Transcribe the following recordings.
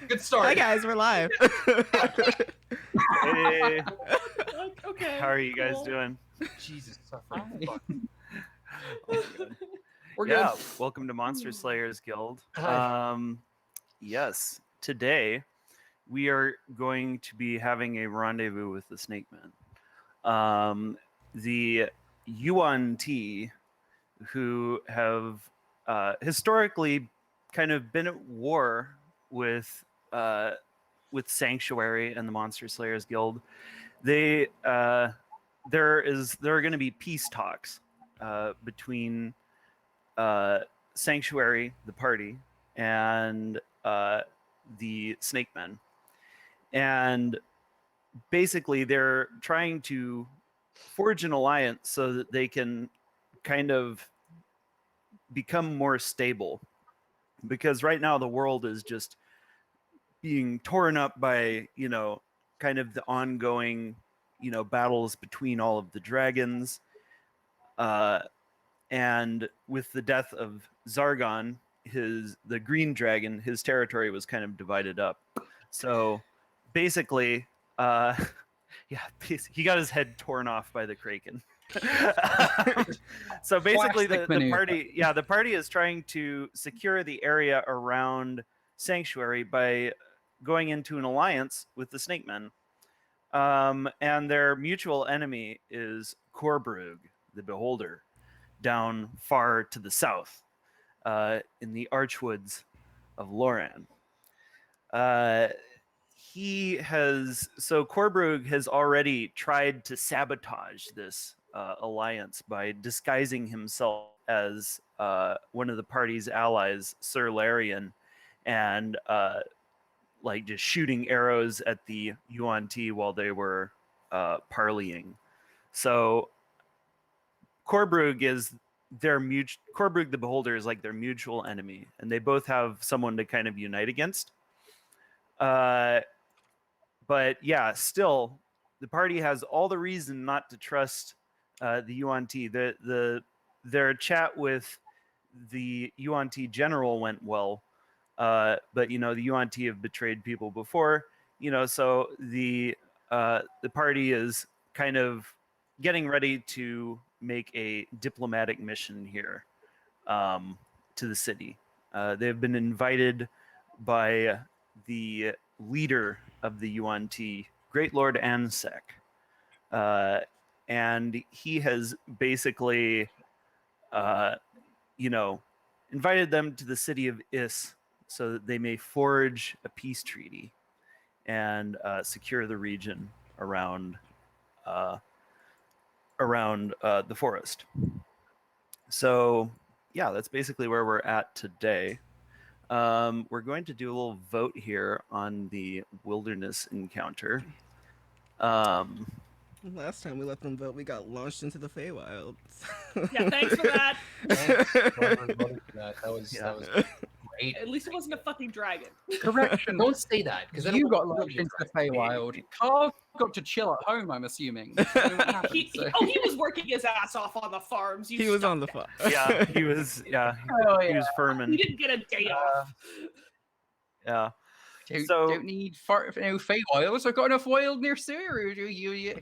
Good start. Hi guys, we're live. Hey, Okay. how are you guys doing? Jesus, suffering. Fuck. We're good. Welcome to Monster Slayers Guild. Hi. Yes, today we are going to be having a rendezvous with the Snakemen. The Yuan-ti, who have historically kind of been at war with Sanctuary and the Monster Slayers Guild. There are going to be peace talks between Sanctuary, the party, and the Snakemen, and basically they're trying to forge an alliance so that they can kind of become more stable, because right now the world is just being torn up by, kind of the ongoing, battles between all of the dragons. And with the death of Zargon, the green dragon, his territory was kind of divided up. So basically, he got his head torn off by the Kraken. So basically the party is trying to secure the area around Sanctuary by going into an alliance with the Snakemen. And their mutual enemy is Korbrug, the Beholder, down far to the south, in the Archwoods of Loran. Korbrug has already tried to sabotage this alliance by disguising himself as one of the party's allies, Sir Larian, and just shooting arrows at the Yuan-ti while they were parleying. So Korbrug Korbrug the Beholder is like their mutual enemy, and they both have someone to kind of unite against. But yeah, still, the party has all the reason not to trust the Yuan-ti. Their chat with the Yuan-ti general went well, but the Yuan-ti have betrayed people before, so the party is kind of getting ready to make a diplomatic mission here to the city. They've been invited by the leader of the Yuan-ti, Great Lord Ansek, and he has basically invited them to the city of Is so that they may forge a peace treaty and secure the region around the forest. So yeah, that's basically where we're at today. We're going to do a little vote here on the wilderness encounter. Last time we let them vote, we got launched into the Feywild. Yeah, thanks for that. That was great. At least it wasn't a fucking dragon. Correction. Don't say that, because You got launched into the Feywild. Carl got to chill at home, I'm assuming. He was working his ass off on the farms. He was on the farm. Yeah, he was. Yeah, he was firming. He didn't get a day off. Yeah. Don't need Feywilds. I've got enough wild near Syria. You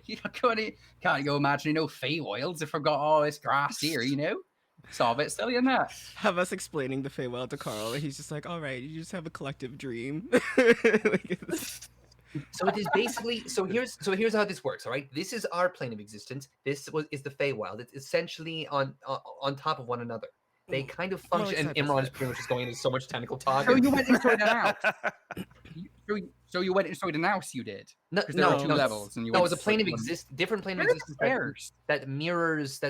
can't go imagining no Feywilds if I've got all this grass here, Solve it, silly in that. Have us explaining the Feywild to Carl, and he's just like, all right, you just have a collective dream. So it is basically here's how this works. All right, this is our plane of existence. Is the Feywild. It's essentially on top of one another. They kind of function, and Imran is pretty much just going into so much technical talk. So you went inside an house. So you went inside an house. You did. No, two levels, and you no, it went was a plane of one. different plane of existence that mirrors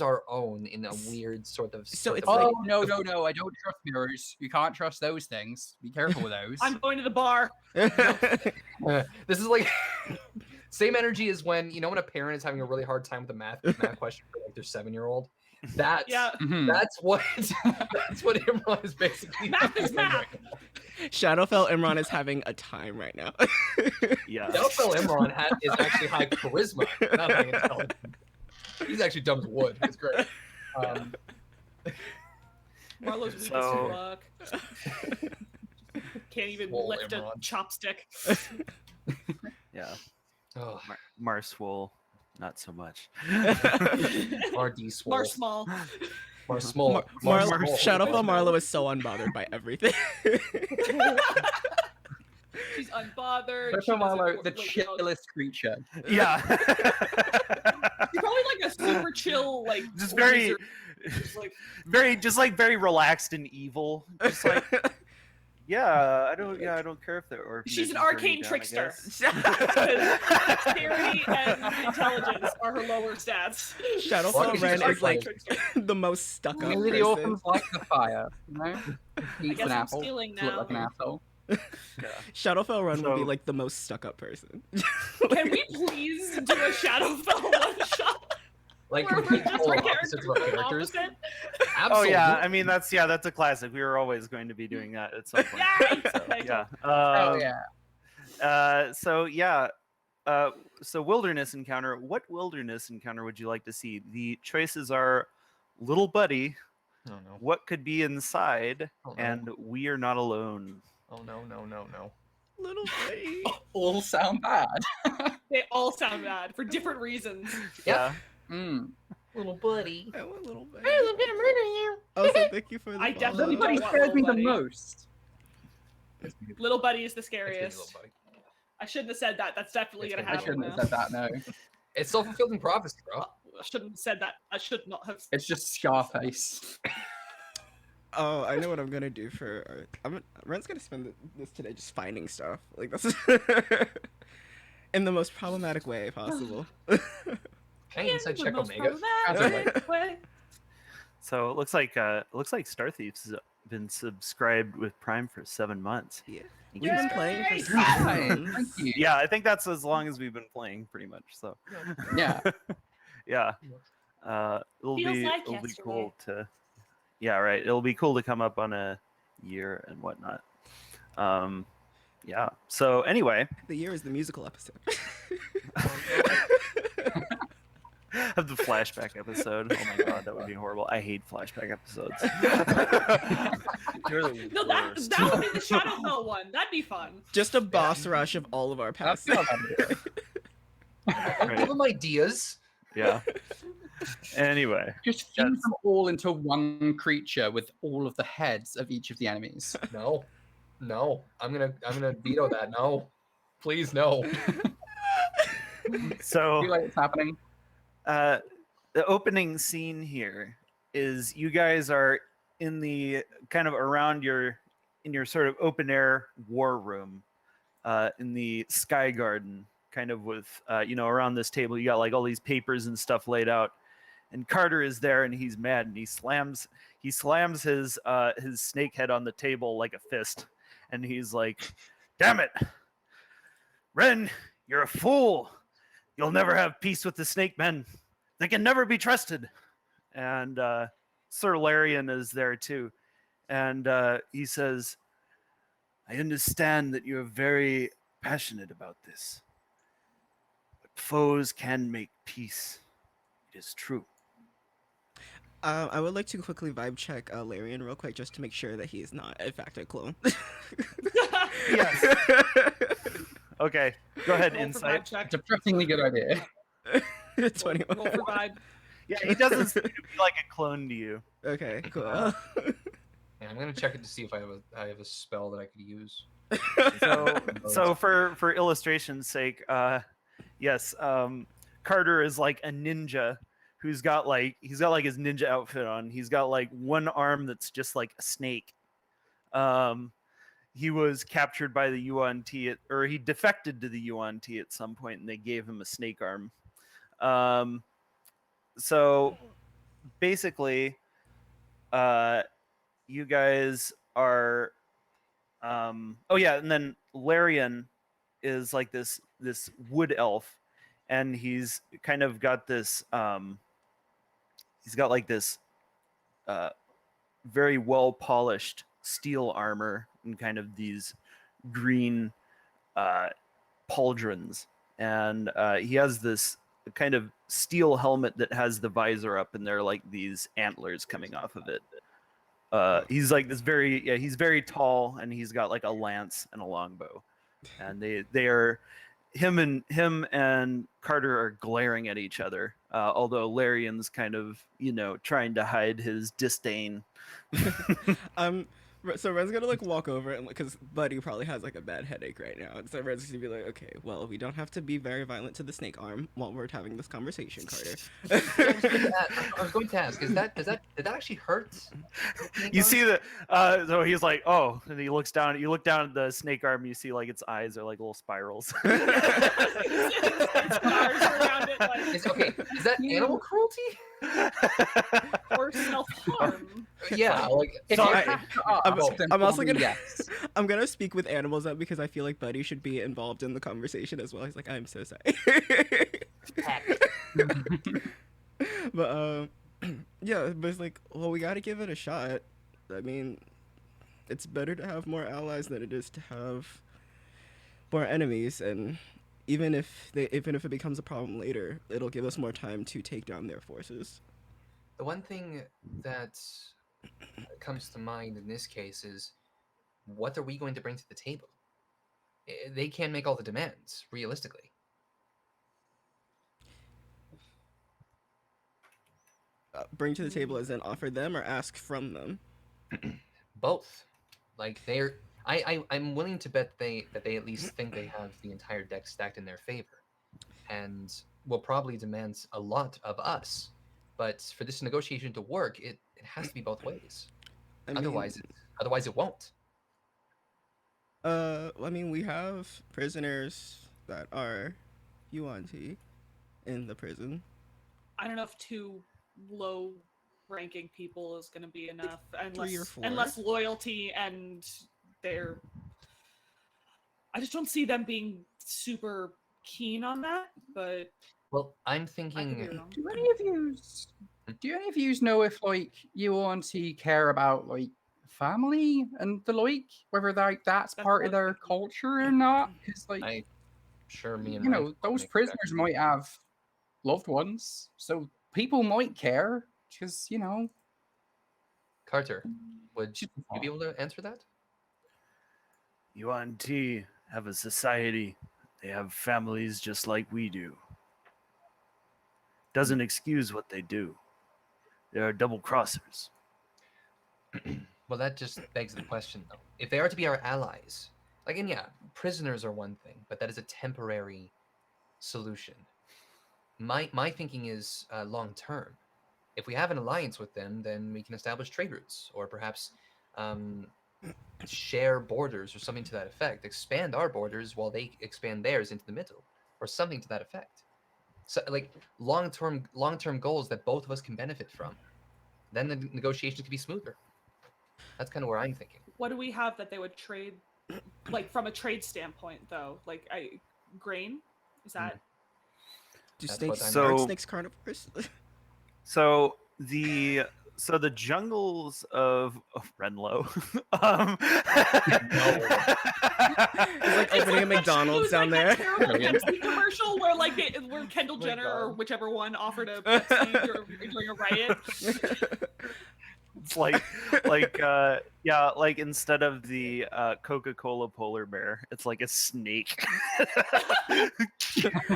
our own in a weird sort of. So it's no, I don't trust mirrors. You can't trust those things. Be careful with those. I'm going to the bar. This is like same energy as when when a parent is having a really hard time with a math question for like their 7-year-old. That's what Imran is basically. Math is math. Shadowfell Imran is having a time right now. Yeah. Shadowfell Imran is actually high charisma, not high intelligence. He's actually dumb as wood. It's great. Marlo's weak as fuck. can't even Swole lift a Imran. chopstick. Yeah. Oh, Marswole, not so much. RD swole. Mar small. Mar small. Shadowfell Marlowe is so unbothered by everything. She's unbothered. But She for doesn't Marlo, the like, chillest creature. Yeah. She's probably like a super chill, like Just very, wizard, like very relaxed and evil. Just like, I don't care if they're orphanages. she's an burn arcane down, I trickster. guess. Dexterity and intelligence are her lower stats. Shadowfell She's Ren an is like trickster. the most stuck up Maybe the person. orphans like the fire, you know? Eats guess an I'm apple stealing to look now. like an asshole. Shadowfell Run would be So- like the most stuck up person. Can we please do a Shadowfell one shot? Like Where we're complete just polar our opposites of our characters characters. opposite? Oh Absolutely. yeah, I mean that's a classic. We were always going to be doing that at some point. Yay! So, Okay, yeah. Oh yeah. So wilderness encounter. What wilderness encounter would you like to see? The choices are little buddy, Oh no. what could be inside, Oh, no. and we are not alone. Oh no. Little buddy. All sound bad. They all sound bad for different reasons. Yeah. Mm. Little buddy. I want little buddy. I'm gonna murder you. Also, thank you for the I follow. definitely Little buddy don't want scares me Little the Buddy. most. Little Buddy is the It's gonna be scariest. Little Buddy. I shouldn't have said that. That's definitely It's gonna gonna I happen shouldn't now. have said that, no. It's self-fulfilling prophecy, bro. I shouldn't have said that. I should not have. It's just Scarface. Oh, I know what I'm gonna do for. Ren's gonna spend this today just finding stuff. Like this, in the most problematic way possible. Can I inside check Omega? So it looks like Starthief's been subscribed with Prime for 7 months. Yeah, we've been playing for Yay! 6 Hi, months. thank you. Yeah, I think that's as long as we've been playing, pretty much. So Yeah. yeah, it'll Feels be like it'll be yesterday. cool to. Yeah, right. It'll be cool to come up on a year and whatnot. Yeah. So anyway, The year is the musical episode. of the flashback episode. Oh my god, that would be horrible. I hate flashback episodes. They're the No, that worst. would be the Shadowfell one. That'd be fun. Just a boss rush of all of our That's past. not bad. I'll give them ideas. Yeah. Anyway, Just fuse them all into one creature with all of the heads of each of the enemies. No. I'm gonna veto that. No. Please no. I so feel like it's happening. the opening scene here is you guys are in the kind of around in your sort of open air war room in the Sky Garden, kind of with around this table you got like all these papers and stuff laid out, and Carter is there and he's mad and he slams his snake head on the table like a fist, and he's like, "Damn it, Ren, you're a fool. You'll never have peace with the Snakemen. They can never be trusted." And Sir Larian is there too. And he says, "I understand that you're very passionate about this. But foes can make peace. It is true." I would like to quickly vibe check Larian real quick just to make sure that he is not, in fact, a clone. Yes. Okay, go ahead, Roll for insight. vibe check. Depressingly good idea. 21. Roll for vibe. Yeah, he doesn't seem to be like a clone to you. Okay, cool. Yeah, I'm gonna check it to see if I have a spell that I could use. So for illustration's sake, yes, Carter is like a ninja who's got he's got his ninja outfit on. He's got like one arm that's just like a snake. He was captured by the Yuan-ti, or he defected to the Yuan-ti at some point, and they gave him a snake arm. So basically, you guys are. Oh yeah, and then Larian is like this wood elf, and he's kind of got this. He's got like this very well polished steel armor and kind of these green pauldrons, and he has this kind of steel helmet that has the visor up, and there are like these antlers coming off of it. He's like this he's very tall, and he's got like a lance and a longbow, and they are him and Carter are glaring at each other, although Larian's kind of trying to hide his disdain. So Ren's gonna like walk over and because Buddy probably has like a bad headache right now, and so Ren's gonna be like, okay, well, we don't have to be very violent to the snake arm while we're having this conversation, Carter. I was going to ask, did that actually hurt? You see that? So he's like, oh, and he looks down. You look down at the snake arm. You see like its eyes are like little spirals. Okay, is that animal cruelty? Or self-harm? Yeah, like I'm also gonna yes. I'm gonna speak with animals up because I feel like Buddy should be involved in the conversation as well. He's like, I'm so sorry. But yeah, but it's like, well, we gotta give it a shot. I mean, it's better to have more allies than it is to have more enemies, and even if it becomes a problem later, it'll give us more time to take down their forces. The one thing that comes to mind in this case is, what are we going to bring to the table? They can't make all the demands, realistically. Bring to the table as in offer them or ask from them? Both. Like I'm willing to bet that they at least think they have the entire deck stacked in their favor, and will probably demand a lot of us. But for this negotiation to work, it has to be both ways. Otherwise it won't. I mean, we have prisoners that are Yuan-ti in the prison. I don't know if 2 low-ranking people is going to be enough, 3 or 4. unless loyalty and I just don't see them being super keen on that. But well, I'm thinking. Do any of you know if like Yuan-ti care about like family and the like, whether that's part of their culture or not? Because like, Sure, me and those prisoners might have loved ones, so people might care. Because Carter, would you be able to answer that? Yuan-ti have a society. They have families just like we do. Doesn't excuse what they do. They are double crossers. Well, that just begs the question, though. If they are to be our allies, and yeah, prisoners are one thing, but that is a temporary solution. My thinking is long term. If we have an alliance with them, then we can establish trade routes, or perhaps share borders or something to that effect. Expand our borders while they expand theirs into the middle, or something to that effect. So, like long-term goals that both of us can benefit from. Then the negotiations can be smoother. That's kind of where I'm thinking. What do we have that they would trade, like from a trade standpoint, though? Like grain? Is that? Do That's snakes carnivores? So the jungles of Renlo. It's like opening a McDonald's down there. That terrible Pepsi commercial where Kendall Jenner or whichever one offered a Pepsi during a riot. It's like instead of the Coca-Cola polar bear, it's like a snake.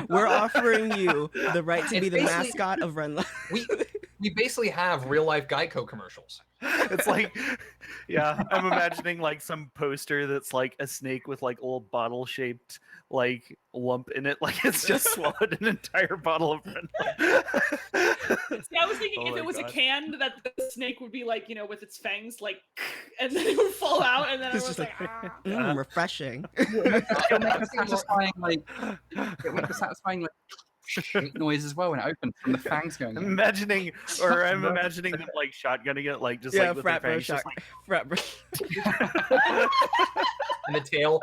We're offering you the right to be the mascot of Renlo. We basically have real life Geico commercials. It's like, yeah, I'm imagining like some poster that's like a snake with like a little bottle shaped like lump in it, like it's just swallowed an entire bottle of Renlo. See, I was thinking if it was a can, that the snake would be like, with its fangs, like, and then it would fall out, and then it was like, refreshing. It'll make a satisfying noise as well when it opens from the fangs going. I'm imagining them like shotgunning it, like just like with their fangs, just like frat bro. And the tail.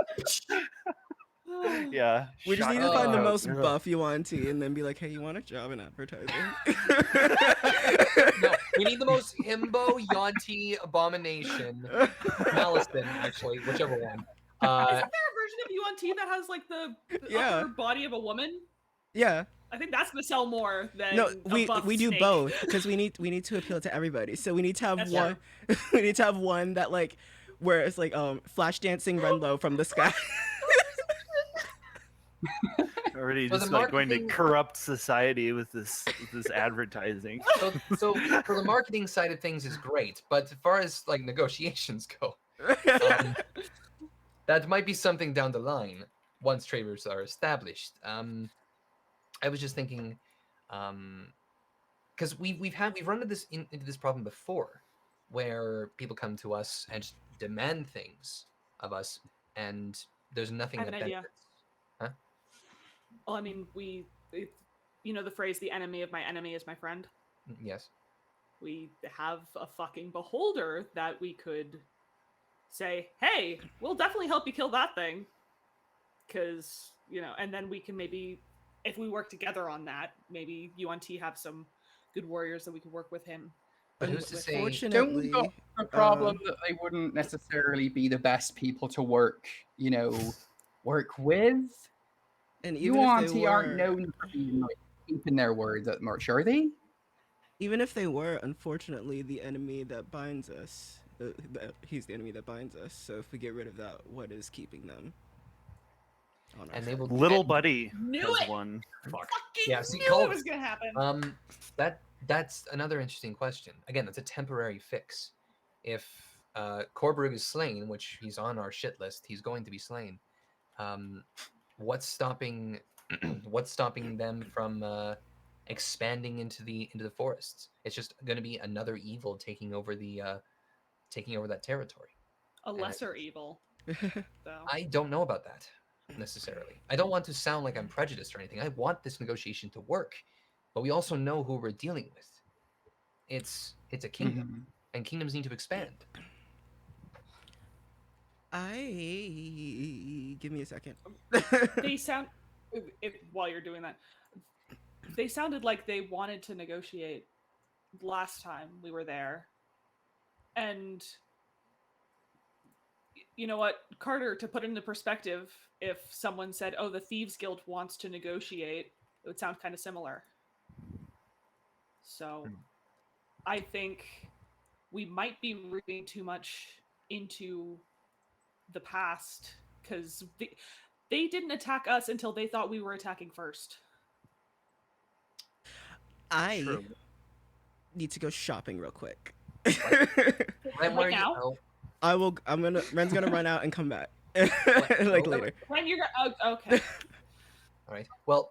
Yeah. We just need to find the most buff Yuan-ti and then be like, hey, you want a job in advertising? No, we need the most himbo Yuan-ti abomination. Malison, actually, whichever one. is there a version of Yuan-ti that has like the upper body of a woman? Yeah. I think that's gonna sell more than No, a buff we do snake. both because we need to appeal to everybody. So we need to have That's one. We need to have one that like where it's like flash dancing Renlo from the sky. Already So just the like going to marketing- corrupt society with this advertising. So for the marketing side of things is great, but as far as like negotiations go, that might be something down the line once traders are established. I was just thinking, because we've run into this problem before, where people come to us and just demand things of us, and there's nothing I have that an idea. benefits. Huh? Well, I mean, you know the phrase "the enemy of my enemy is my friend." Yes. We have a fucking beholder that we could say, "Hey, we'll definitely help you kill that thing," because and then we can maybe, if we work together on that, maybe Yuan-ti have some good warriors that we could work with him. But who's to say? Don't we Unfortunately, got a problem that they wouldn't necessarily be the best people to work with? and even Yuan-ti aren't known for being like keeping their word that much, are they? even if they were, unfortunately, the enemy that binds us, he's the enemy that binds us. So if we get rid of that, what is keeping them on our And they side? will Little buddy Knew has it! one. Fuck. Fucking Yeah, see, knew it was gonna happen. That's another interesting question. Again, that's a temporary fix. If Korbrug is slain, which he's on our shit list, he's going to be slain. What's stopping them from expanding into the forests? It's just going to be another evil taking over that territory. A lesser evil. Though. I don't know about that necessarily. I don't want to sound like I'm prejudiced or anything. I want this negotiation to work, but we also know who we're dealing with. It's a kingdom, and kingdoms need to expand. Give me a second. They sound while you're doing that, they sounded like they wanted to negotiate last time we were there, and you know what, Carter, to put it into perspective, if someone said, "Oh, the Thieves Guild wants to negotiate," it would sound kind of similar. So, I think we might be reading too much into the past because they didn't attack us until they thought we were attacking first. I need to go shopping real quick. Right now? Ren's gonna run out and come back. Like later. When you're okay. All right. Well,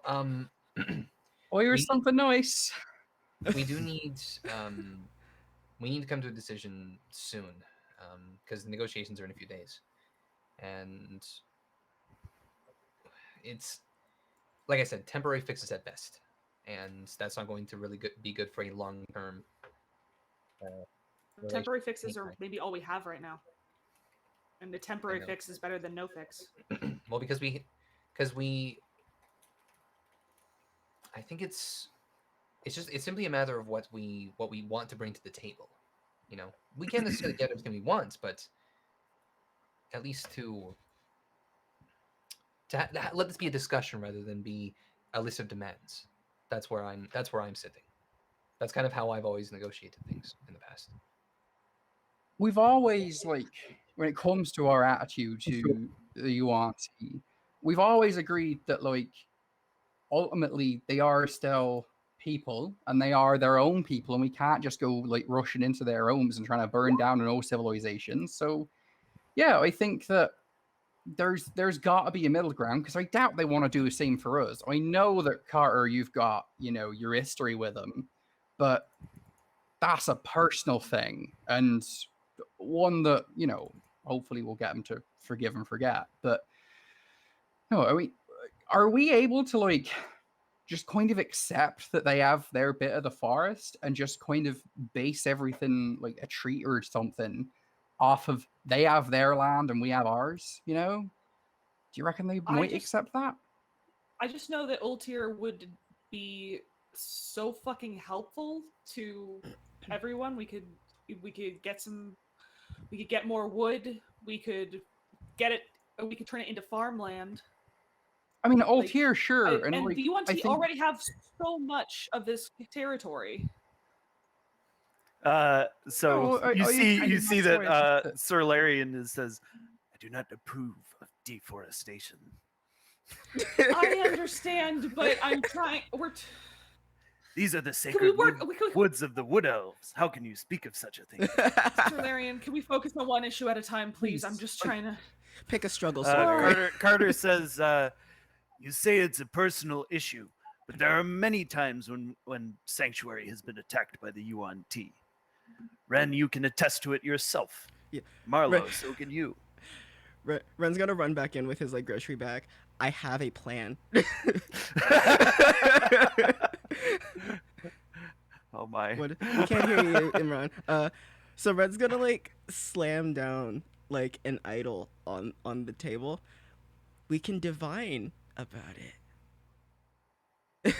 or here's something nice. We do need we need to come to a decision soon, because the negotiations are in a few days, and it's like I said, temporary fixes at best, and that's not going to really be good for a long-term. Temporary fixes are maybe all we have right now, and the temporary fix is better than no fix. Well, because we, I think it's simply a matter of what we want to bring to the table. We can't necessarily get everything we want, but at least to let this be a discussion rather than be a list of demands. That's where I'm sitting. That's kind of how I've always negotiated things in the past. We've always, like, when it comes to our attitude to the Yuan-ti, we've always agreed that, like, ultimately they are still people and they are their own people, and we can't just go like rushing into their homes and trying to burn down an old civilization. So yeah, I think that there's got to be a middle ground, because I doubt they want to do the same for us. I know that, Carter, you've got your history with them, but that's a personal thing, and one that hopefully we'll get them to forgive and forget. But no, are we able to like just kind of accept that they have their bit of the forest and just kind of base everything like a treaty or something off of they have their land and we have ours? Do you reckon they might accept that? I just know that Ultir would be so fucking helpful to everyone. We could get more wood. We could turn it into farmland. I mean, old Like, here, sure. and like, the Yuan-ti think... already have so much of this territory. So No, you I'm see not that sure. Sir Larian says, "I do not approve of deforestation." I understand, but I'm trying. These are the Can we sacred work? woods of the wood elves. How can you speak of such a thing? Sir Larian, can we focus on one issue at a time, please? I'm just trying to pick a struggle, Sir Larian. Carter says, "You say it's a personal issue, but there are many times when Sanctuary has been attacked by the Yuan-ti. Ren, you can attest to it yourself. Yeah. Marlo, so can you." Ren's gonna run back in with his like grocery bag. I have a plan. Oh my! What? I can't hear you, Imran. So Ren's gonna like slam down like an idol on the table. We can divine about it.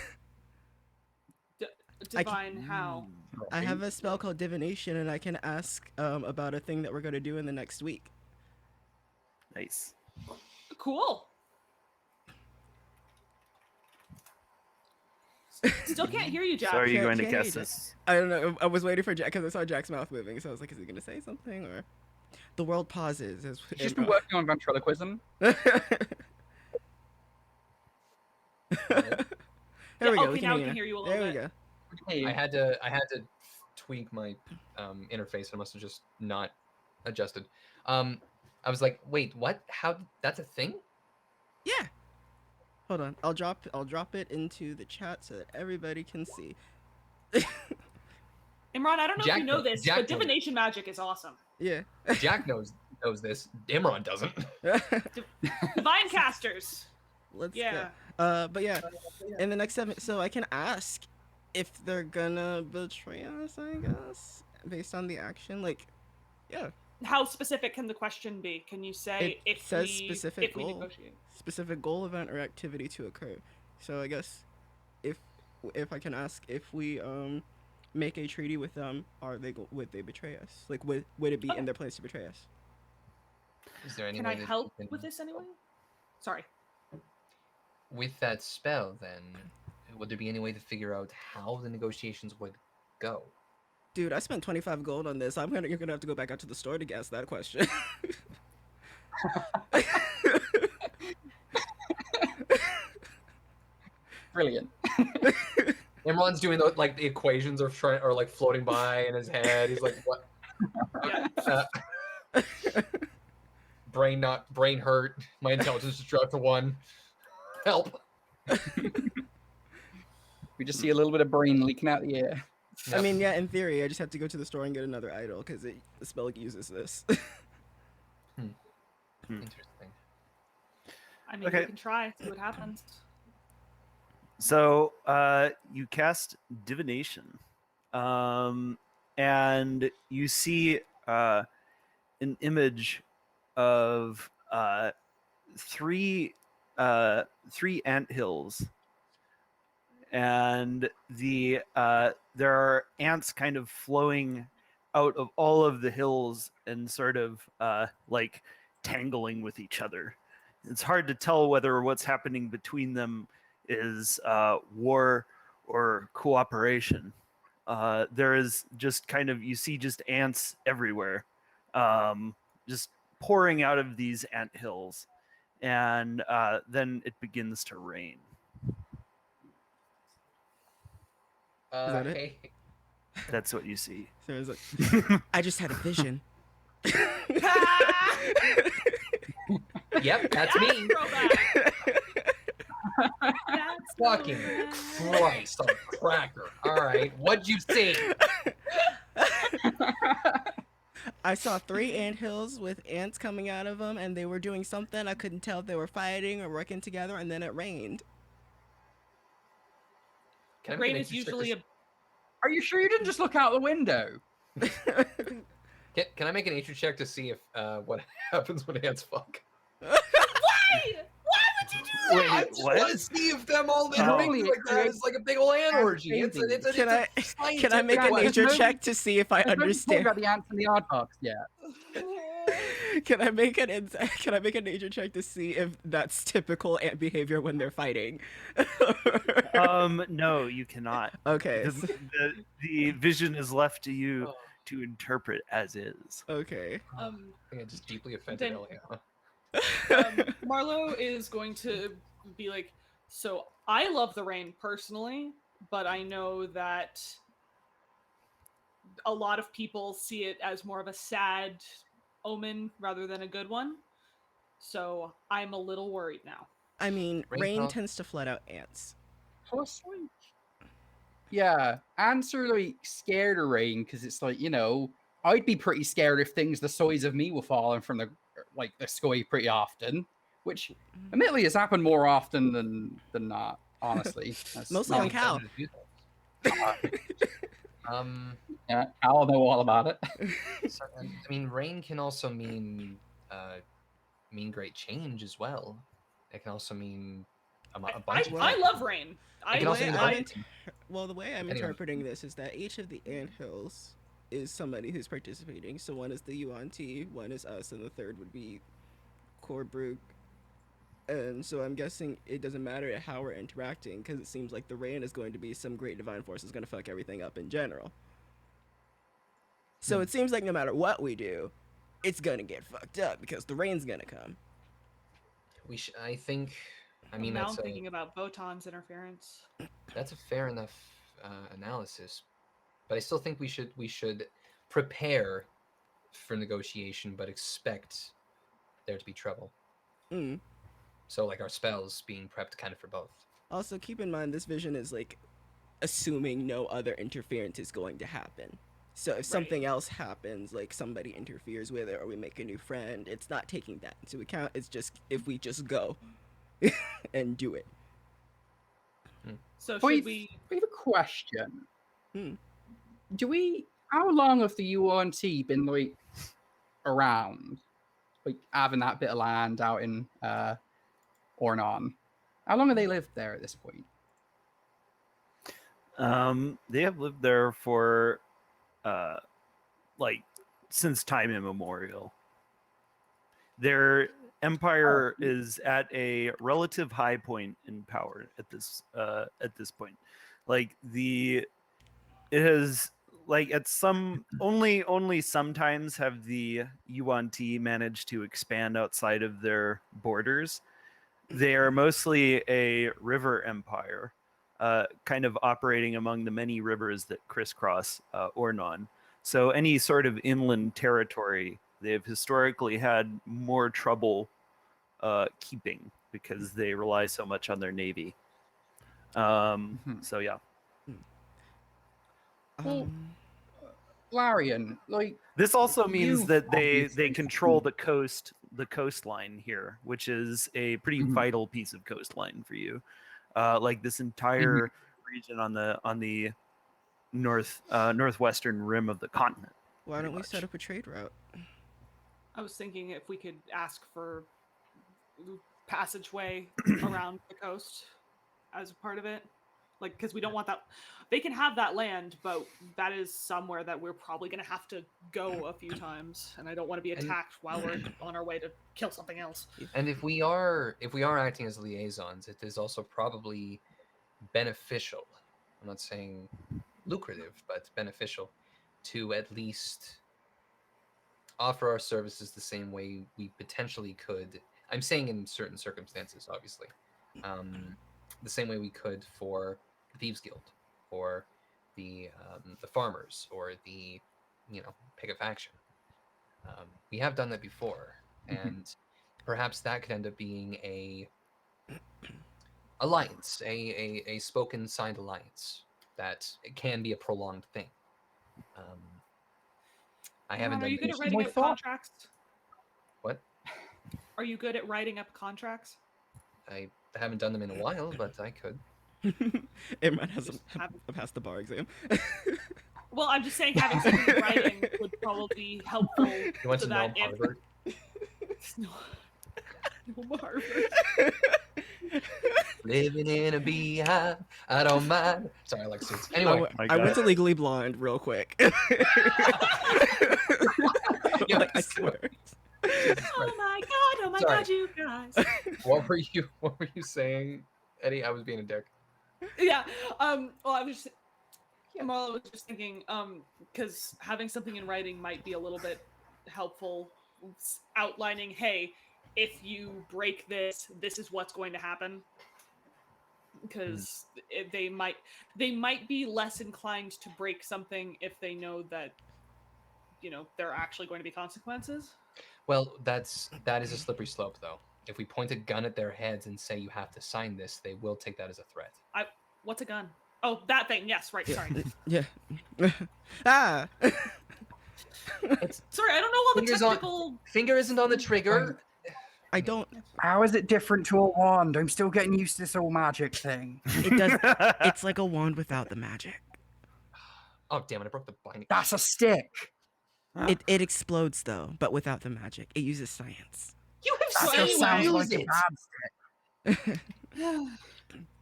divine how. I have a spell called divination, and I can ask about a thing that we're gonna do in the next week. Nice. Cool. Still can't hear you, Jack. So are you going to Can't hear guess you, this? I don't know. I was waiting for Jack because I saw Jack's mouth moving, so I was like, "Is he gonna say something?" Or the world pauses. He's just been working on ventriloquism. There we go. Okay, now we can hear you a little There we bit. go. I had to tweak my interface. I must have just not adjusted. I was like, wait, what? How? That's a thing? Yeah. Hold on. I'll drop it into the chat so that everybody can see. Imran, I don't know if you know this, Jack but divination magic is awesome. Yeah. Jack knows this. Imran doesn't. Divine casters. Let's Yeah. go. But yeah, in the next 7, so I can ask if they're gonna betray us, I guess, based on the action. Like, yeah. How specific can the question be? Can you say It says specific we goal. negotiate? Specific goal, event, or activity to occur. So I guess if I can ask if we make a treaty with them, would they betray us? Like, would it be in their plans to betray us? Is there any Can way I that help you can- with this anyway? Sorry. With that spell, then, would there be any way to figure out how the negotiations would go? Dude, I spent 25 gold on this. You're gonna have to go back out to the store to guess that question. Brilliant. Imran's doing the equations are floating by in his head. He's like, what? Yeah. Brain hurt. My intelligence just dropped to 1. Help. We just see a little bit of brain leaking out the air. I mean, yeah, in theory, I just have to go to the store and get another idol because the spell uses this. Interesting. I mean, Okay. we can try, see what happens. So you cast divination, and you see an image of 3 anthills, and there are ants kind of flowing out of all of the hills and sort of like tangling with each other. It's hard to tell whether what's happening between them is war or cooperation. There is just kind of, you see just ants everywhere, just pouring out of these ant hills, and then it begins to rain. Is that it? Hey. That's what you see. So it's like, I just had a vision. Yep, that's me. Fucking Christ on a cracker. All right, what'd you see? I saw 3 anthills with ants coming out of them, and they were doing something. I couldn't tell if they were fighting or working together, and then it rained. Can I make Rain an is interesting usually a. Are you sure you didn't just look out the window? Can I make an nature check to see if what happens when ants fuck? Why? Why would you do that? I just want to see if them all Really? like that is like a big old ant orgy. Can I make a nature check to see if I I've not talked understand? about the ants and the aardvarks yet. Can I make can I make a nature check to see if that's typical ant behavior when they're fighting? No, you cannot. Okay. Because the vision is left to you to interpret as is. Okay. I think I just deeply offended then- Eliana. Marlo is going to be like, so I love the rain personally, but I know that a lot of people see it as more of a sad omen rather than a good one. So I'm a little worried now. I mean, Rain rain call. tends to flood out ants. Plus, like, yeah, ants are like scared of rain because it's like, you know, I'd be pretty scared if things the size of me were falling from the sky pretty often, which admittedly has happened more often than not. Honestly, That's Mostly not- on Cal. Yeah, I'll know all about it. So, I mean, rain can also mean great change as well. It can also mean a bunch of I things. love rain. It can also mean Well, the way I'm Anyway. interpreting this is that each of the anthills is somebody who's participating. So one is the Yuan-ti, one is us, and the third would be Korbrug. And so I'm guessing it doesn't matter how we're interacting because it seems like the rain is going to be some great divine force is going to fuck everything up in general. So it seems like no matter what we do, it's going to get fucked up because the rain's going to come. I think. I mean, now I'm thinking about Votan's interference. that's a fair enough analysis, but I still think we should prepare for negotiation, but expect there to be trouble. Mm. So, like our spells being prepped kind of for both. Also, keep in mind this vision is like assuming no other interference is going to happen. So if something else happens, like somebody interferes with it or we make a new friend, it's not taking that into account. It's just if we just go and do it. So We should we? have a question. Hmm. How long have the Yuan-ti been like around, like having that bit of land out in Ornon? How long have they lived there at this point? They have lived there for like since time immemorial. Their empire is at a relative high point in power at this point. Like it has like at some only sometimes have the Yuan-ti managed to expand outside of their borders. They are mostly a river empire, kind of operating among the many rivers that crisscross Ornon. So any sort of inland territory, they've historically had more trouble keeping because they rely so much on their navy. So yeah. Well, Larian, like This also means you've that they obviously control the coastline here, which is a pretty vital piece of coastline for you. Like this entire region on the northwestern rim of the continent. Why don't we much. set up a trade route? I was thinking if we could ask for passageway around the coast as a part of it, like because we don't want that. They can have that land, but that is somewhere that we're probably going to have to go a few times, and I don't want to be attacked while we're on our way to kill something else. And if we are acting as liaisons, it is also probably beneficial. I'm not saying lucrative, but beneficial to at least offer our services the same way we potentially could. I'm saying in certain circumstances, obviously, the same way we could for the Thieves Guild, or the farmers, or the pick a faction. We have done that before, and perhaps that could end up being a alliance, a spoken signed alliance that it can be a prolonged thing. I haven't Are done you good at this- writing up contracts? What? Are you good at writing up contracts? I haven't done them in a while, but I could. Imran has Just have- passed the bar exam. Well, I'm just saying having something in writing would probably be helpful. You want so to know that if Harvard? no Harvard. Living in a beehive, I don't mind. Sorry, I like suits. Anyway, I went to Legally Blonde real quick. Yeah, I swear. Oh my god, you guys. What were you saying, Eddie? I was being a dick. Yeah. Well, I was just. Marla was just thinking, because having something in writing might be a little bit helpful, outlining, hey, if you break this, this is what's going to happen. Because they might be less inclined to break something if they know that, there are actually going to be consequences. Well, that is a slippery slope, though. If we point a gun at their heads and say you have to sign this, they will take that as a threat. What's a gun? Oh, that thing. Yes, right. Sorry. Yeah. Ah. Sorry, I don't know all the technical. Finger isn't on the trigger. I don't. How is it different to a wand? I'm still getting used to this whole magic thing. It does. It's like a wand without the magic. Oh damn it! I broke the binding. That's a stick. It explodes though, but without the magic. It uses science. You have That just sounds used like a it. bad stick.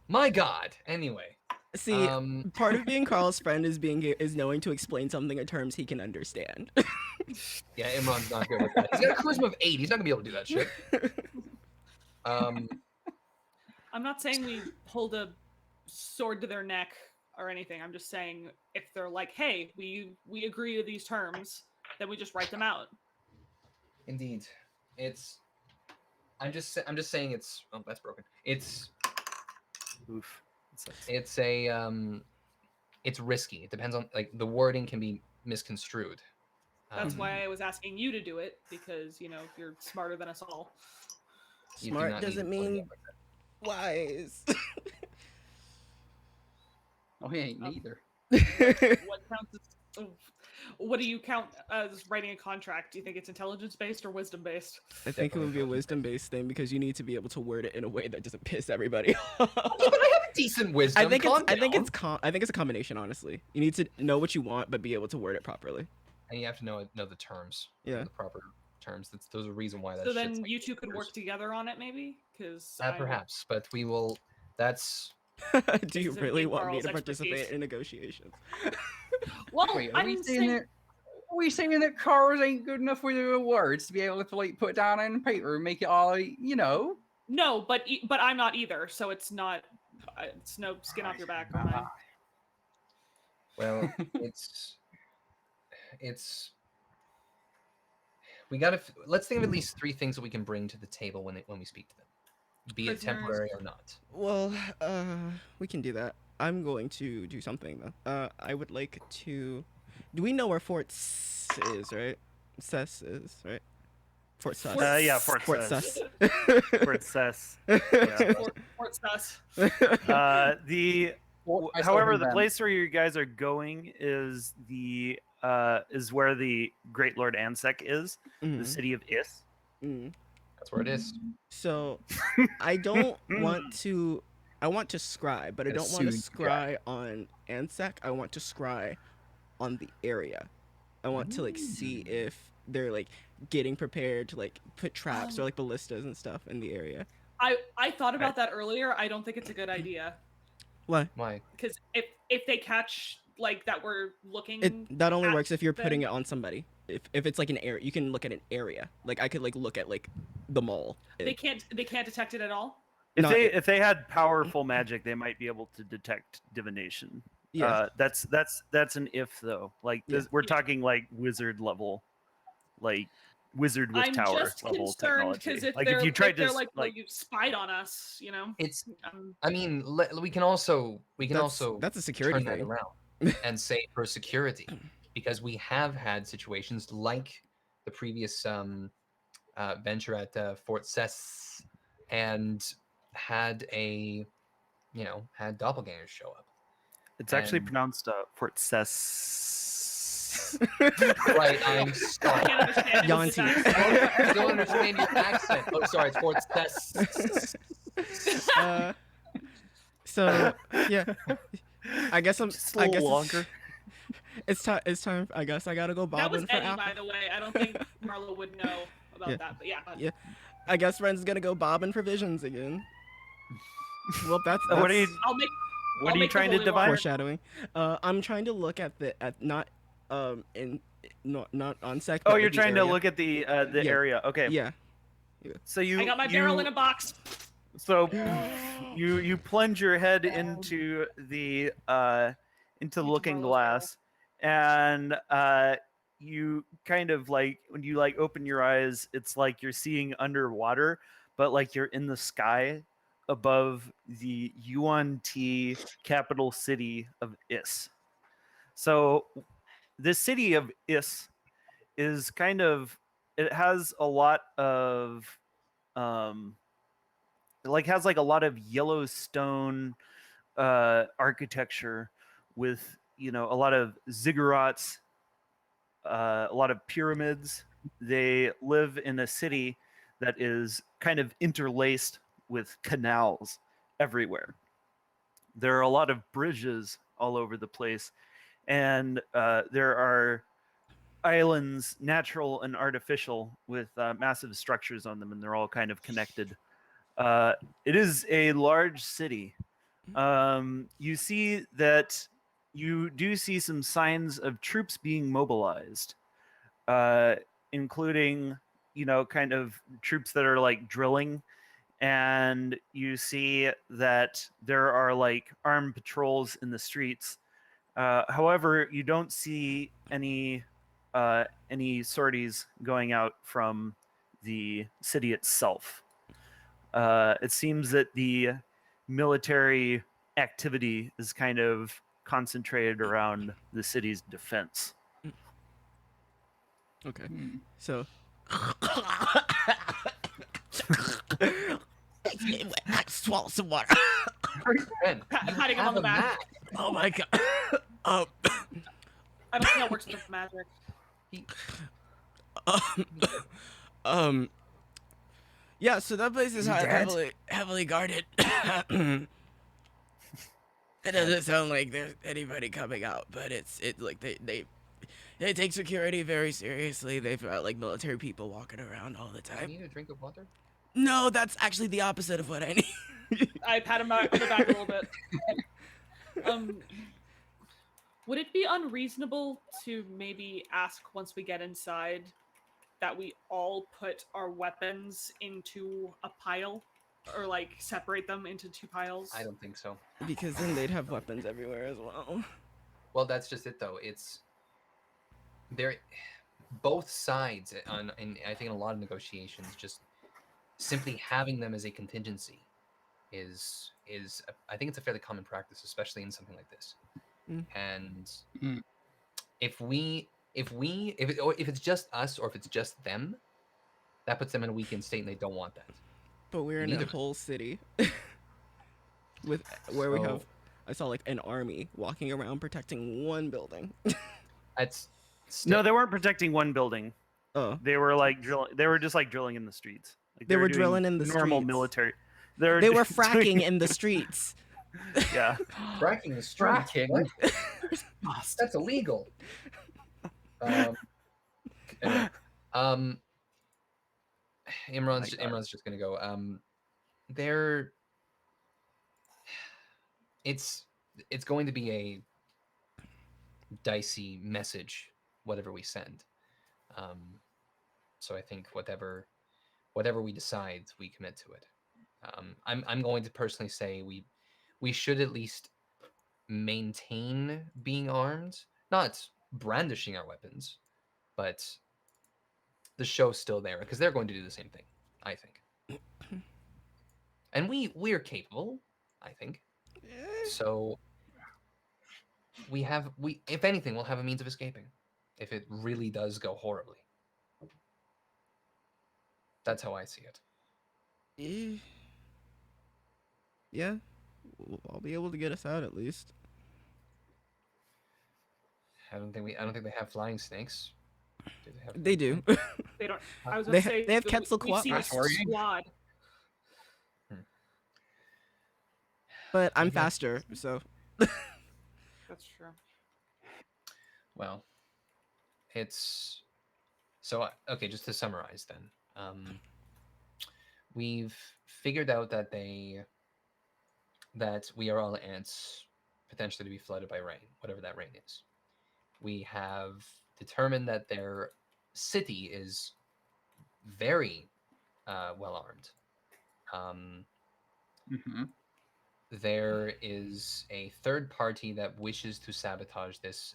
My God. Anyway. See, part of being Carl's friend is knowing to explain something in terms he can understand. Yeah, Imran's not good with that. He's got a charisma of 8. He's not gonna be able to do that shit. I'm not saying we hold a sword to their neck or anything. I'm just saying if they're like, hey, we agree to these terms, then we just write them out. Indeed, I'm just saying it's. Oh, that's broken. It's. Oof. It's risky. It depends on the wording can be misconstrued. That's why I was asking you to do it, because you're smarter than us all. Smart doesn't mean wise. Oh, he ain't neither. What do you count as writing a contract? Do you think it's intelligence based or wisdom based? I think it would be a wisdom based thing because you need to be able to word it in a way that doesn't piss everybody off. Yeah, but I have a decent wisdom. I think it's a combination. Honestly, you need to know what you want, but be able to word it properly. And you have to know the terms. Yeah. The proper terms. There's a reason why that. So then you two could work together on it, maybe, because perhaps, but we will. That's. Do you really want me to participate in negotiations? Well, wait, are we saying that cars ain't good enough with the words to be able to put down on paper and make it all No, but I'm not either, so it's no skin off your back on mine. Well, we gotta. Let's think of at least 3 things that we can bring to the table when we speak to them, be it temporary or not. Well, we can do that. I'm going to do something though. I would like to. Do we know where Fort is, right? Cess is, right? Fort Sus. Yeah, Fort Sus. Fort Sus. Yeah. Fort Sus. However, the place where you guys are going is where the Great Lord Ansek is, the city of Is. That's where it is. So, I don't want to. I want to scry, but I don't want to scry on Ansek. I want to scry on the area. I want to see if they're getting prepared to put traps or ballistas and stuff in the area. I thought about that earlier. I don't think it's a good idea. Why? Because if they catch that we're looking, that only works if you're putting it on somebody. If it's an area, you can look at an area. I could look at the mall. They can't detect it at all. If they had powerful magic, they might be able to detect divination. Yeah, that's an if though. We're talking wizard level, wizard with tower just level concerned technology. If you tried to you spied on us, It's. I mean, we can also that's a security turn that thing. around and say for security, because we have had situations like the previous venture at Fort Cess, and had doppelgangers show up. It's actually pronounced Fort Cess. Right, I'm sorry. I can't understand Yuan-ti. I don't understand your accent. Oh, sorry, it's Fort Cess. So yeah, I guess I'm. Just a little longer. It's time. It's time. I guess I gotta go That was bobbing for Eddie, apple. by the way. I don't think Marlo would know about that, but yeah. Yeah. I guess Ren's gonna go bobbing for visions again. Well, that's What are you? I'll What are you make the trying to holy divine? water. foreshadowing. I'm trying to look at not in not on sec. Oh, but, you're like, the trying to area. look at the area. Okay. Yeah. So you I got my barrel in a box. So you plunge your head into the looking glass, and you kind of like when you like open your eyes, it's like you're seeing underwater, but like you're in the sky above the Yuan-ti capital city of Is. So this city of Is is kind of, it has a lot of has like a lot of Yellowstone architecture with a lot of ziggurats, a lot of pyramids. They live in a city that is kind of interlaced with canals everywhere. There are a lot of bridges all over the place, and there are islands, natural and artificial, with massive structures on them, and they're all kind of connected. It is a large city. You see that you do see some signs of troops being mobilized, including, kind of troops that are like drilling. And you see that there are like armed patrols in the streets. However, you don't see any sorties going out from the city itself. It seems that the military activity is kind of concentrated around the city's defense. Okay. So. Swallow some water. Ben, Patting him on the back. Oh my god. I don't think that works with magic. Yeah, so that place is heavily guarded. It doesn't sound like there's anybody coming out, but they take security very seriously. They've got like military people walking around all the time. Do you need a drink of water? No, that's actually the opposite of what I need. I pat him on the back a little bit. Would it be unreasonable to maybe ask once we get inside that we all put our weapons into a pile, or like separate them into two piles? I don't think so. Because then they'd have weapons everywhere as well. Well, that's just it, though. It's there. Both sides, and I think in a lot of negotiations, just simply having them as a contingency is I think it's a fairly common practice, especially in something like this. And if it's just us, or if it's just them, that puts them in a weakened state, and they don't want that. But we're in a whole city we have, I saw like an army walking around protecting one building. No, they weren't protecting one building. Oh, they were like drilling. They were just like drilling in the streets. Like, they were drilling in the normal streets. Military. They were fracking in the streets. Yeah, fracking the streets. That's illegal. Imran's just gonna go. It's going to be a dicey message, whatever we send. So I think whatever we decide, we commit to it. I'm going to personally say we should at least maintain being armed, not brandishing our weapons, but the show's still there, because they're going to do the same thing, I think. And we're capable, I think. So if anything, we'll have a means of escaping if it really does go horribly. That's how I see it. Yeah, I'll be able to get us out at least. I don't think they have flying snakes. They do. They don't. I was going to say they have Quetzalcoatl. Squad. But I'm faster, so. That's true. Well, it's so okay. Just to summarize, then, we've figured out that we are all ants, potentially to be flooded by rain, whatever that rain is. We have determined that their city is very well armed. There is a third party that wishes to sabotage this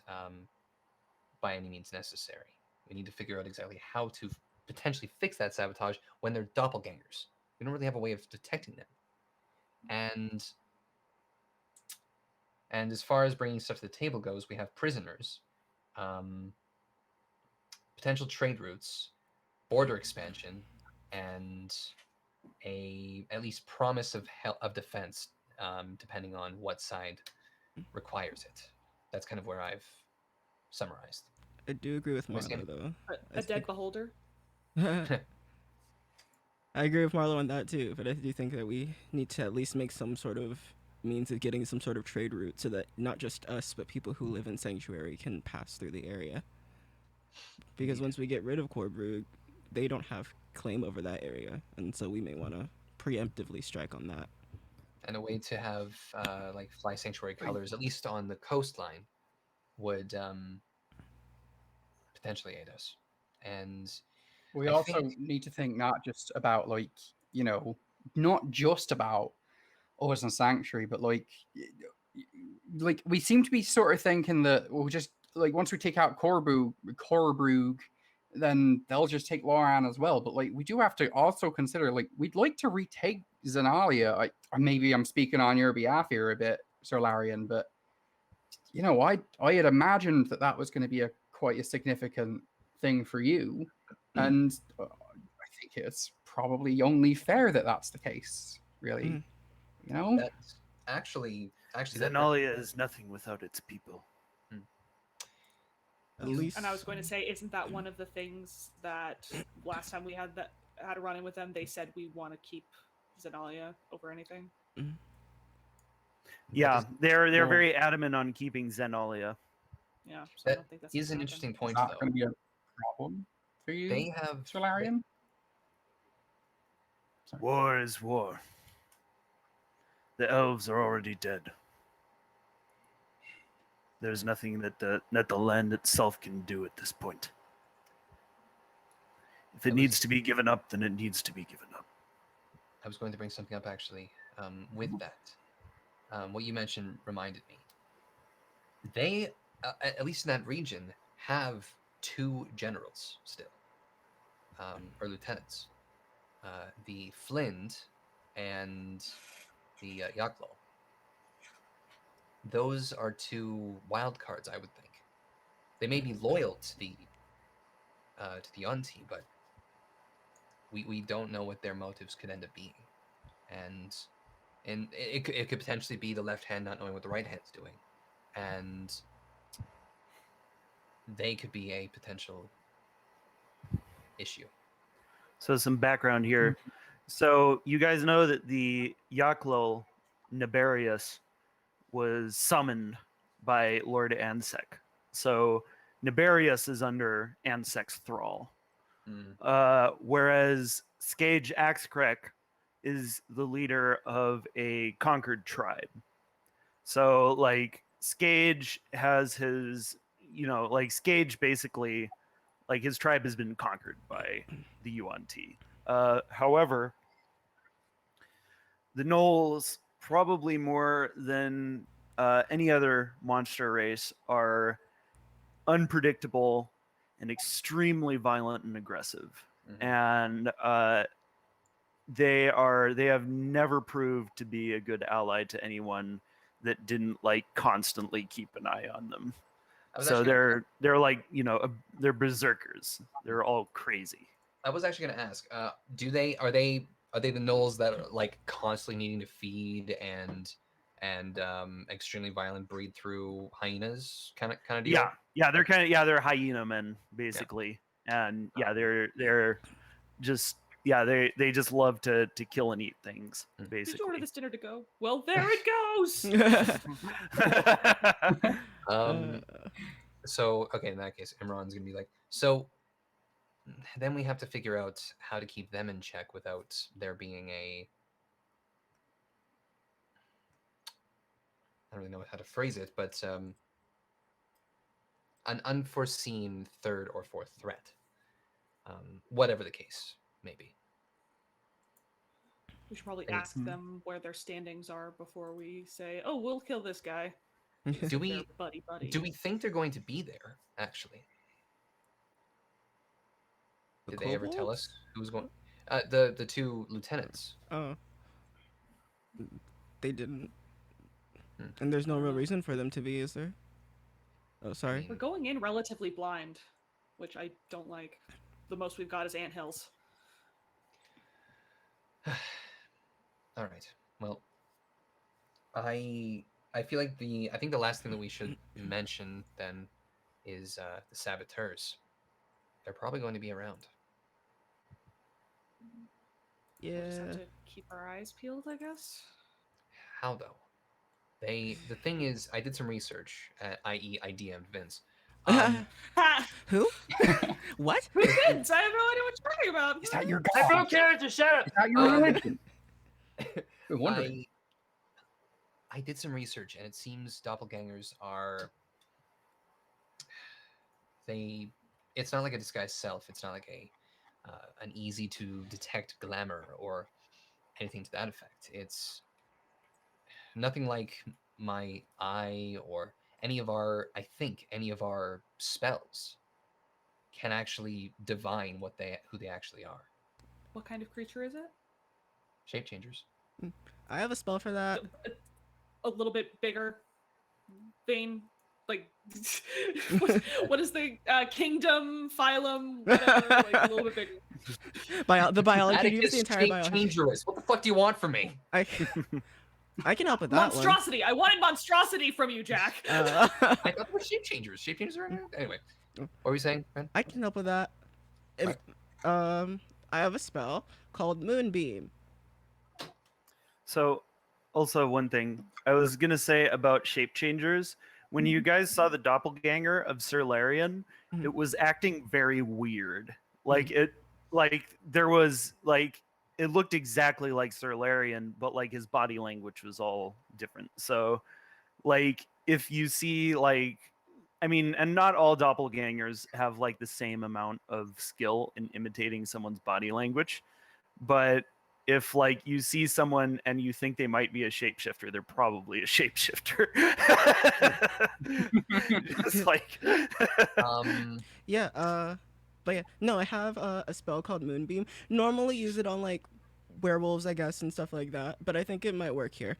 by any means necessary. We need to figure out exactly how to potentially fix that sabotage when they're doppelgangers. We don't really have a way of detecting them. And as far as bringing stuff to the table goes, we have prisoners, potential trade routes, border expansion, and a at least promise of defense, depending on what side requires it. That's kind of where I've summarized. I do agree with Marlo, though. A dead beholder. I agree with Marlo on that too, but I do think that we need to at least make some sort of means of getting some sort of trade route so that not just us, but people who live in Sanctuary can pass through the area. Because once we get rid of Corbrug, they don't have claim over that area, and so we may want to preemptively strike on that. And a way to have like fly sanctuary colors, at least on the coastline, would potentially aid us. And we also need to think not just about like, you know, not just about us and Sanctuary, but like we seem to be sort of thinking that we'll just like once we take out Corbrug, then they'll just take Loran as well. But like we do have to also consider like we'd like to retake Zenalia. Or maybe I'm speaking on your behalf here a bit, Sir Larian, but you know, I had imagined that was going to be quite a significant thing for you, and I think it's probably only fair that that's the case. Really, you know. That's actually Zenalia is nothing without its people. At least, and I was going to say, isn't that one of the things that last time we had a run in with them, they said we want to keep Zenalia over anything. Yeah, they're very adamant on keeping Zenalia. Yeah, so I don't think that's an interesting point. Is that going to be a problem for you? They have Solarian. War is war. The elves are already dead. There's nothing that the land itself can do at this point. If it needs to be given up, then it needs to be given up. I was going to bring something up actually with that. What you mentioned reminded me. They, at least in that region, have 2 generals still, or lieutenants. The Flind and the Yaklo. Those are 2 wild cards, I would think. They may be loyal to the Yuan-ti, but we don't know what their motives could end up being, and it could potentially be the left hand not knowing what the right hand's doing, and they could be a potential issue. So some background here. So you guys know that the Yaklo Niberius was summoned by Lord Ansek. So Niberius is under Ansek's thrall. Whereas Skage Axkrek is the leader of a conquered tribe. So like Skage has his, like Skage basically, like his tribe has been conquered by the Yuan-ti. However, the Gnolls, probably more than any other monster race, are unpredictable and extremely violent and aggressive. And they have never proved to be a good ally to anyone that didn't like constantly keep an eye on them. So they're like, they're berserkers. They're all crazy. I was actually going to ask, are they the Gnolls that are like constantly needing to feed and extremely violent, breed through hyenas kind of deal? Yeah, they're hyena men basically, and they're just they just love to kill and eat things basically. Did you order this dinner to go? Well, there it goes. So okay, in that case, Imran's gonna be like, so then we have to figure out how to keep them in check without there being I don't really know how to phrase it, but an unforeseen third or fourth threat. Whatever the case may be. We should probably ask them where their standings are before we say, "Oh, we'll kill this guy." Do we They're buddy? do we think they're going to be there? Actually, did they ever tell us who's going? The two lieutenants. Oh, they didn't. And there's no real reason for them to be, is there? Oh, sorry. We're going in relatively blind, which I don't like. The most we've got is anthills. All right. Well, I feel like I think the last thing that we should mention then is the saboteurs. They're probably going to be around. We'll just have Yeah. to keep our eyes peeled, I guess. How though? The thing is, I did some research, i.e., I DM'd Vince. Who? What? Vince, I have no idea what you're talking about. Is that your I god? broke character. Shut up. Is that your religion? We're wondering. I did some research, and it seems doppelgangers are it's not like a disguised self. It's not like an easy to detect glamour or anything to that effect. It's nothing like my eye or any of our spells can actually divine who they actually are. What kind of creature is it? Shape changers. I have a spell for that. A little bit bigger vein, like what is the kingdom, phylum, whatever, like a little bit bigger. The biology. Can you use the Atticus entire Shape biology? Changerous. What the fuck do you want from me? I can help with that Monstrosity. I wanted monstrosity from you, Jack. I thought they were shape changers. Shape changers are anyway. What were we saying, Ben? I can help with that. Right. I have a spell called Moonbeam. So, also one thing I was gonna say about shape changers. When you guys saw the doppelganger of Sir Larian, it was acting very weird. There was it looked exactly like Sir Larian, but like his body language was all different. So, like if you see and not all doppelgangers have like the same amount of skill in imitating someone's body language, but if like you see someone and you think they might be a shapeshifter, they're probably a shapeshifter. It's like but yeah, no, I have a spell called Moonbeam. Normally use it on like werewolves, I guess, and stuff like that, but I think it might work here.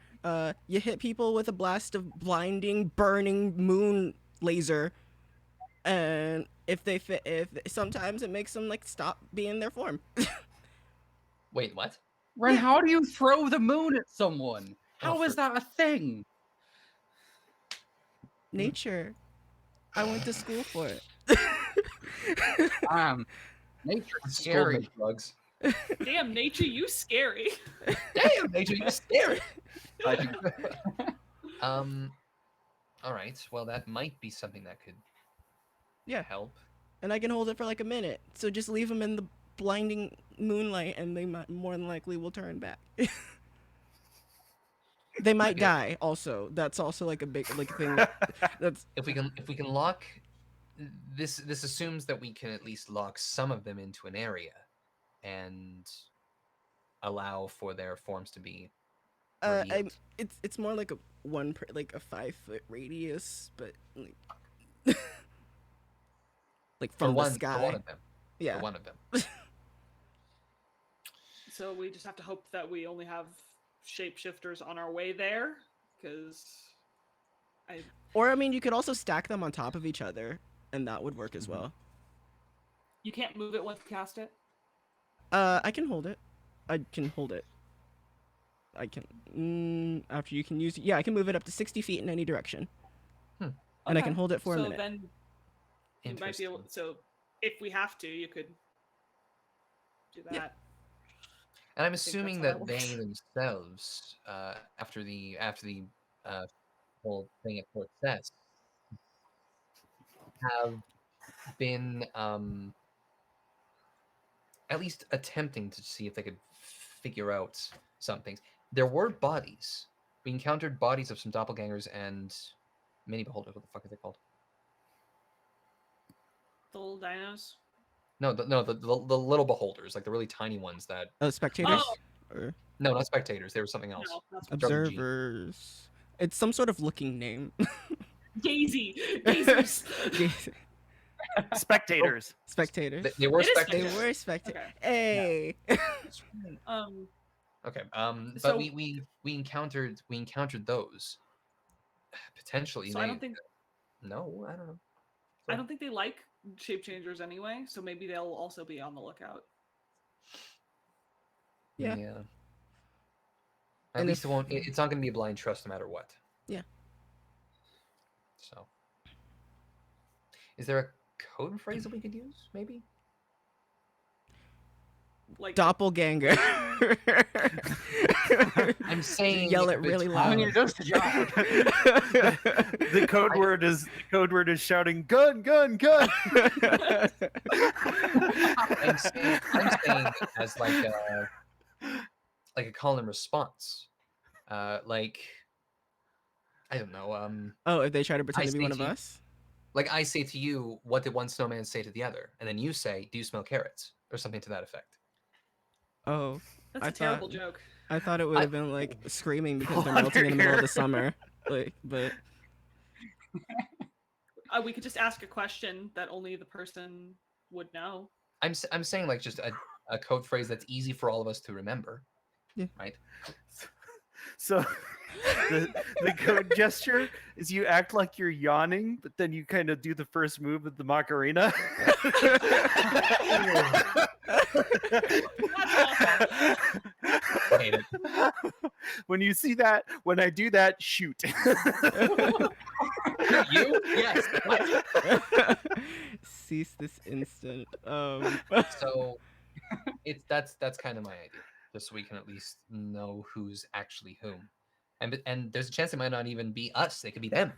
You hit people with a blast of blinding, burning moon laser, and if sometimes it makes them like stop being their form. Wait, what? Ren, how do you throw the moon at someone? How is that a thing? Nature. I went to school for it. Nature is School scary. make drugs. Damn, nature, you scary. Damn, nature, you're scary. All right. Well, that might be something that could help. And I can hold it for like a minute. So just leave them in the blinding moonlight, and they might more than likely will turn back. They might die. Also, that's also like a big thing. That's if we can lock this. This assumes that we can at least lock some of them into an area, and allow for their forms to be revealed. It's more like a 5 foot radius, but like from the sky. For one of them. Yeah. For one of them. So we just have to hope that we only have shapeshifters on our way there, because Or I mean, you could also stack them on top of each other, and that would work as well. You can't move it once you cast it? I can hold it. I can hold it. I can after you can use I can move it up to 60 feet in any direction. And I can hold it for a minute. So then you might be able. So if we have to, you could do that. Yeah. And I'm assuming that they themselves, after the whole thing at Fort Cess, have been at least attempting to see if they could figure out some things. There were bodies. We encountered bodies of some doppelgangers and mini beholders. What the fuck are they called? The little dinos. No, the little beholders, like the really tiny ones that. Spectators. Oh. Or No, not spectators. They were something else. No, that's observers. It's some sort of looking name. Daisy. Gazers. Spectators. Spectators. They were It is spectators. They were spectators. Okay. Hey. Okay. But So- we encountered those. Potentially. So I don't think No, I don't know. I don't think they like shape changers anyway, so maybe they'll also be on the lookout. Yeah. At And least it won't. It's not going to be a blind trust no matter what. Yeah. So, is there a code phrase that we could use? Maybe. Like Doppelganger. I'm saying Yell it really I loud. mean, it does the job. The code word is shouting gun, gun, gun. I'm saying it as like a call and response. Like I don't know. Oh, if they try to pretend I to be one say of to you- us? Like I say to you, what did one snowman say to the other? And then you say, "Do you smell carrots?" or something to that effect. Oh, that's I a terrible thought- joke. I thought it would have been like screaming because they're melting in the middle of the summer. Like, but We could just ask a question that only the person would know. I'm saying like just a code phrase that's easy for all of us to remember. Yeah. Right. So the code gesture is you act like you're yawning, but then you kind of do the first move of the Macarena. I hate it. When you see that, when I do that, shoot. You? Yes. cease this instant. So that's kind of my idea, just so we can at least know who's actually whom, and there's a chance it might not even be us; they could be them.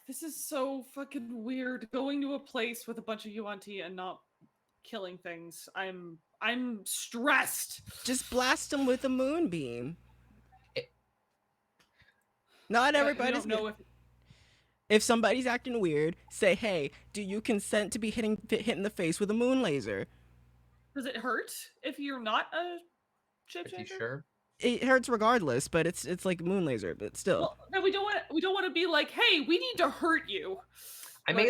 This is so fucking weird. Going to a place with a bunch of Yuan-ti and not killing things. I'm stressed. Just blast them with a moonbeam. It- Not We everybody's don't know if somebody's acting weird, say, "Hey, do you consent to be hit in the face with a moon laser?" does it hurt if you're not a shape Pretty changer? sure. It hurts regardless, but it's like a moon laser, but still. Well, then we don't want to be like, hey, we need to hurt you. I may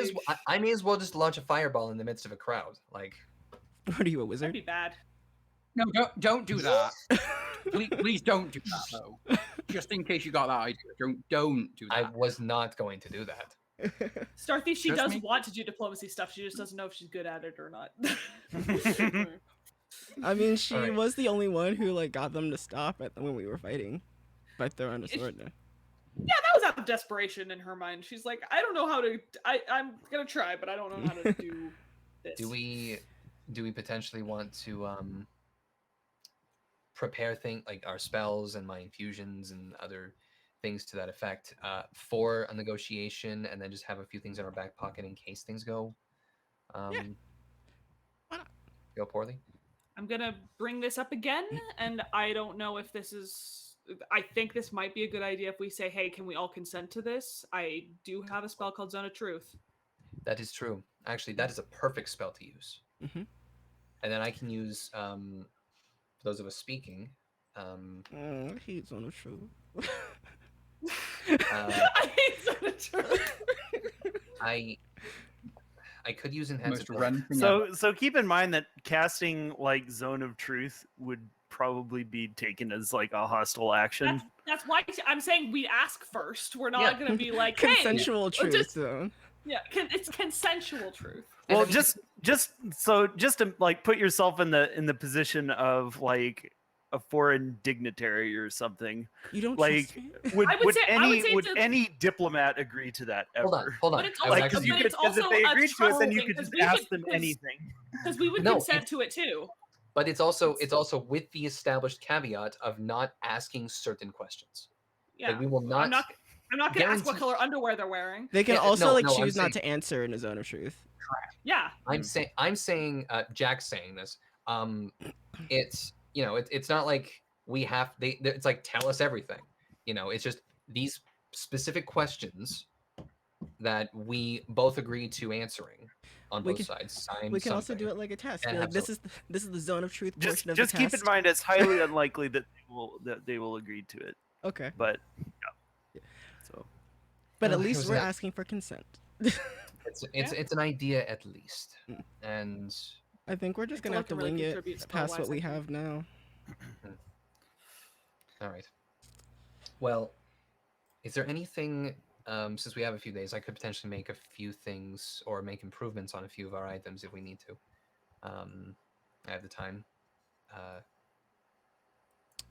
as well just launch a fireball in the midst of a crowd. Like, What are you, a That'd wizard? be bad. No, don't do that. please don't do that though. Just in case you got that idea, don't do I that. was not going to do that. Starthy, she Trust does me. want to do diplomacy stuff. She just doesn't know if she's good at it or not. I mean, she Alright. was the only one who like got them to stop when we were fighting by throwing a sword. Yeah, that was out of desperation in her mind. She's like, I don't know how to. I'm gonna try, but I don't know how to do this. Do we potentially want to prepare things like our spells and my infusions and other things to that effect for a negotiation, and then just have a few things in our back pocket in case things go Yeah. Why not? go poorly? I'm gonna bring this up again, and I don't know if this is. I think this might be a good idea if we say, "Hey, can we all consent to this?" I do have a spell called Zone of Truth. That is true. Actually, that is a perfect spell to use. Mhm. And then I can use, for those of us speaking, I hate Zone of Truth. I hate Zone of Truth. I could use enhanced. Most random thing So keep in mind that casting like Zone of Truth would probably be taken as like a hostile action. That's why I'm saying we ask first. We're not gonna be like, "Hey, Consensual truth just- zone. yeah, it's consensual truth." And Well, I mean, just to like put yourself in the position of like a foreign dignitary or something. You don't Like, trust me? Would I would say any diplomat agree to that ever? hold on. But it's I would also- Like, actually- because but it's if also they a agreed to it, then you trust could thing, just 'cause we ask could- them 'cause- anything. Because we would No, consent to it too. but it's also with the established caveat of not asking certain questions. Yeah, Like, we will not. I'm not gonna ask what guarantee- color underwear they're wearing. They can Yeah, also no, like no, I'm choose not saying- to answer in a Zone of Truth. Yeah, I'm saying Jack's saying this. It's it's not like we have it's like tell us everything. It's just these specific questions that we both agree to answering on We both can- sides. Sign We can also something. do it like a test. And Be like, have this is the zone of truth Just portion of the just keep test. in mind it's highly unlikely that they will agree to it. Okay. But yeah. So But Oh, at it least was we're a- asking for consent. It's an idea at least, Mm. and I think we're just It's gonna have to elected really wing it contributes past what we spell-wise, I have now. all right. Well, is there anything? Since we have a few days, I could potentially make a few things or make improvements on a few of our items if we need to. I have the time.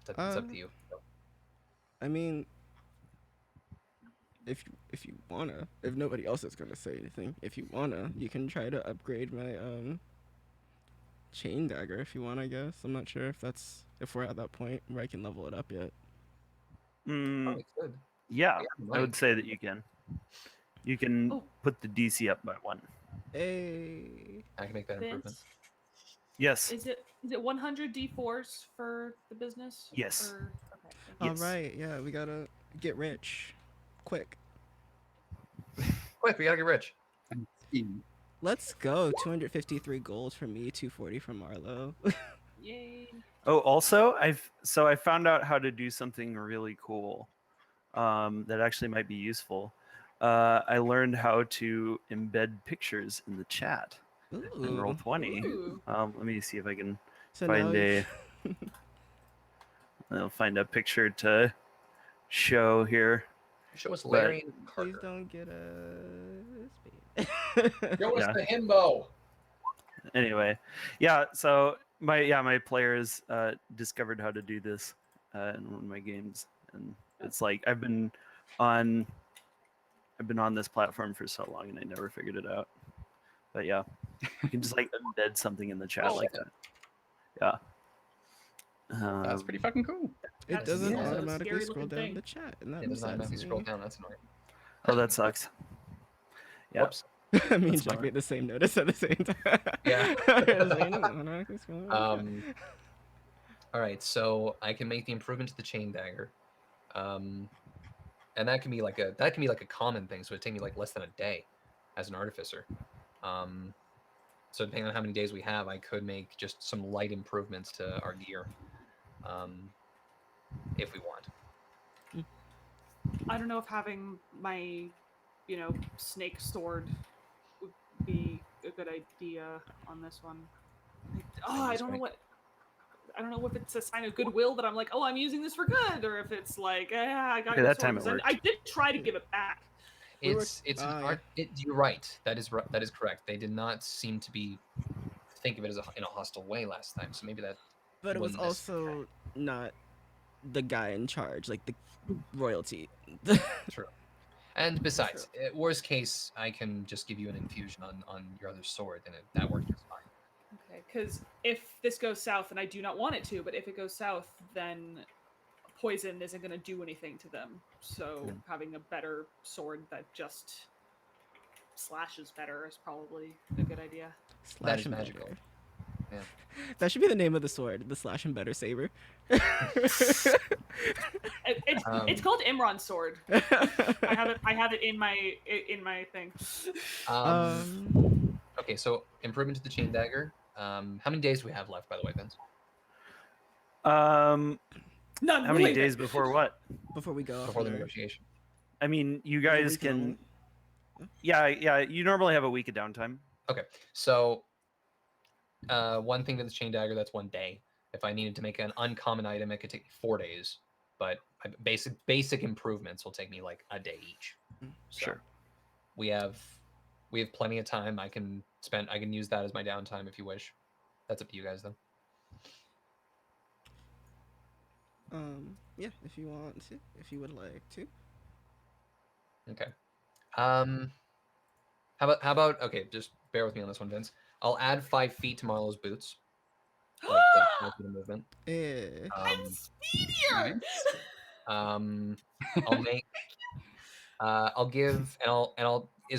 It's up to you. I mean, if you wanna, if nobody else is gonna say anything, if you wanna, you can try to upgrade my chain dagger if you want. I guess I'm not sure if we're at that point where I can level it up yet. Probably could. yeah, Yeah, I would say that you can. You can Oh. put the DC up by 1. Hey. I can make that improvement. Vince, Yes. is it 100 d4s for the business? Yes. Or, okay. Yes. All right. Yeah, we gotta get rich, quick. Quick, we gotta get rich. Let's go. 253 gold from me, 240 from Marlo. Yay. Oh, also, I found out how to do something really cool that actually might be useful. I learned how to embed pictures in the chat in Ooh. Roll20. Ooh. Let me see if I can So find now I'll find a picture to show here. Show us But- Larry and please Carter. don't get us. Show us Yeah. the himbo. Anyway, yeah. So my players discovered how to do this in one of my games, and it's like I've been on this platform for so long, and I never figured it out. But yeah, you can just like embed something in the chat Oh, like shit. that. Yeah. That's pretty fucking cool. It That's doesn't a automatically scary scroll looking down thing. the chat, and that It does not upsets make me scroll me. down. That's annoying. Oh, that sucks. Yeah. Whoops. Me and That's Jack fine. made the same notice at the same time. Yeah. It doesn't automatically scroll down the chat. All right, so I can make the improvement to the chain dagger, and that can be like a common thing. So it'd take me like less than a day as an artificer. So depending on how many days we have, I could make just some light improvements to our gear, if we want. I don't know if having my, snake sword would be a good idea on this one. I don't know what. I don't know if it's a sign of goodwill that I'm like, oh, I'm using this for good, or if it's like, I got Okay, your that sword. time it 'Cause worked. I did try to give it back. We were- It's ah, an yeah. art. You're right. That is correct. They did not seem to be think of it as in a hostile way last time. So maybe that. But it was wouldn't necessarily also not the guy in charge, like the royalty. True. And besides, worst case, I can just give you an infusion on your other sword, and that works just fine. Okay, because if this goes south, and I do not want it to, but if it goes south, then poison isn't going to do anything to them. So having a better sword that just slashes better is probably a good idea. That is and magical. better. Yeah. That should be the name of the sword, the slash and better saber. It's called Imran's sword. I have it in my thing. Okay, so improvement to the chain dagger. How many days do we have left, by the way, Vince? None. How many days before what? Before we go off Before on the our- negotiation. I mean, you There's a guys week can. normal. Yeah. You normally have a week of downtime. Okay, so one thing to the chain dagger, that's 1 day. If I needed to make an uncommon item, it could take me 4 days. But basic improvements will take me like a day each. So Sure. we have plenty of time. I can use that as my downtime if you wish. That's up to you guys though. Yeah, if you want to, if you would like to. Okay. How about okay, just bear with me on this one, Vince. I'll add 5 feet to Marlo's boots. Like the 5 feet of movement. Eh. I'm speedier. I'll make I'll give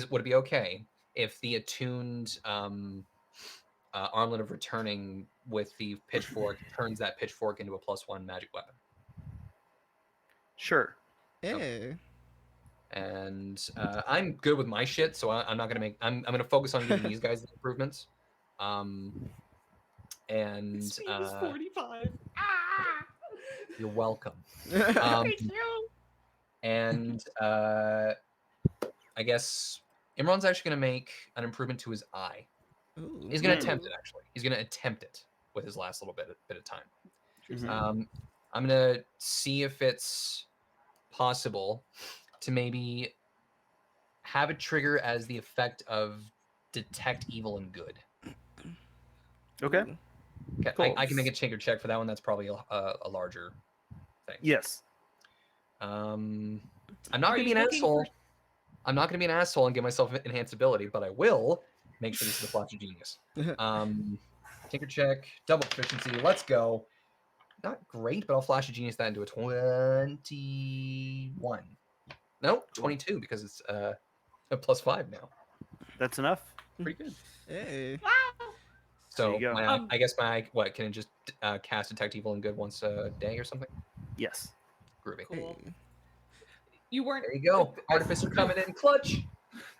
would it be okay if the attuned armlet of returning with the pitchfork turns that pitchfork into a +1 magic weapon? Sure. Eh. Okay. And I'm good with my shit, so I'm not gonna make. I'm gonna focus on giving these guys the improvements. And Speed is 45. Ah! you're welcome. Thank you. And I guess Imran's actually gonna make an improvement to his eye. Ooh. He's gonna attempt it. Actually, he's gonna attempt it with his last little bit of time. Mhm. I'm gonna see if it's possible to maybe have a trigger as the effect of detect evil and good. Okay. Okay, Cool. I can make a tinker check for that one. That's probably a larger thing. Yes. I'm not Are gonna be you an looking asshole. for- I'm not gonna be an asshole and give myself enhanced ability, but I will make sure this is a flash of genius. Tinker check, double proficiency. Let's go. Not great, but I'll flash of genius that into a 21. No, 22 because it's a +5 now. That's enough. Pretty good. Hey. Wow. So There you go. I guess what can it just cast detect evil and good once a day or something? Yes. Groovy. Cool. Hey. You weren't. There you go. Artificer coming in clutch.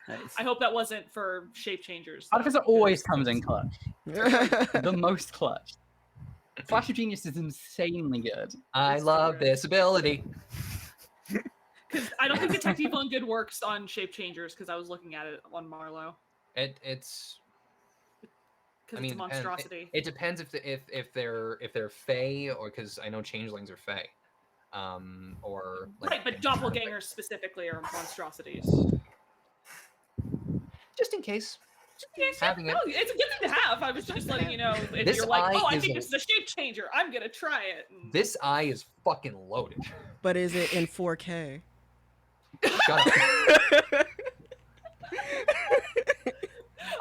Nice. I hope that wasn't for shape changers. Artificer always comes in clutch. The most clutch. Flash of Genius is insanely good. I It's love so good. this ability. Because I don't think detect evil and good works on shape changers. Because I was looking at it on Marlowe. It's. Because I mean, it's a monstrosity. it depends if they're fey or because I know changelings are fey. Or like, Right, but doppelgangers specifically are monstrosities. just in case. Yes, Having no, it. it's a good thing to have. I was just letting you know if This you're like, eye oh, I is think a- this is a shape changer. I'm gonna try it. And- This eye is fucking loaded. But is it in 4K? Shut up.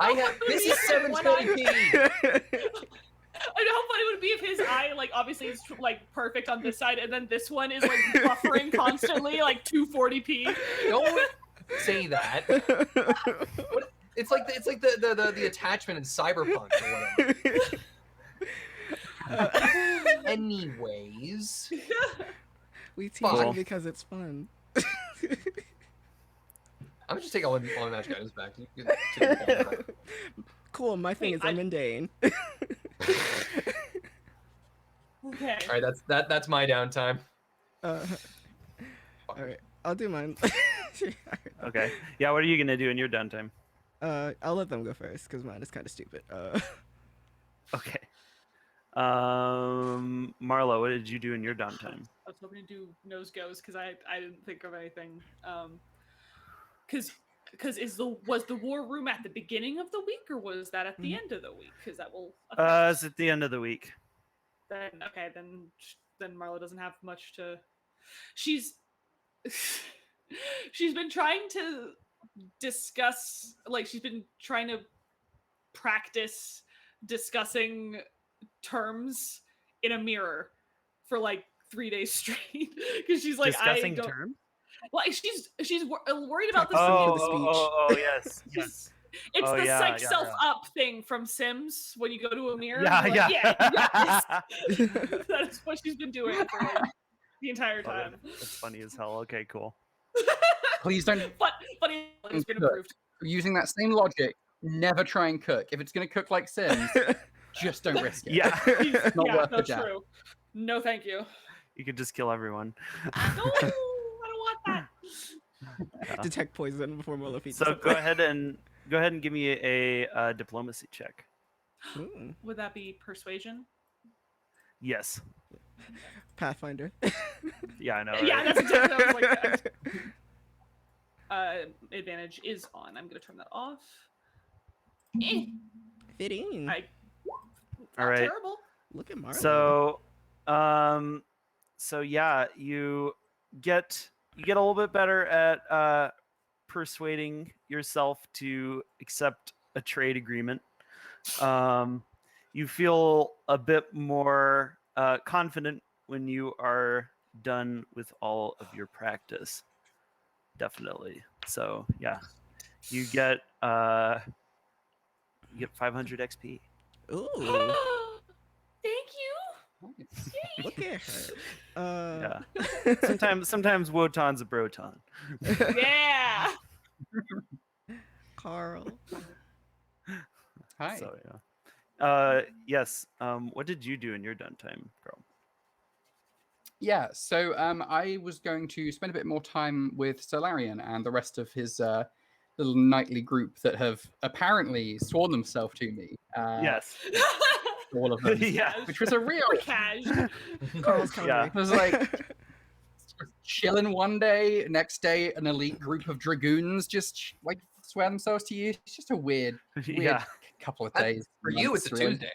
I have. This is 720p. I know how funny it would be if his eye, like, obviously is like perfect on this side, and then this one is like buffering constantly, like 240p. Don't say that. It's like the attachment in Cyberpunk or whatever. Anyways, We teach Cool. it because it's fun. I'm gonna just take all my magic items back. You can take them back. Cool. My thing Wait, is I'm mundane. Okay. All right, that's my downtime. All right, I'll do mine. Okay. Yeah. What are you gonna do in your downtime? I'll let them go first because mine is kind of stupid. Okay. Marlo, what did you do in your downtime? I was hoping to do nose goes because I didn't think of anything. Because was the war room at the beginning of the week or was that at the end of the week? Because that will. It's at the end of the week. Then okay, then Marla doesn't have much to. She's been trying to discuss, like she's been trying to practice discussing terms in a mirror for like 3 days straight because she's like Discussing I don't. terms. Well, she's worried about the Oh, the speech. Yes. Yes. It's Oh, the yeah, psych yeah, self yeah. up thing from Sims when you go to a mirror. Yeah, you're like, yeah. You got this. That's what she's been doing for like, the entire Oh, time. that's funny as hell. Okay, cool. Please don't. But it's been improved. Using that same logic, never try and cook. If it's going to cook like Sims, just don't risk it. Yeah. Not Yeah, worth the that's jab. true. No, thank you. You could just kill everyone. No, I don't want that. Detect poison before Molo feeds. So go ahead and give me a diplomacy check. Ooh, Would that be persuasion? Yes. Pathfinder. Yeah, I know. Yeah, right? that's exactly what I was like. Advantage is on. I'm gonna turn that off. Fitting. All right. Terrible. Look at Marlo. So yeah, you get a little bit better at persuading yourself to accept a trade agreement. You feel a bit more confident when you are done with all of your practice. Definitely. So yeah, you get 500 XP. Ooh. Thank you. Look at her. Yeah. Sometimes Wotan's a broton. Yeah. Carl. Hi. So yeah. Yes. What did you do in your downtime, Carl? Yeah, so I was going to spend a bit more time with Solarian and the rest of his little nightly group that have apparently sworn themselves to me. Yes. All of them. Yeah. Which was a real... Cash. Carl's Yeah. Calvary. It was like chilling one day, next day an elite group of dragoons just like swear themselves to you. It's just a weird Yeah. couple of days. For you, it's a really. Tuesday.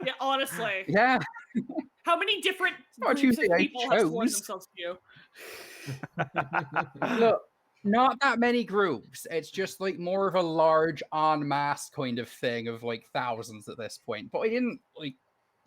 Yeah, honestly. Yeah. How many different Not groups Tuesday, of I people have sworn chose. themselves to you? Look, not that many groups. It's just like more of a large en masse kind of thing of like thousands at this point. But I didn't like,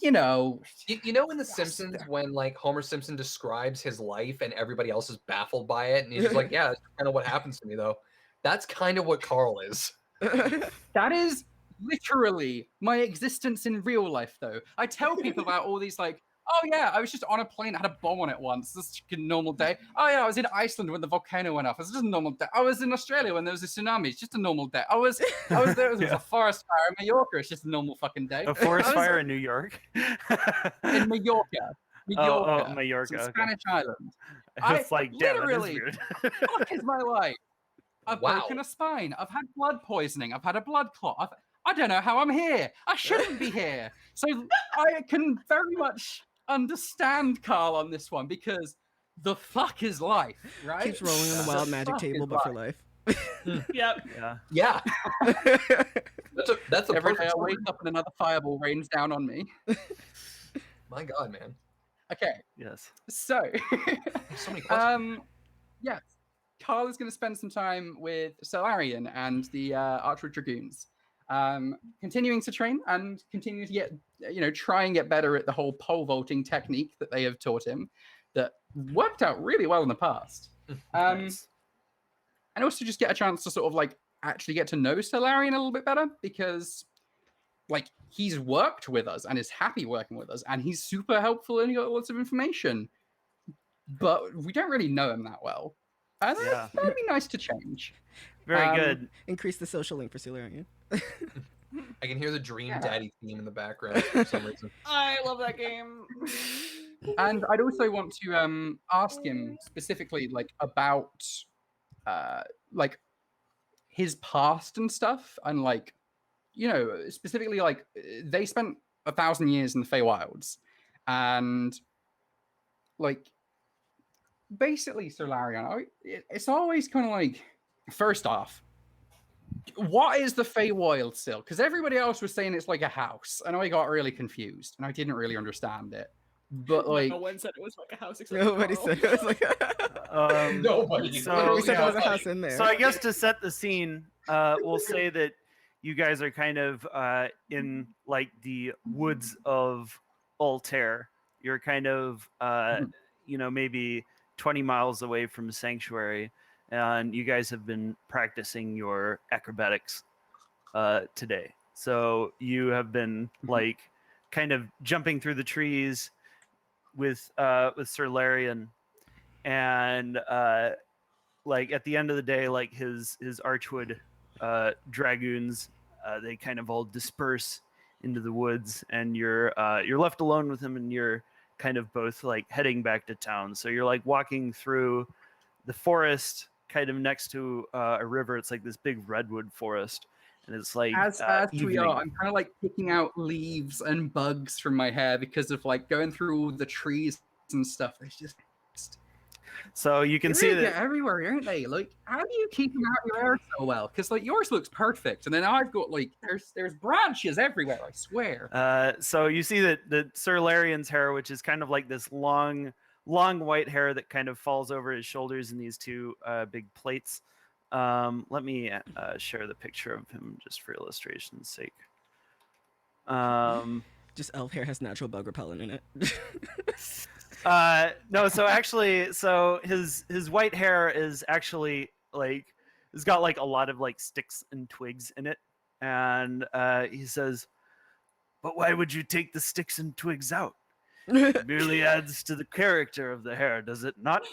you know. You know in The Simpsons when like Homer Simpson describes his life and everybody else is baffled by it, and he's just like, "Yeah, that's kind of what happens to me, though." That's kind of what Carl is. That is literally my existence in real life, though. I tell people about all these like, oh yeah, I was just on a plane, I had a bomb on it once. This is a normal day. Oh yeah, I was in Iceland when the volcano went off. It's just a normal day. I was in Australia when there was a tsunami. It's just a normal day. I was there. There was a forest fire in Mallorca. It's just a normal fucking day. A forest fire in New York. In Mallorca. Oh, Mallorca. It's a Okay. Spanish island. It's like, damn, that is literally weird. fuck is my life. I've Wow. broken a spine. I've had blood poisoning. I've had a blood clot. I don't know how I'm here. I shouldn't be here. So I can very much understand Carl on this one because the fuck is life, right? Keeps rolling on the wild magic table, but for life. Yep. Yeah. Yeah. That's a Every perfect day I story. wake up and another fireball rains down on me. My God, man. Okay, Yes. so So many questions. yes, Carl is going to spend some time with Solarian and the Archer Dragoons, continuing to train and continuing to get, try and get better at the whole pole vaulting technique that they have taught him that worked out really well in the past. Nice. And also just get a chance to sort of like actually get to know Solarian a little bit better because like he's worked with us and is happy working with us and he's super helpful and he got lots of information, but we don't really know him that well. And Yeah. that'd be nice to change. Very good. Increase the social link for Solarian. I can hear the Dream Daddy theme in the background for some reason. I love that game. And I'd also want to ask him specifically like about like his past and stuff, and like specifically like they spent 1,000 years in the Feywilds, and like basically Solarian, it's always kind of like, first off, what is the Feywild still? Because everybody else was saying it's like a house, and I got really confused and I didn't really understand it. But like, no one said it was like a house except Nobody Carl. said it was like. Nobody. So, Literally said yeah. there was a house in there. So I guess to set the scene, we'll say that you guys are kind of in like the woods of Altair. You're kind of maybe 20 miles away from the sanctuary, and you guys have been practicing your acrobatics today. So you have been like kind of jumping through the trees with Sir Larian, and like at the end of the day, like his Archwood dragoons, they kind of all disperse into the woods, and you're left alone with him, and you're kind of both like heading back to town. So you're like walking through the forest, kind of next to a river. It's like this big redwood forest, and it's like as we are, I'm kind of like picking out leaves and bugs from my hair because of like going through all the trees and stuff. There's just so you can they see really that get everywhere, aren't they? Like, how do you keep them out of your hair so well? Because like yours looks perfect, and then I've got like there's branches everywhere. I swear. So you see that Sir Larian's hair, which is kind of like this long white hair that kind of falls over his shoulders in these two big plaits. Let me share the picture of him just for illustration's sake. Just elf hair has natural bug repellent in it. No, so actually, his white hair is actually like it's got like a lot of like sticks and twigs in it, and he says, "But why would you take the sticks and twigs out? It merely adds to the character of the hair, does it not?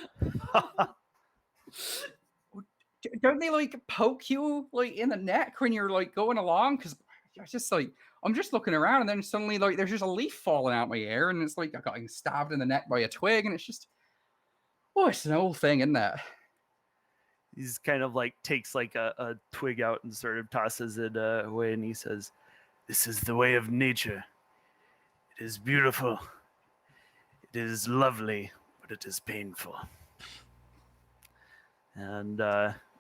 Don't they like poke you like in the neck when you're like going along? Because I just like I'm just looking around and then suddenly like there's just a leaf falling out my ear and it's like I got stabbed in the neck by a twig and it's just it's an old thing, isn't it? He's kind of like takes like a twig out and sort of tosses it away, and he says, "This is the way of nature. It is beautiful. It is lovely, but it is painful." And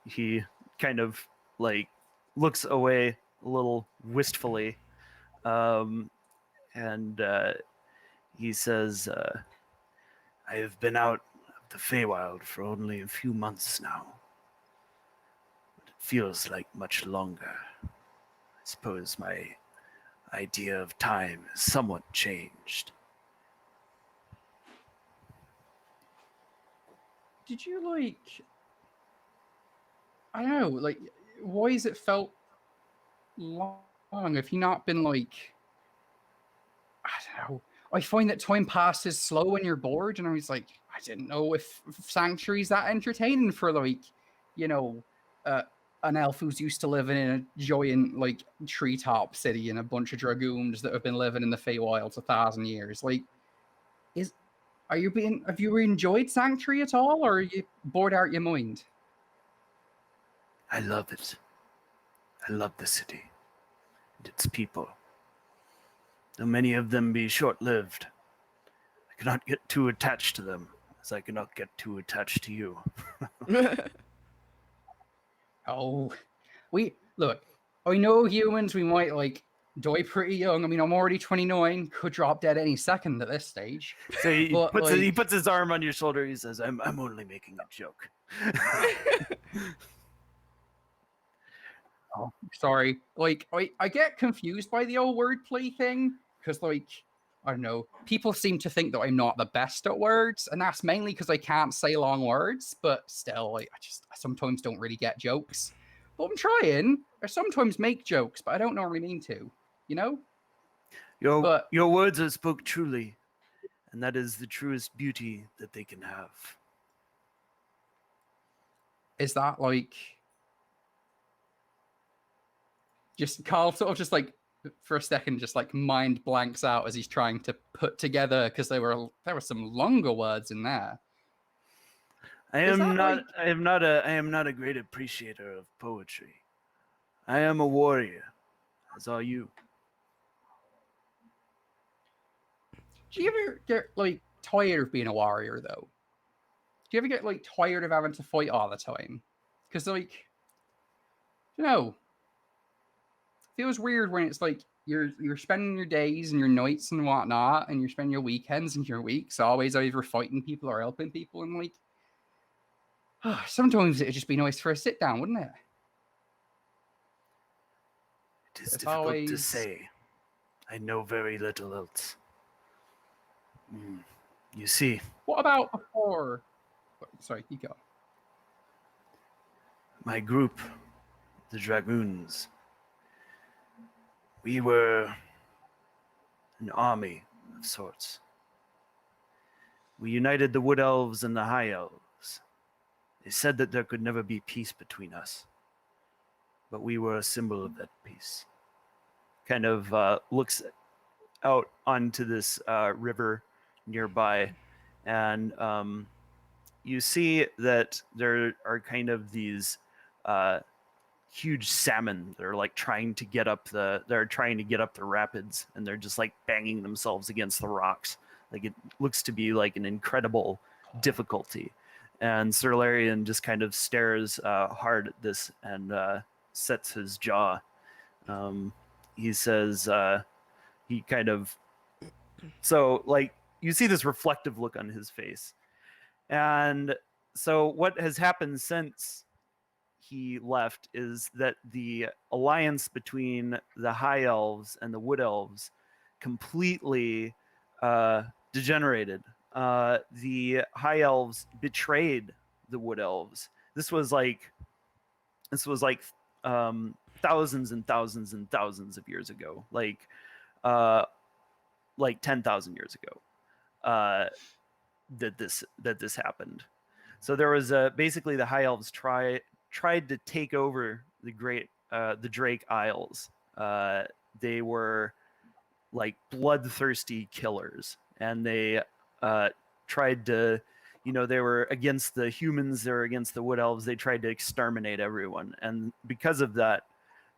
he kind of like looks away a little wistfully, and he says, "I have been out of the Feywild for only a few months now, but it feels like much longer. I suppose my idea of time is somewhat changed." Did you like? I don't know, like, why has it felt long? Have you not been like, I don't know. I find that time passes slow when you're bored, and I was like, I didn't know if Sanctuary's that entertaining for like, you know, an elf who's used to living in a giant like treetop city and a bunch of dragoons that have been living in the Feywilds 1,000 years. Like, have you enjoyed Sanctuary at all, or are you bored out your mind? I love it. I love the city and its people. Though many of them be short-lived, I cannot get too attached to them, as I cannot get too attached to you. Oh, look. I know humans. We might like die pretty young. I mean, I'm already 29. Could drop dead any second at this stage. So he But, he puts his arm on your shoulder. He says, "I'm only making a joke." Oh, sorry. Like, I get confused by the old wordplay thing because, like, I don't know. People seem to think that I'm not the best at words, and that's mainly because I can't say long words. But still, like, I sometimes don't really get jokes. But I'm trying. I sometimes make jokes, but I don't normally mean to. You know. Your words are spoke truly, and that is the truest beauty that they can have. Is that like? Just Carl sort of just like for a second just like mind blanks out as he's trying to put together because there were some longer words in there. I am not a great appreciator of poetry. I am a warrior, as are you. Do you ever get like tired of being a warrior though? Do you ever get like tired of having to fight all the time? Because like, you know, feels weird when it's like you're spending your days and your nights and whatnot, and you're spending your weekends and your weeks always either fighting people or helping people, and like sometimes it'd just be nice for a sit down, wouldn't it? It is difficult to say. I know very little else. You see. What about before? Sorry, you go. My group, the Dragoons. We were an army of sorts. We united the Wood Elves and the High Elves. They said that there could never be peace between us, but we were a symbol of that peace. Kind of looks out onto this river nearby, and you see that there are kind of these huge salmon that are like trying to get up the rapids, and they're just like banging themselves against the rocks. Like it looks to be like an incredible difficulty. And Sir Larian just kind of stares hard at this and sets his jaw. He says, he kind of, so like you see this reflective look on his face. And so what has happened since he left is that the alliance between the High Elves and the Wood Elves completely degenerated. The High Elves betrayed the Wood Elves. This was like thousands and thousands and thousands of years ago, like 10,000 years ago. that this happened. So there was basically the High Elves tried to take over the Drake Isles. They were like bloodthirsty killers, and they tried to, they were against the humans, they were against the Wood Elves. They tried to exterminate everyone, and because of that,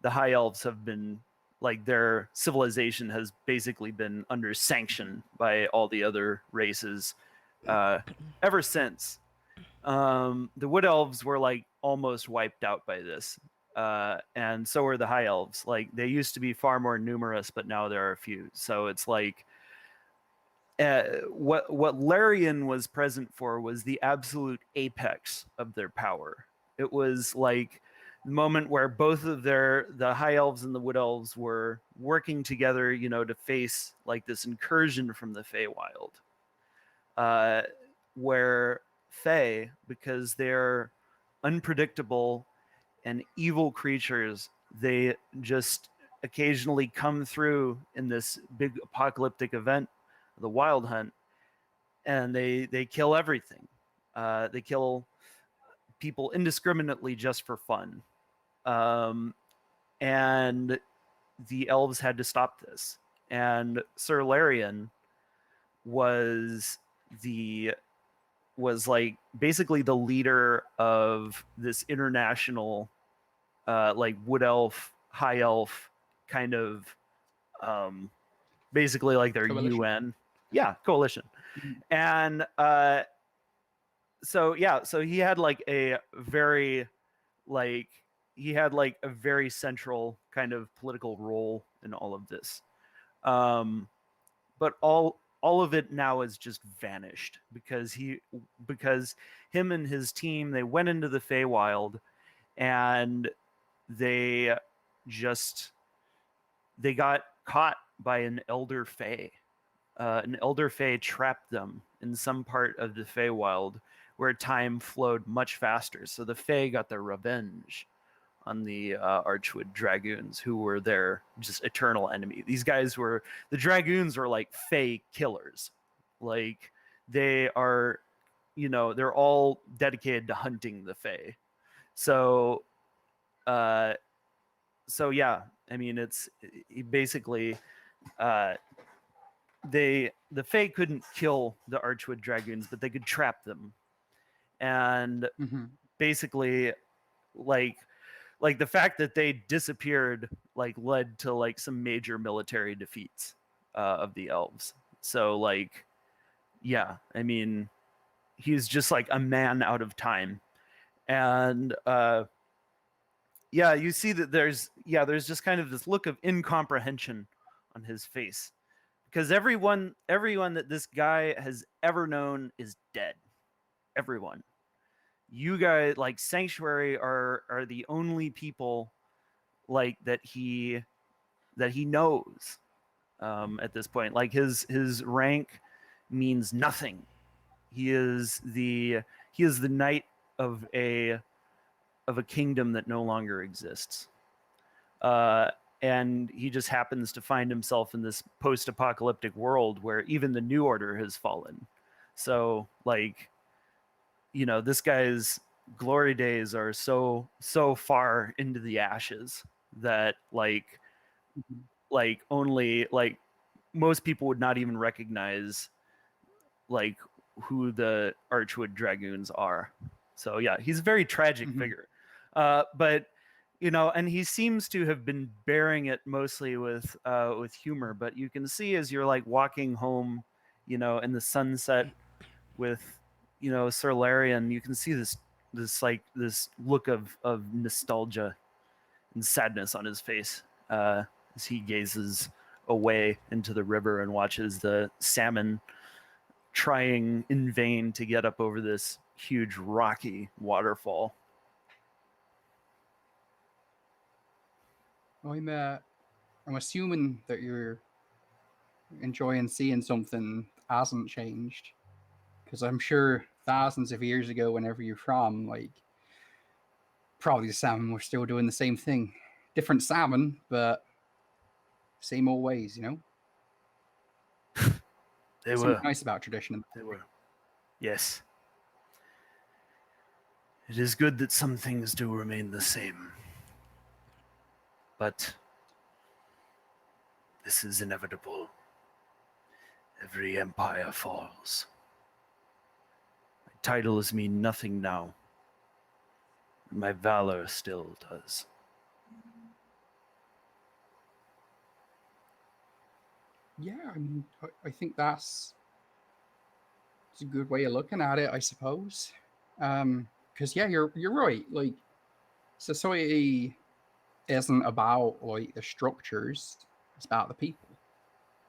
the High Elves have been like, their civilization has basically been under sanction by all the other races ever since. The Wood Elves were like almost wiped out by this, and so are the High Elves. Like, they used to be far more numerous, but now there are a few. So it's like, what Larian was present for was the absolute apex of their power. It was like the moment where both of the High Elves and the Wood Elves were working together, to face like this incursion from the Feywild, where Fey, because they're unpredictable and evil creatures, they just occasionally come through in this big apocalyptic event, the Wild Hunt, and they kill everything. They kill people indiscriminately just for fun. And the elves had to stop this. And Sir Larian was like basically the leader of this international like Wood Elf, High Elf kind of basically like their Coalition. UN. Yeah, coalition. And so he had like a very central kind of political role in all of this. But all of it now has just vanished because him and his team, they went into the Feywild, and they got caught by an elder Fey. An elder Fey trapped them in some part of the Feywild where time flowed much faster. So the Fey got their revenge on the Archwood Dragoons, who were their just eternal enemy. These guys the Dragoons were like Fey killers. Like, they are, they're all dedicated to hunting the Fey. So yeah, I mean, it's basically the Fey couldn't kill the Archwood Dragoons, but they could trap them, and basically, like the fact that they disappeared like led to like some major military defeats of the elves. So like, yeah, I mean, he's just like a man out of time, and yeah, you see that there's just kind of this look of incomprehension on his face, because everyone that this guy has ever known is dead. Everyone. You guys, like Sanctuary, are the only people like that he knows at this point. Like, his rank means nothing. He is the knight of a kingdom that no longer exists. And he just happens to find himself in this post-apocalyptic world where even the New Order has fallen. So like, this guy's glory days are so far into the ashes that like only like most people would not even recognize like who the Archwood Dragoons are. So yeah, he's a very tragic figure. But and he seems to have been bearing it mostly with humor. But you can see, as you're like walking home, in the sunset with Sir Larian, you can see this look of nostalgia and sadness on his face as he gazes away into the river and watches the salmon trying in vain to get up over this huge rocky waterfall. I'm assuming that you're enjoying seeing something that hasn't changed, because I'm sure thousands of years ago, whenever you're from, like, probably the salmon were still doing the same thing. Different salmon, but same old ways, They something were. nice about tradition. They were. Yes. It is good that some things do remain the same. But this is inevitable. Every empire falls. My titles mean nothing now. My valor still does. Yeah, I mean, I think it's a good way of looking at it, I suppose. Because yeah, you're right. Like, society isn't about like the structures; it's about the people.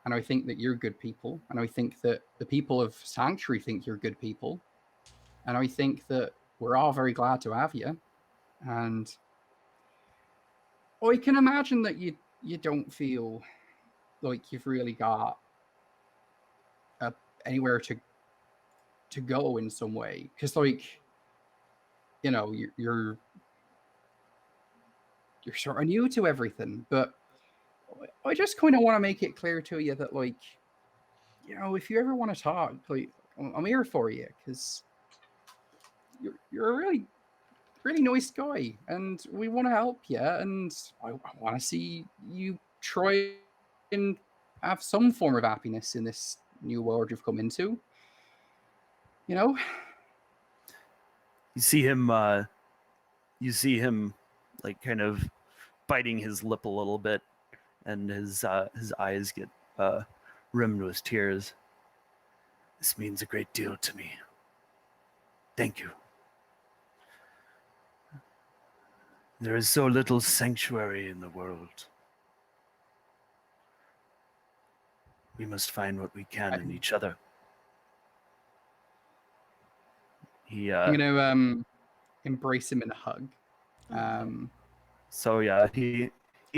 And I think that you're good people, and I think that the people of Sanctuary think you're good people, and I think that we're all very glad to have you. And I can imagine that you don't feel like you've really got anywhere to go in some way, because like, you know, you're sort of new to everything. But I just kind of want to make it clear to you that, like, you know, if you ever want to talk, like, I'm here for you, because you're a really nice guy, and we want to help you, and I want to see you try and have some form of happiness in this new world you've come into. You know? You see him. Like kind of biting his lip a little bit, and his eyes get rimmed with tears. This means a great deal to me. Thank you. There is so little sanctuary in the world. We must find what we can in each other. I'm gonna embrace him in a hug. So yeah, he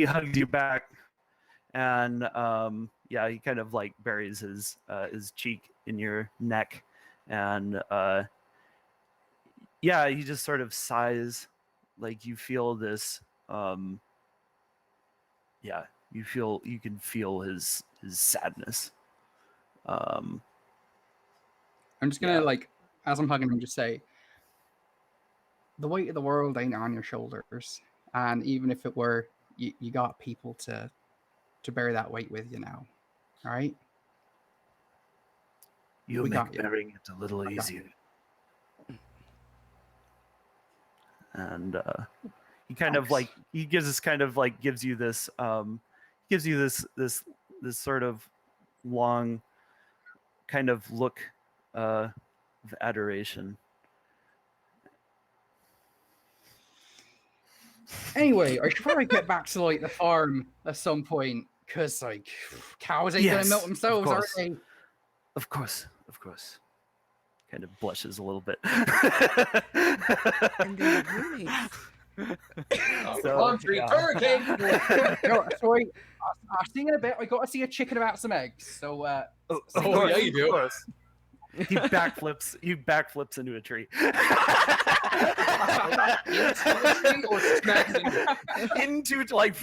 hugs you back, and yeah, he kind of like buries his cheek in your neck, and yeah, he just sort of sighs, like you feel this, yeah, you can feel his sadness. I'm just gonna like, as I'm hugging him, just say, the weight of the world ain't on your shoulders, and even if it were, you got people to bear that weight with you now. All right. You'll make bearing it a little easier. And he kind of like gives you this this sort of long kind of look of adoration. Anyway, I should probably get back to like the farm at some point, because like cows ain't gonna milk themselves, are they? Of course. Kind of blushes a little bit. And they're roommates. Hurricane. No, sorry, I'll see you in a bit. I got to see a chicken about some eggs. So, yeah, you do. He backflips into a tree. Or smacks into like.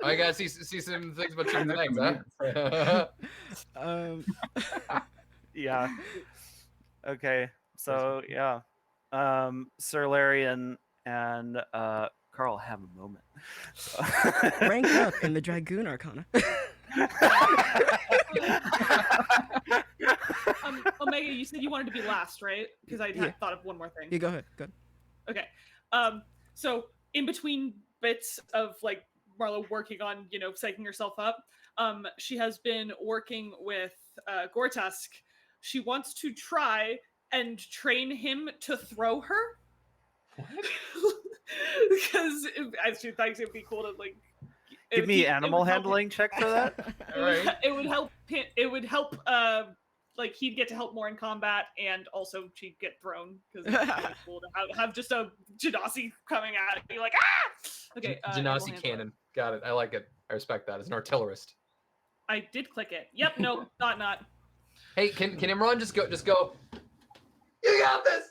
I gotta see some things about chicken and eggs, huh? Yeah. Okay. So yeah, Sir Larian and Carl have a moment. So. Rank up in the Dragoon Arcana. Omega, you said you wanted to be last, right? Because I had thought of one more thing. Yeah, go ahead. Okay. So in between bits of like Marlo working on, psyching herself up, she has been working with Gortusk. She wants to try and train him to throw her. What? Because she thinks it'd be cool to like. Give me animal handling check for that. All right. It would help. It would help. Like he'd get to help more in combat, and also she'd get thrown because it's really cool to have just a Genasi coming at it, be like, ah. Okay. Genasi cannon. Got it. I like it. I respect that. As an artillerist. I did click it. Yep. Nope. not. Hey, can Imran just go? You got this.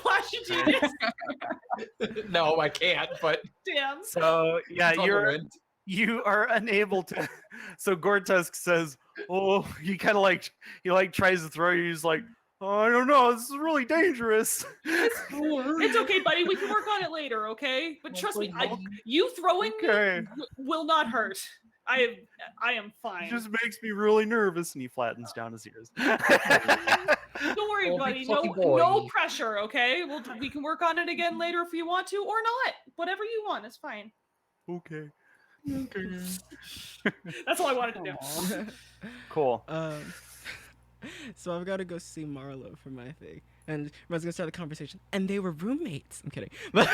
Why should you? No, I can't. But damn. So yeah, You are unable to. So Gortusk says, "Oh," he kind of like tries to throw you. He's like, "Oh, I don't know. This is really dangerous." It's okay, buddy. We can work on it later, okay? But trust me, you throwing me will not hurt. I am fine. It just makes me really nervous, and he flattens down his ears. Don't worry, buddy. No pressure, okay? We can work on it again later if you want to, or not. Whatever you want is fine. Okay. That's all I wanted to do. Cool. So I've got to go see Marlo for my thing, and Red's gonna start the conversation. And they were roommates. I'm kidding. But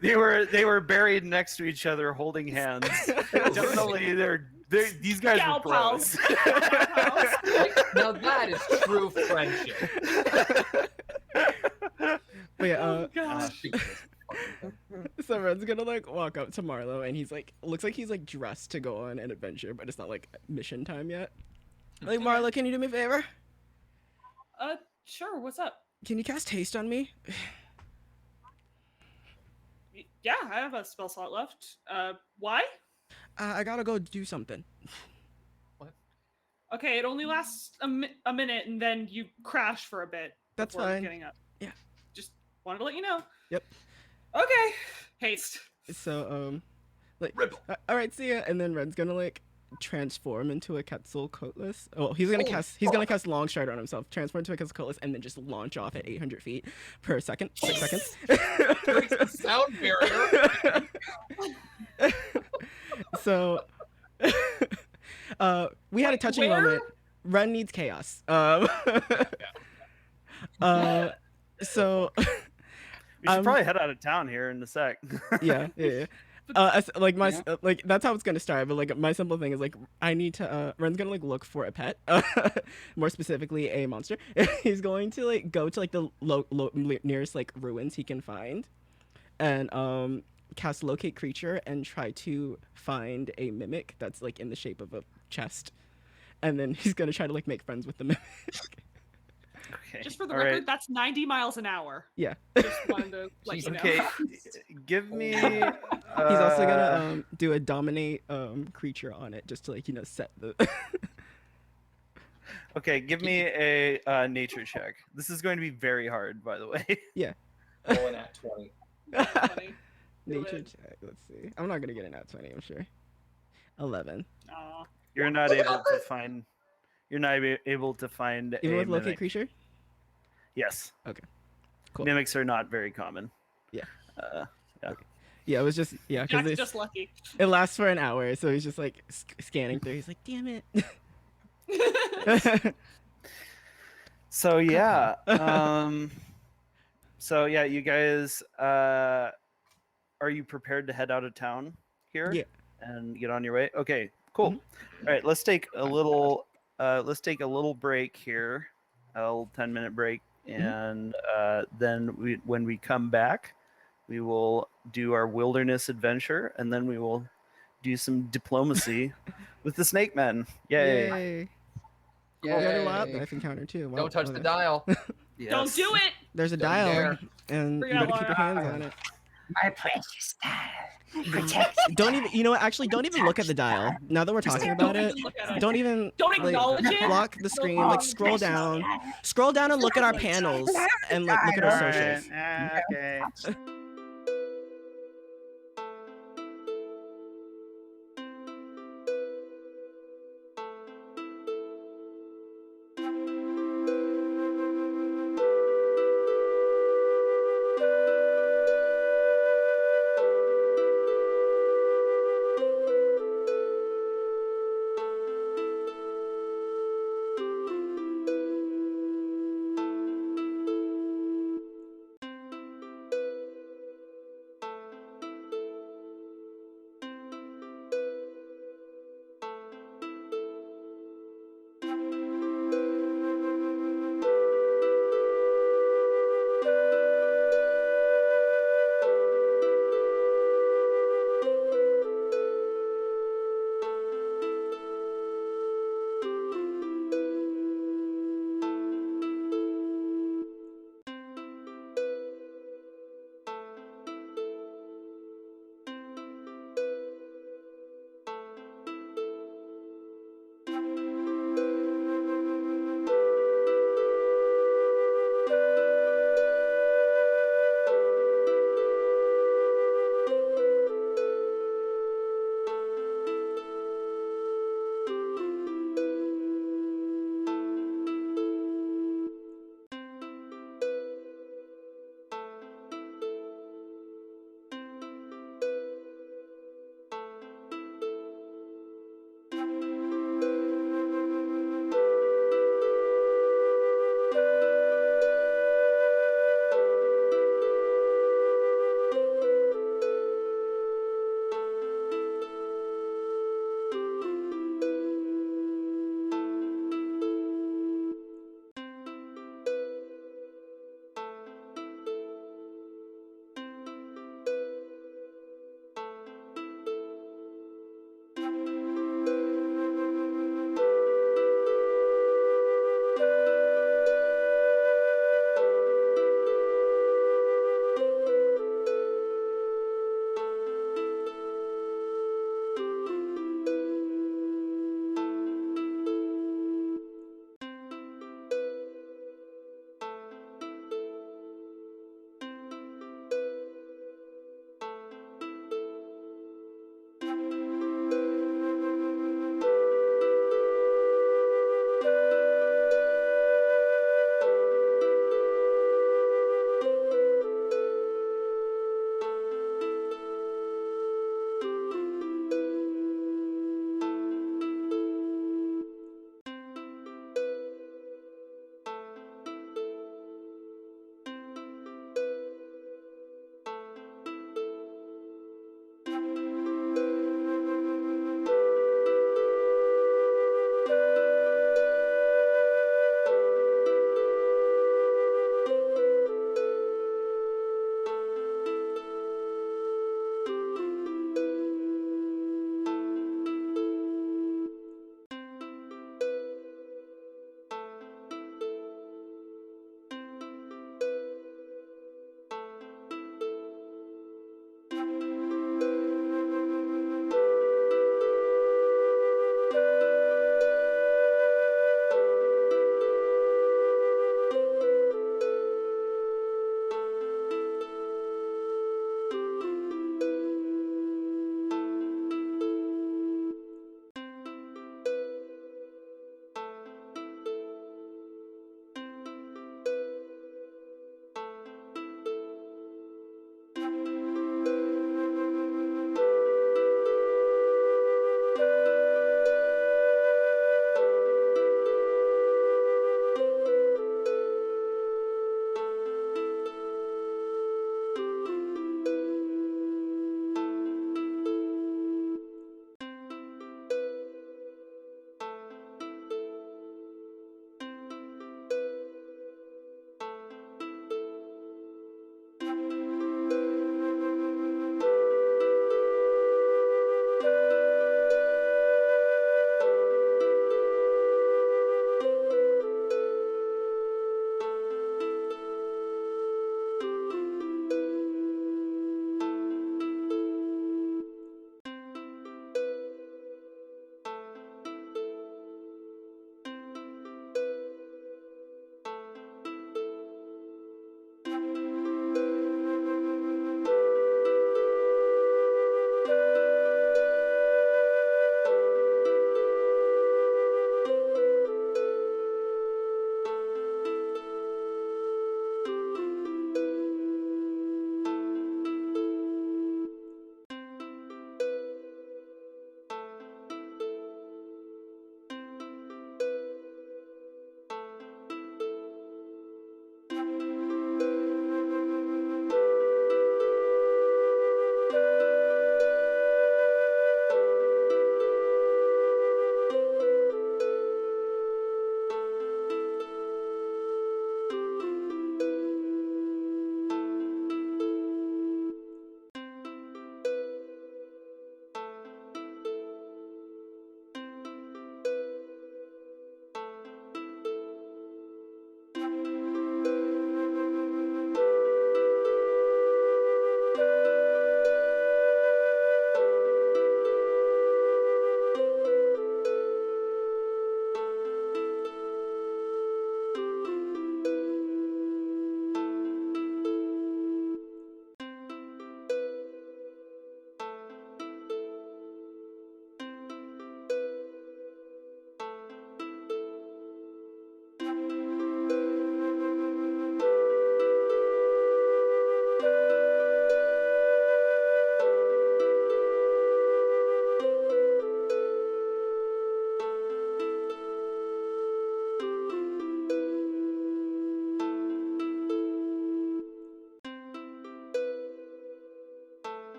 they were buried next to each other, holding hands. Definitely, these guys Gal were bros. Now that is true friendship. But yeah, gosh. So Red's gonna like walk up to Marlo, and he's like, looks like he's like dressed to go on an adventure, but it's not like mission time yet. Like, Marlo, can you do me a favor? Sure. What's up? Can you cast haste on me? Yeah, I have a spell slot left. Why? I gotta go do something. What? Okay, it only lasts a minute, and then you crash for a bit. That's before fine. Getting up. Yeah. Just wanted to let you know. Yep. Okay. Haste. So all right, see ya. And then Red's gonna like transform into a Quetzal Coatless. Oh, he's gonna cast Long Stride on himself, transform into a Quetzal Coatless, and then just launch off at 800 feet per second. 6 seconds. Breaks the sound barrier. So we had a touching moment. Ren needs chaos. So we should probably head out of town here in a sec. yeah. Like that's how it's gonna start. But like my simple thing is like I need to. Ren's gonna like look for a pet, more specifically a monster. He's going to like go to like the nearest like ruins he can find, and cast locate creature and try to find a mimic that's like in the shape of a chest, and then he's gonna try to like make friends with the mimic. Okay. Just for the record, that's 90 miles an hour. Yeah. Just wanted to let you know. Okay, give me. He's also gonna do a dominate creature on it just to like set the. Okay, give me a nature check. This is going to be very hard, by the way. Yeah. Rolling at 20. Nature check. Let's see. I'm not gonna get an at 20. I'm sure. 11. You're not able to find. You're not able to find even a with locate mimic. Creature. Yes. Okay. Cool. Mimics are not very common. Yeah. Yeah. Okay. Yeah, it was just because Jack's just lucky. It lasts for an hour, so he's just like scanning through. He's like, "Damn it." So yeah. So yeah, you guys. Are you prepared to head out of town here? Yeah. And get on your way. Okay. Cool. Mm-hmm. All right. Let's take a little. Let's take a little break here. A little 10-minute break, and then when we come back, we will do our wilderness adventure, and then we will do some diplomacy with the Snakemen. Yay! We got a wildlife encounter too. Don't touch the dial. Yes. Don't do it. There's a Don't dial, dare. and you better keep your hands on it. My precious dial. Protect. Don't even. You know what? Actually, don't even look at the dial. Now that we're talking about it, don't even. Don't acknowledge it. Block the screen. Like scroll down and look at our panels and like look at our socials. Okay.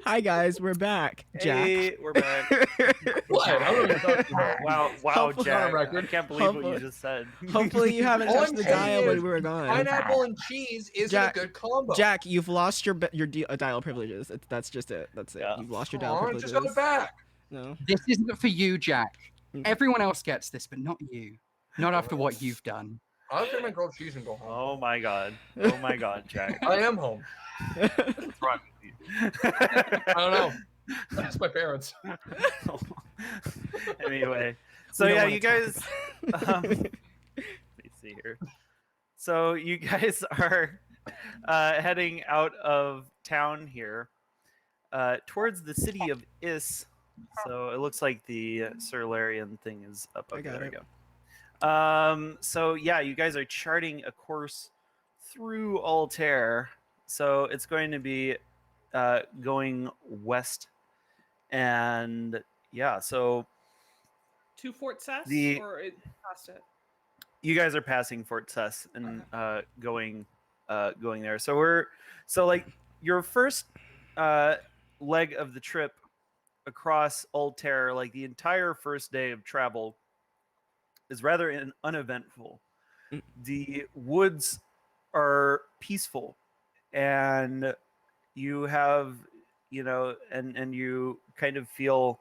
Hi guys, we're back. Jack. Hey, we're back. What? I don't know what you're talking about. Wow, Hopefully- Jack! On record. I can't believe what you Hopefully- just said. Hopefully you haven't All touched I'm the saying dial when is we were gone. Pineapple and cheese isn't Jack- a good combo. Jack, you've lost your dial privileges. That's just it. That's it. Yeah. You've lost your Come dial on, privileges. just go back. No. This isn't for you, Jack. Mm. Everyone else gets this, but not you. Not after what you've done. I'll get my grilled cheese and go home. Oh my god! Oh my god, Jack! I am home. What's wrong with you? I don't know. That's my parents. Anyway, so We don't yeah, wanna you talk guys. Let me see here. So you guys are heading out of town here towards the city of Is. So it looks like the Cerlarian thing is up. I Okay, got there it. we go. So yeah, you guys are charting a course through Altair. So it's going to be going west, and yeah, so To Fort Cess The- or past it? you guys are passing Fort Cess and going there. So like your first leg of the trip across Altair, like the entire first day of travel, is rather uneventful. Mm. The woods are peaceful, and you have, and you kind of feel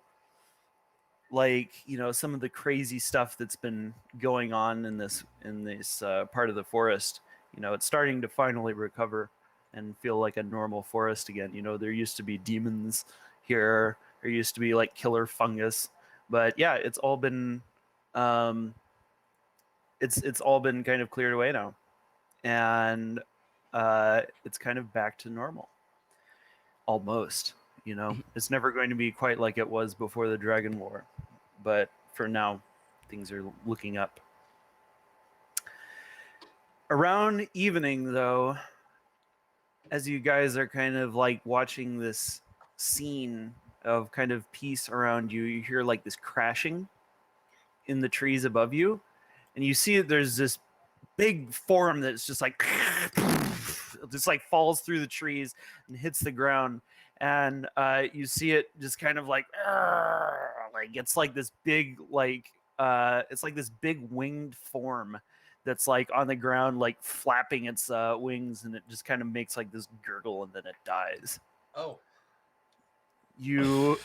like, some of the crazy stuff that's been going on in this part of the forest, it's starting to finally recover and feel like a normal forest again. There used to be demons here, there used to be like killer fungus, but yeah, it's all been it's all been kind of cleared away now, and it's kind of back to normal, almost. It's never going to be quite like it was before the Dragon War, but for now, things are looking up. Around evening, though, as you guys are kind of like watching this scene of kind of peace around you, you hear like this crashing in the trees above you, and you see that there's this big form that's just like just like falls through the trees and hits the ground, and you see it just kind of like it's like this big it's like this big winged form that's like on the ground like flapping its wings, and it just kind of makes like this gurgle, and then it dies. Oh. You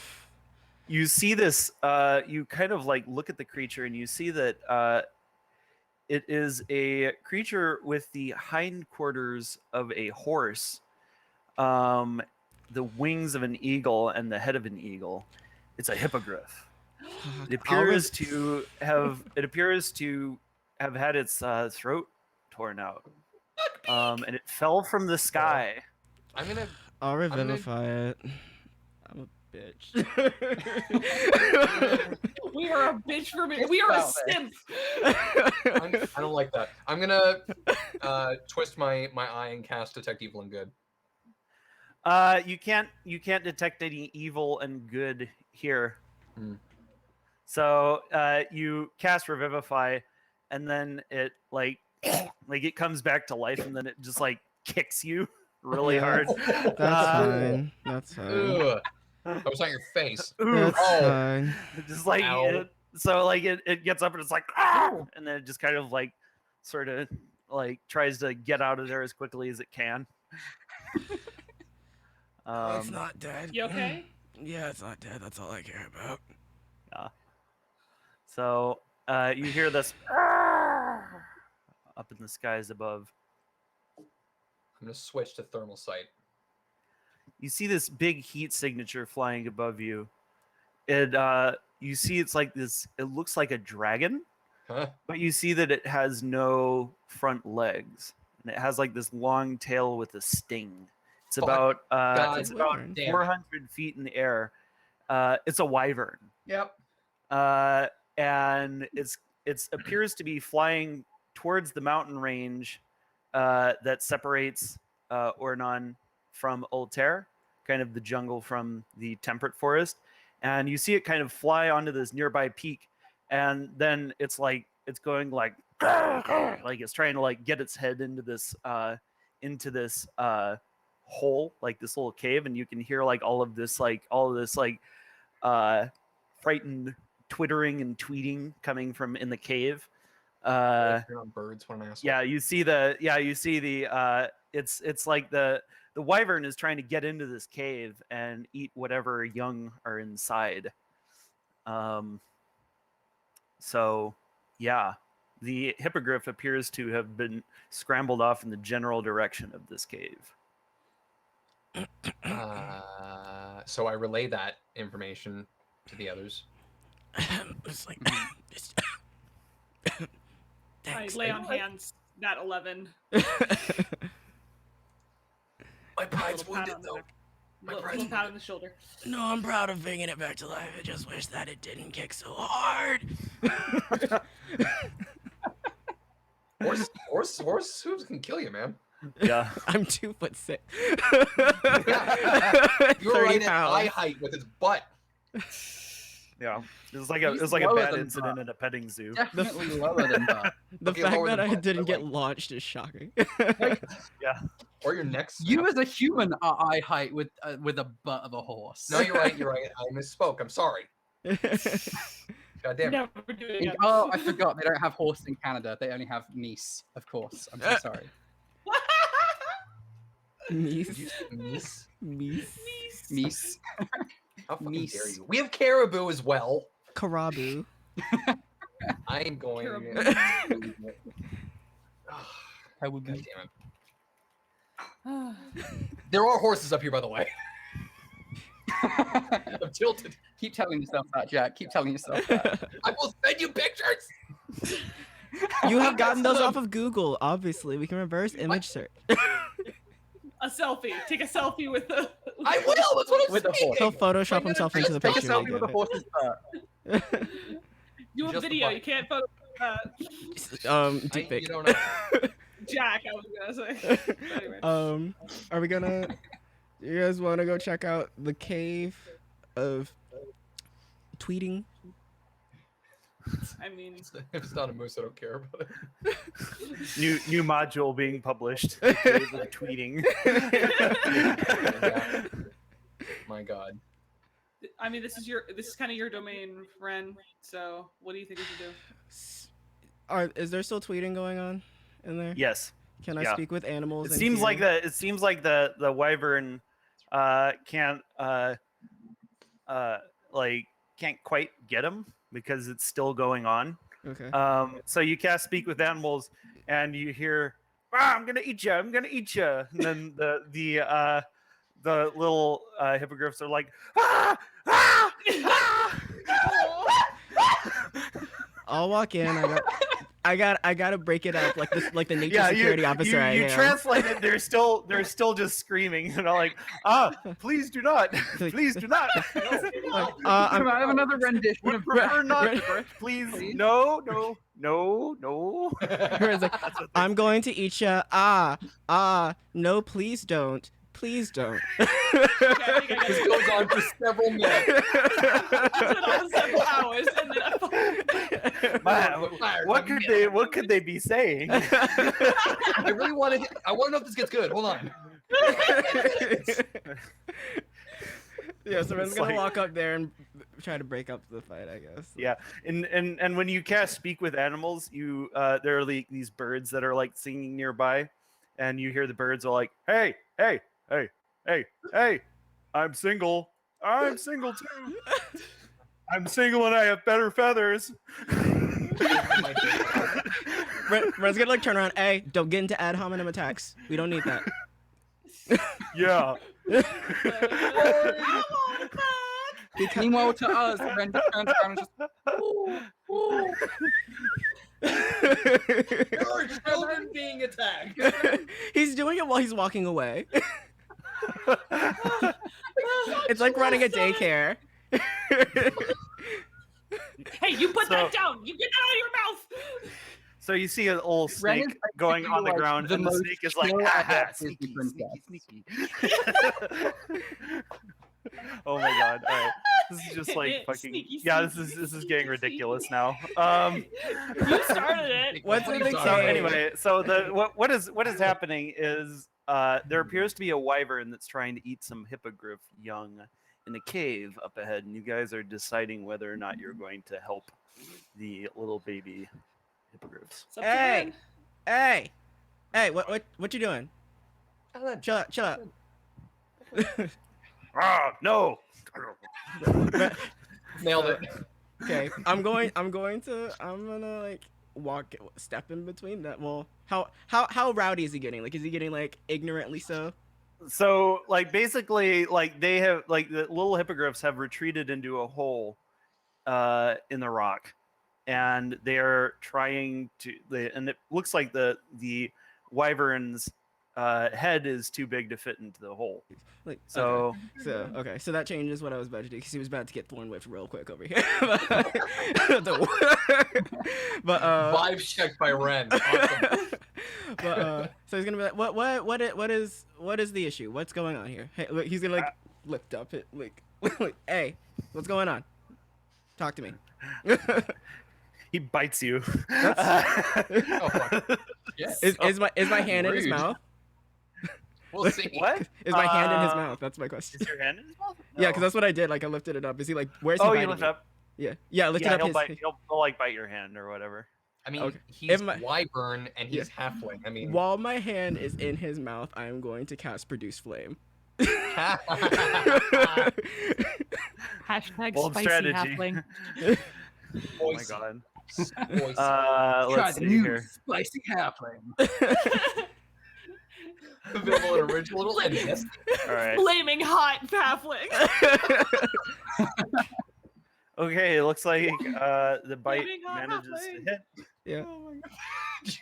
see this, you kind of like look at the creature, and you see that it is a creature with the hindquarters of a horse, the wings of an eagle, and the head of an eagle. It's a hippogriff. It appears to have had its throat torn out, and it fell from the sky. I'll revivify it. I'm a bitch. We are a bitch for me. We are a simp. I don't like that. I'm gonna twist my eye and cast Detect Evil and Good. You can't detect any evil and good here. So you cast Revivify, and then it like it comes back to life, and then it just like kicks you really hard. That's fine. That's fine. Ugh. That was on your face. That's fine. Just like it gets up and it's like, "Ow!" And then it just kind of like sort of like tries to get out of there as quickly as it can. It's not dead. You okay? Yeah, it's not dead. That's all I care about. Yeah. So you hear this up in the skies above. I'm gonna switch to thermal sight. You see this big heat signature flying above you. You see it's like this. It looks like a dragon, Huh? but you see that it has no front legs, and it has like this long tail with a sting. It's about God damn. 400 feet in the air. It's a wyvern. Yep. And it appears to be flying towards the mountain range that separates Ornon from Altair, kind of the jungle from the temperate forest. And you see it kind of fly onto this nearby peak, and then it's like it's going like it's trying to like get its head into this hole, like this little cave, and you can hear like all of this frightened twittering and tweeting coming from in the cave. Birds when I ask. Yeah, you see the it's like the wyvern is trying to get into this cave and eat whatever young are inside. So yeah, the hippogriff appears to have been scrambled off in the general direction of this cave. So I relay that information to the others. It's like, I thanks. lay on hands. That 11. My pride's Little pat wounded on the though. back. My Little pride's pat on the shoulder. No, I'm proud of bringing it back to life. I just wish that it didn't kick so hard. Horse hooves can kill you, man. Yeah. I'm 2'6". You were 30 right at pounds. eye height with his butt. Yeah. It was like He's a lower bad than incident that. in a petting zoo. Definitely lower than that. The Okay, fact lower that than I butt, didn't but, get like- launched is shocking. Yeah. Or your next. You as a human are eye height with a butt of a horse. No, you're right. You're right. I misspoke. I'm sorry. God damn it. Never do it again. Oh, I forgot. They don't have horse in Canada. They only have meese, of course. I'm so sorry. Did you Meese. say meese? Meese. Meese. How fucking Meese. dare you? We have caribou as well. Karabu. I'm going. Caribou. I would God be. damn it. There are horses up here, by the way. I'm tilted. Keep telling yourself that, Jack. Keep telling yourself that. I will send you pictures. You have gotten those off of Google, obviously. We can reverse image search. A selfie. Take a selfie with the. I will. That's what I'm With the saying. horse. He'll Photoshop gonna himself just into the Take a picture. and selfie with a give horse's butt. Do a Just the video. butt. You can't photo. it. You Deepfake. don't know. Jack, I was gonna say. Anyway. Are we gonna? You guys want to go check out the cave of tweeting? I mean, If it's not a moose, I don't care about it. New module being published. Tweeting. Yeah. My God. I mean, this is kind of your domain, Ren. So, what do you think we should do? Is there still tweeting going on in there? Yes. Can I Yeah. speak with animals? It and seems like hear? the wyvern can't can't quite get him because it's still going on. Okay. So you cast speak with animals and you hear, "Ah, I'm gonna eat you, I'm gonna eat you," and then the little hippogriffs are like, "Ah, ah, ah!" I'll walk in. I gotta break it up like this, like the nature security officer I you am. translate it. They're still just screaming, and I'm like, please do not, please do not. Like, Can I have another rendition Would of prefer not. Ren- Please, Please? no. Ren's like, I'm going to eat ya. No, please don't. Please don't. This goes on for several minutes. It's been on several hours, and then Man, what could they be saying? I really want to. I want to know if this gets good. Hold on. Yeah, so Ren's It's gonna like- walk up there and try to break up the fight, I guess. Yeah, and when you cast speak with animals, you there are these birds that are like singing nearby, and you hear the birds are like, hey, I'm single too. I'm single and I have better feathers. Ren's gonna like turn around. Hey, don't get into ad hominem attacks. We don't need that. Yeah. Meanwhile, to us, Ren just turns around and just. There are children being attacked. He's doing it while he's walking away. It's like running a daycare. hey, you put So- that down. You get that out of your mouth. So you see an old Ren is snake going on the like ground, the and the most snake is like, chill "Ha, adept sneaky, Disney sneaky, princess." sneaky." Oh my god! All right, this is just like fucking. Sneaky, Yeah, sneaky, this is getting sneaky, ridiculous now. You started it. What's in the Sorry. So cave? anyway, so what is happening is there appears to be a wyvern that's trying to eat some hippogriff young in a cave up ahead, and you guys are deciding whether or not you're going to help the little baby hippogriffs. It's up to Ren. Hey, what you doing? Chill out. No. Nailed it. Okay, I'm gonna like step in between that. Well, how rowdy is he getting? Like, is he getting like ignorantly so? So, like, basically, like they have, like, the little hippogriffs have retreated into a hole in the rock, and they are trying to. And it looks like the wyvern's head is too big to fit into the hole. Like, So, okay, so that changes what I was about to do because he was about to get thorn whipped real quick over here. but Vibe check by Ren. Awesome. But so he's gonna be like, what is the issue? What's going on here? Hey, look, he's gonna like lift up it like, hey, what's going on? Talk to me. he bites you. Oh, fuck. Yes. Is my hand in his Rude. mouth? We'll see. What? Is my hand in his mouth? That's my question. Is your hand in his mouth? Yeah, because that's what I did. Like, I lifted it up. Is he like, where's he Oh, biting you lift me? up. Yeah, I lifted Yeah, up he'll his. bite. He'll like bite your hand or whatever. I mean, Okay. he's If my- wyvern and he's halfling. I mean, While my hand is in his mouth, I am going to cast Produce Flame. Hashtag Bold spicy strategy. halfling. Oh my god. Voice. Try Let's the see new here. spicy halfling. Available in original and yes. All right. Flaming hot halfling. Okay, it looks like the bite Flaming hot manages to halfling. hit. Yeah. Oh my god.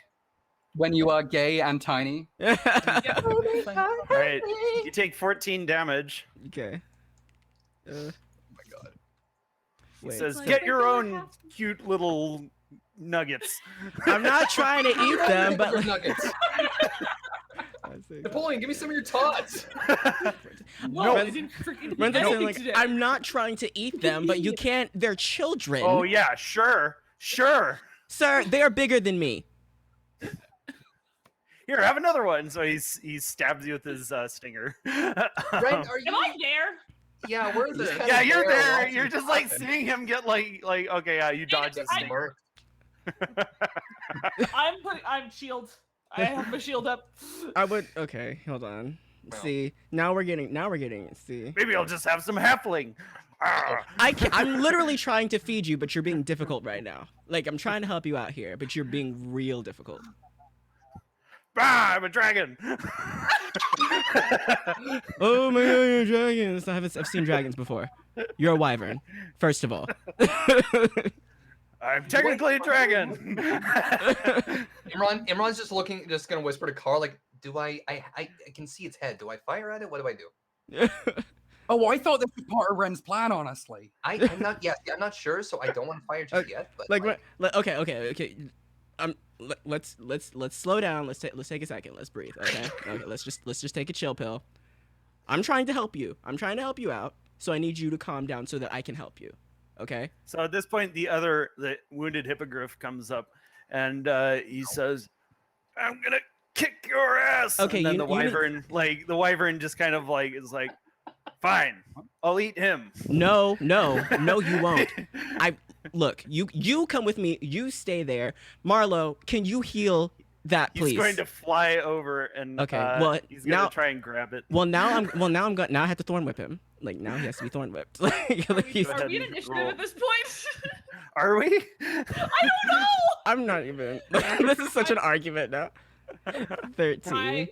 When you are gay and tiny. All right, you take 14 damage. Okay. Oh my god. He Wait. says, Like, "Get I your feel own like cute little nuggets." I'm not trying to eat them, but like, nuggets. Napoleon, give me some of your tots. Whoa, I Ren's- didn't freaking Ren's eat saying, anything like, today. I'm not trying to eat them, but you can't. They're children. Oh yeah, sure. Sir, they are bigger than me. Here, have another one. So he stabs you with his stinger. Ren, are you? Am I there? Yeah, where's this? Yeah, you're there. You're just like seeing him get like okay, yeah, you dodge the I- stinger. I'm shield. I have my shield up. I would. Okay, hold on. See, now we're getting. See, Maybe I'll just have some halfling. Ah. I'm literally trying to feed you, but you're being difficult right now. Like, I'm trying to help you out here, but you're being real difficult. Ah, I'm a dragon. Oh my god, you're dragons! I've seen dragons before. You're a wyvern, first of all. I'm technically a dragon. Imran's just gonna whisper to Carl, like, do I can see its head. Do I fire at it? What do I do? Oh, I thought this was part of Ren's plan, honestly. I'm not sure, so I don't want to fire just yet. But Okay. Let's slow down. Let's take a second. Let's breathe. Okay. Okay. Let's just take a chill pill. I'm trying to help you. I'm trying to help you out. So I need you to calm down so that I can help you. Okay. So at this point, the wounded hippogriff comes up, and he says, "I'm gonna kick your ass." Okay, and then you- the wyvern just kind of like is like, "Fine, I'll eat him." No, you won't. Look. You come with me. You stay there. Marlo, can you heal that, please? He's going to fly over and Okay, well, he's gonna now- try and grab it. Well, now I have to thorn whip him. Like, now he has to be thorn whipped. Like, he's- Are we in ahead and initiative roll. at this point? Are we? I don't know. I'm not even. This is such an argument now. 13.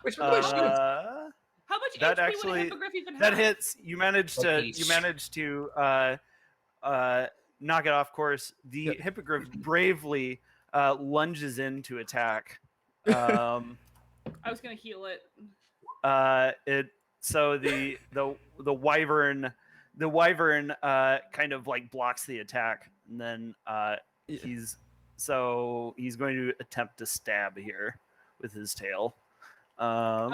Which one do I shoot? How much That HP actually- would a hippogriff even have? That hits. You managed Okay. to knock it off course. The Yep. hippogriff bravely lunges in to attack. I was gonna heal it. So the wyvern kind of like blocks the attack, and then he's going to attempt to stab here with his tail. On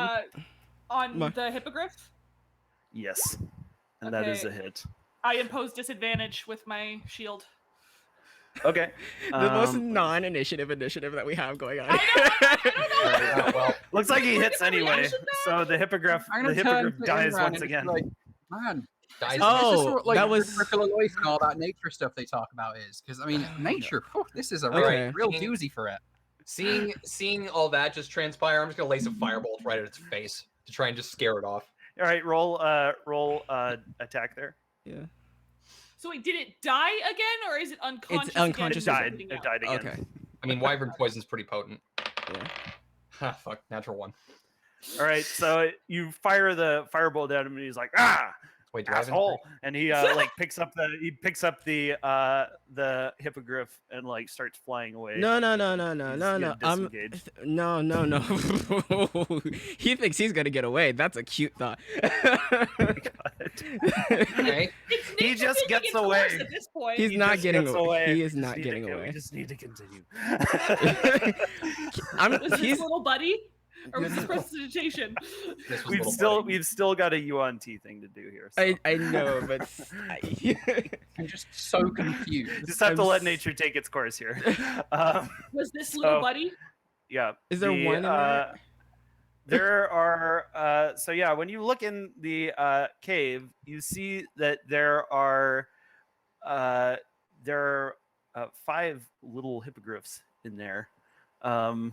Ma- the hippogriff, Yes, and that is a Okay. hit. I impose disadvantage with my shield. Okay. The most non-initiative initiative that we have going on. I don't know. Well, Looks like he hits Give me anyway. reaction So the hippogriff I'm gonna turn to dies Imran once and just be again. like, man, dies. Oh, this is what, like that was- circular life and all that nature stuff they talk about is. Because I mean, nature. Whew, this is a real, Okay. real doozy for it. Seeing all that just transpire, I'm just gonna lace a firebolt right at its face to try and just scare it off. All right, roll attack there. Yeah. So wait, did it die again, or is it unconscious? It's unconscious. Again? It died again. Okay. I mean, wyvern poison's pretty potent. Yeah. Ha, fuck, natural one. All right, so you fire the firebolt at him, and he's like, "Ah, Wait, do I have asshole!" And he like picks up the hippogriff and like starts flying away. No. He's disengaged. No. He thinks he's gonna get away. That's a cute thought. Okay. It's He nature just taking gets its away. course At this point. He's He not just getting gets away. He We is just not need to getting go- away. We just need to continue. Was this He's little buddy, or was this prestidigitation? This was we've little still buddy. we've still got a Yuan-ti thing to do here. So. I know, but I'm just so confused. Just have to I'm let s- nature take its course here. Was this little So- buddy? Yeah. Is there one in there? There are so yeah, when you look in the cave, you see that there are 5 little hippogriffs in there. And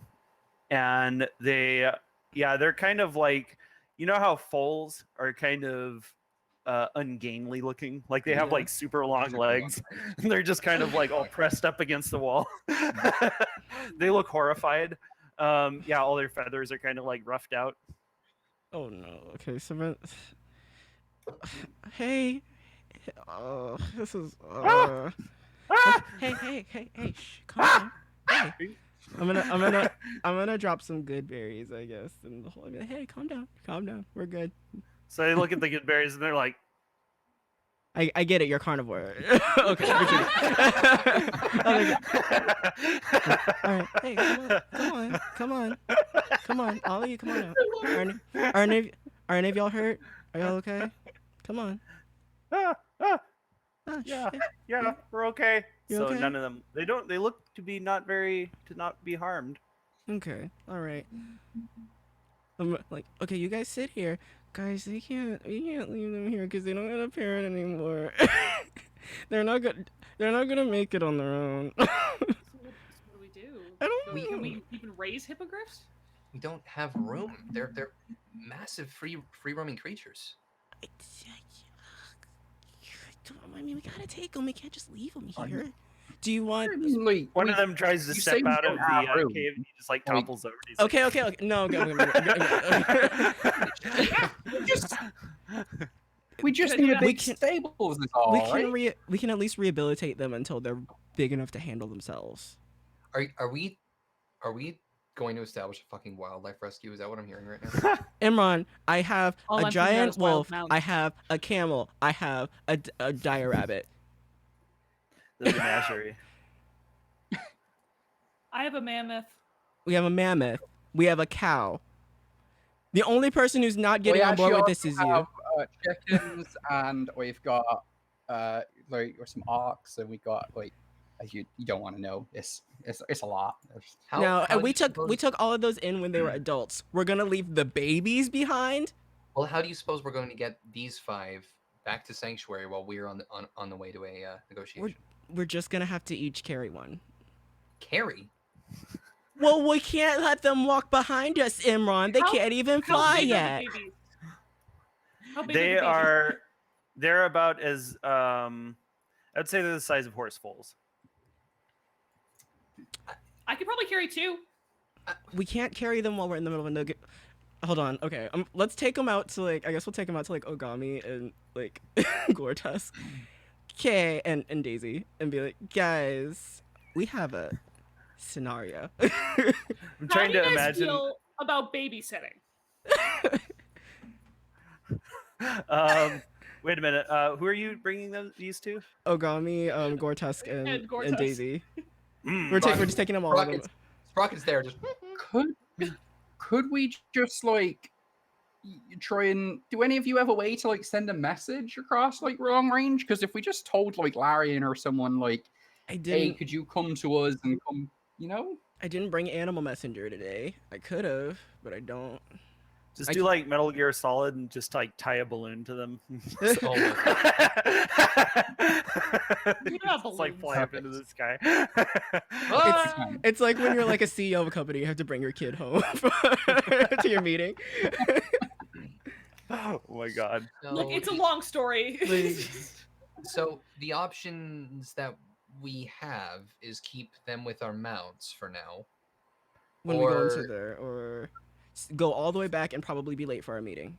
they're kind of like, you know how foals are kind of ungainly looking, like they have Yeah. like super long legs. They're just kind of like all pressed up against the wall. They look horrified. All their feathers are kind of like roughed out. Oh no. Okay, so hey. Oh, this is. Ah! Hey! Shh, calm down. Hey. I'm gonna drop some good berries, I guess, and the whole. Hey, calm down. We're good. So they look at the good berries and they're like, I get it. You're carnivore. Okay. We're kidding. Okay. All right. Hey, come on. All of you, come on out. Are any of y'all hurt? Are y'all okay? Come on. ah, Oh, yeah, shit. yeah, we're okay. You So okay? none of them. They look to be not be harmed. Okay. All right. I'm like, okay, you guys sit here. Guys, we can't leave them here because they don't have a parent anymore. They're not gonna make it on their own. So what do we do? I don't know. Can we even raise hippogriffs? We don't have room. They're massive free roaming creatures. I mean, we gotta take them. We can't just leave them here. Do you want? Like, One of them tries to you step say we out of don't have the room. cave and he just like Like- topples over. He's like, Okay. No, go. we just Good need a enough. big We can- stables. Is all, right? we can at least rehabilitate them until they're big enough to handle themselves. Are we going to establish a fucking wildlife rescue? Is that what I'm hearing right now? Imran, I have All a I'm thinking about giant is wild wolf. mountains. I have a camel. I have a dire rabbit. the menagerie. I have a mammoth. We have a mammoth. We have a cow. The only person who's not getting We on board actually with this is also you. have, chickens, and we've got like some ox, and we got like you don't want to know. It's a lot. No, how and do we you took suppose- all of those in when they were adults. We're gonna leave the babies behind. Well, how do you suppose we're going to get these 5 back to sanctuary while we're on the way to a negotiation? We're just gonna have to each carry one. Carry? Well, we can't let them walk behind us, Imran. They How- can't even How fly big yet. Are the babies? How big They are the babies? they're about as I'd say they're the size of horse foals. I could probably carry 2. We can't carry them while we're in the middle of a nugget. Hold on. Okay. Let's take them out to like. I guess we'll take them out to like Ogami and like Gortusk, Kay and Daisy, and be like, guys, we have a scenario. I'm How trying do you to guys imagine. feel about babysitting? Wait a minute. Who are you bringing these to? Ogami, Gortusk, And and Gortusk. Daisy. Mm, We're just taking them all. of them. Sprocket's there. Just Could we just like try and do any of you have a way to like send a message across like wrong range? Because if we just told like Larian or someone like, I hey, didn't. could you come to us and come? You know, I didn't bring Animal Messenger today. I could have, but I don't. Just I do can- like Metal Gear Solid and just like tie a balloon to them. Oh my Just, like fly up into the sky. It's like when you're like a CEO of a company, you have to bring your kid home to your meeting. Oh my god. Look, it's a long story. So the options that we have is keep them with our mounts for now. When we go into Or- there, or go all the way back and probably be late for our meeting.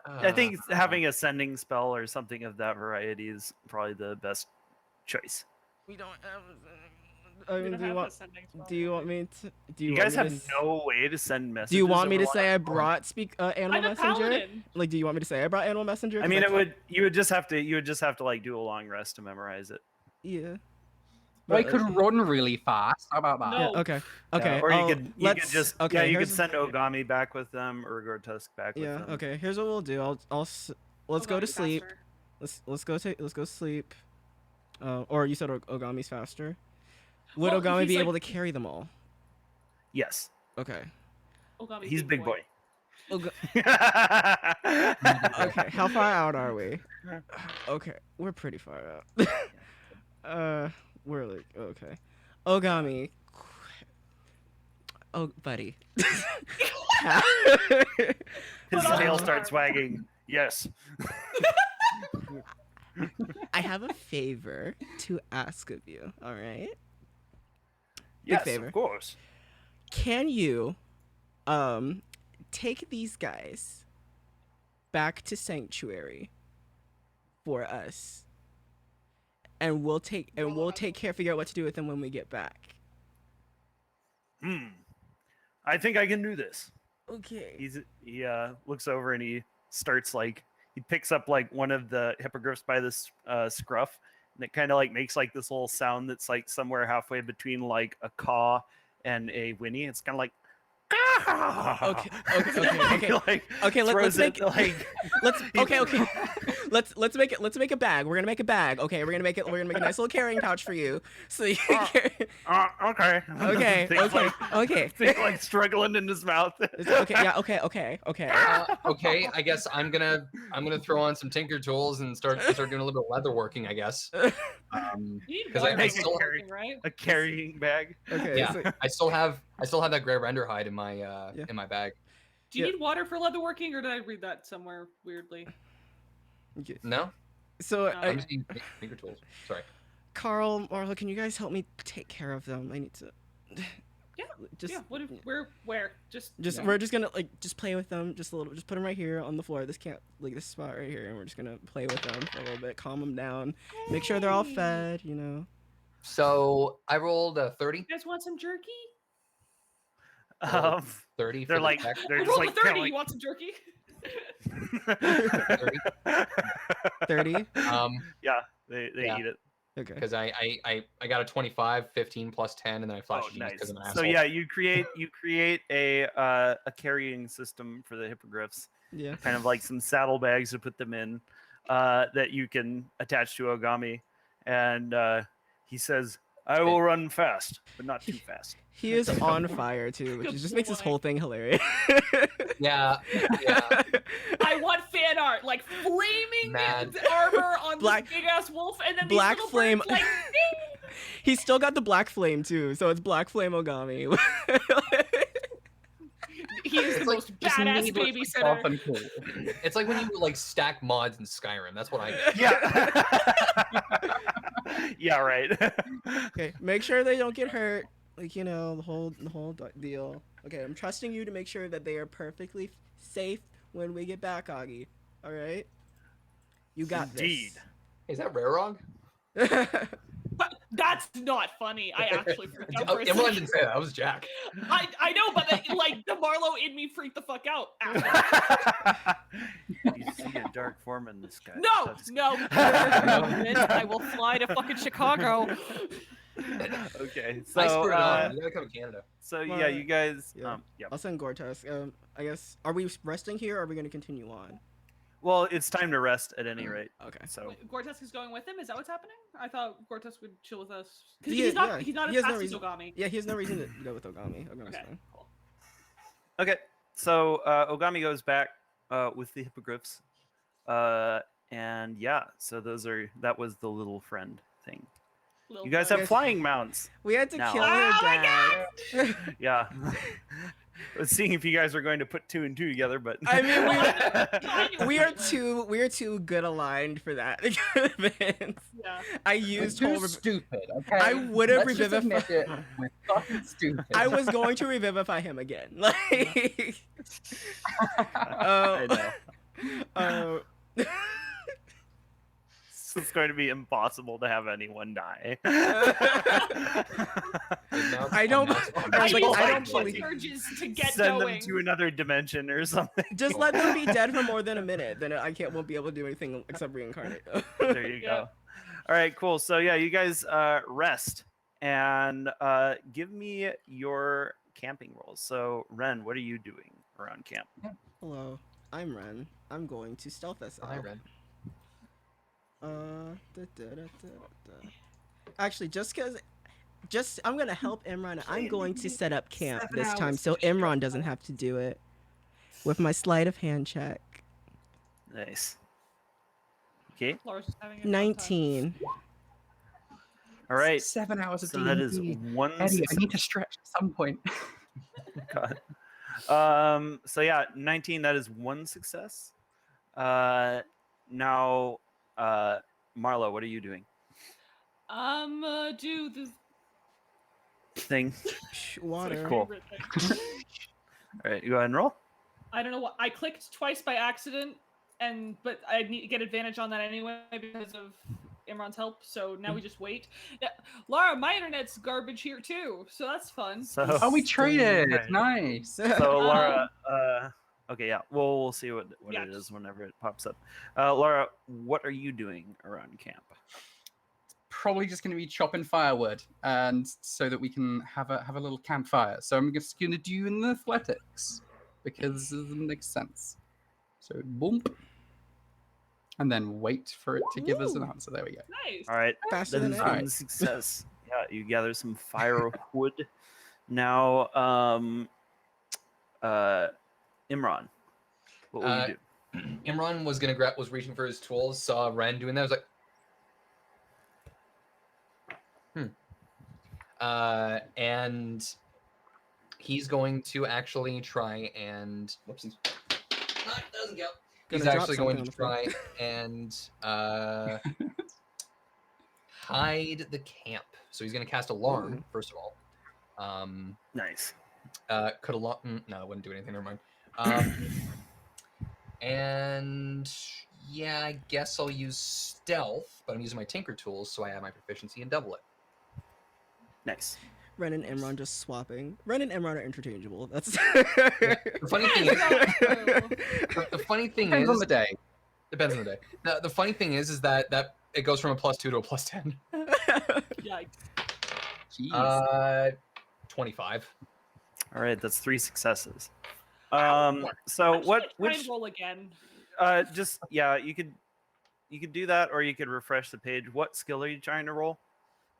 I think having a sending spell or something of that variety is probably the best choice. We don't have. I We mean, don't do you have want? a sending spell. Do you want me to? Do you, You want guys me have to s- no way to send messages. Do you want me to over say I wireless? brought Animal I'm a Messenger? paladin. Like, do you want me to say I brought Animal Messenger? I 'Cause mean, can't- you would just have to like do a long rest to memorize it. Yeah. I But, could run really fast. How about that? No. Yeah, okay. Okay. Or you I'll- could let's- just okay. you could here's- send Ogami back with them or Gortusk back with Yeah. them. Okay. Here's what we'll do. Let's go to Ogami's sleep. faster. Let's go sleep. Or you said Ogami's faster. Would Well, Ogami he's be like- able to carry them all? Yes, Okay. Ogami's he's big boy. Okay. How far out are we? Okay, we're pretty far out. We're like okay. Ogami. Oh, buddy. His Put on tail the starts armor. wagging. Yes. I have a favor to ask of you. All right. Yes, favor. of course. Can you, take these guys back to Sanctuary for us, and we'll take care figure out what to do with them when we get back. I think I can do this. Okay. He looks over and he starts like he picks up like one of the hippogriffs by this scruff, and it kind of like makes like this little sound that's like somewhere halfway between like a caw and a whinny. It's kind of like Okay. like, Okay, let's throws make it, like let's let's make a bag. We're gonna make a bag. Okay, we're gonna make a nice little carrying pouch for you. So you can carry... okay. Okay. Things Okay. like, Okay. things like struggling in his mouth. Okay. Yeah. Okay. Okay, I guess I'm gonna throw on some tinker tools and start doing a little bit of leather working, I guess. You need 'Cause water I for still- working, right? A carrying bag. Okay. Yeah, so- I still have that gray render hide in my in my bag. Do you Yeah. need water for leather working, or did I read that somewhere weirdly? okay. No, So I'm just using tinker tools. Sorry. Carl, Marla, can you guys help me take care of them? I need to. Yeah. Just, Yeah. What? Where? Just. we're just gonna like just play with them just a little. Just put them right here on the floor. This this spot right here, and we're just gonna play with them for a little bit, calm them down, make sure they're all fed. You know. So I rolled a 30. You guys want some jerky? 30. They're for the like check. they're I just rolled like a 30. kinda You want some jerky? 30. 30. yeah, they Yeah. eat it. Okay. Because I got a 25, 15 plus 10, and then I flashed Oh, G's nice. because I'm an So asshole. yeah, you create a carrying system for the hippogriffs, Yeah. kind of like some saddlebags to put them in, that you can attach to Ogami, and he says, "I will run fast, but not too fast." He is on fire too, which Good just makes this boy. whole thing hilarious. Yeah. I want fan art, like flaming Mad. armor on Black- this big ass wolf, and then Black these little flame- birds, like, ding! He's still got the black flame too, so it's black flame Ogami. He is the It's like most just badass needlessly babysitter. soft and cool. It's like when you like stack mods in Skyrim. That's what I do. Yeah. Yeah. Right. Okay, make sure they don't get hurt. Like the whole deal. Okay, I'm trusting you to make sure that they are perfectly safe when we get back, Augie. All right. You got Indeed. Is that Rarog? this. That's not funny. I actually freaked out for a Imran second. didn't say that. That was Jack. I know, but like the Marlowe in me freaked the fuck out. After. You see a dark form in this guy. No, That's- no, I will fly to fucking Chicago. Okay. I So screwed it up. You gotta come to Canada. so yeah, you guys. Yeah. Yeah. I'll send Gortas. I guess. Are we resting here, or are we going to continue on? Well, it's time to rest at any rate. Okay. So Wait, Gortusk is going with him. Is that what's happening? I thought Gortusk would chill with us because Yeah, he's not. yeah, He's not he as has no fast as reason- Ogami. Yeah, he has no reason to go with Ogami. Ogami's Okay. fine. Cool. okay, so Ogami goes back with the hippogriffs, and yeah, so that was the little friend thing. Little You guys friend. have flying mounts. We had to Now. kill your Oh my dad. Yeah. I was seeing if you guys were going to put 2 and 2 together, but I mean, we are Caitlin. too good aligned for that. Vince. Yeah. I used We're whole. too stupid. Okay. I would have Let's just admit revivified. it. We're fucking stupid. I was going to revivify him again. Like. I know. uh, It's going to be impossible to have anyone die. I don't. I was like, use I my don't kid believe. surges to get Send going. them to another dimension or something. Just let them be dead for more than a minute. Then won't be able to do anything except reincarnate. There you Yeah. go. All right, cool. So yeah, you guys rest and give me your camping rolls. So Ren, what are you doing around camp? Hello, I'm Ren. I'm going to stealth us out. Hi, Ren. Actually, I'm gonna help Imran. I'm going to set up camp 7 this time hours so to Imran doesn't have to do it. With my sleight of hand check. Nice. Okay. Laura's just having a rough time. 19. All right. 7 hours of So that is D&D. one. Eddie, I need to stretch at some point. God. So yeah, 19. That is one success. Now, Marlo, what are you doing? Do the Thing. Water. Cool. favorite thing. All right, you go ahead and roll. I don't know what I clicked twice by accident, but I need to get advantage on that anyway because of Imran's help. So now we just wait. Yeah, Laura, my internet's garbage here too, so that's fun. So, Oh, we traded. Right. Nice. so Laura. Okay, yeah. We'll see what Yeah, it is just- whenever it pops up. Laura, what are you doing around camp? Probably just going to be chopping firewood, and so that we can have a little campfire. So I'm just going to do an athletics because it makes sense. So boom, and then wait for it to give us an Ooh. answer. There we go. Nice. All right. Faster That than is Eddie. one success. Yeah, you gather some firewood. Now, Imran, what will you do? Imran was reaching for his tools, saw Ren doing that. Was like, and he's going to actually try and whoopsies. No, it doesn't go. He's Gonna drop actually going something to on the try and hide the camp. So he's going to cast alarm first of all. Nice. Could alarm? No, it wouldn't do anything. Never mind. And yeah, I guess I'll use stealth, but I'm using my tinker tools, so I have my proficiency and double it. Nice. Ren and Imran just swapping. Ren and Imran are interchangeable. That's. The funny thing is, the funny thing Depends on is, the day. depends on the day. The funny thing is that it goes from a +2 to a +10. Yikes. Jeez. 25. All right, that's 3 successes. So I'm just gonna try which and roll again. just yeah, you could do that, or you could refresh the page. What skill are you trying to roll?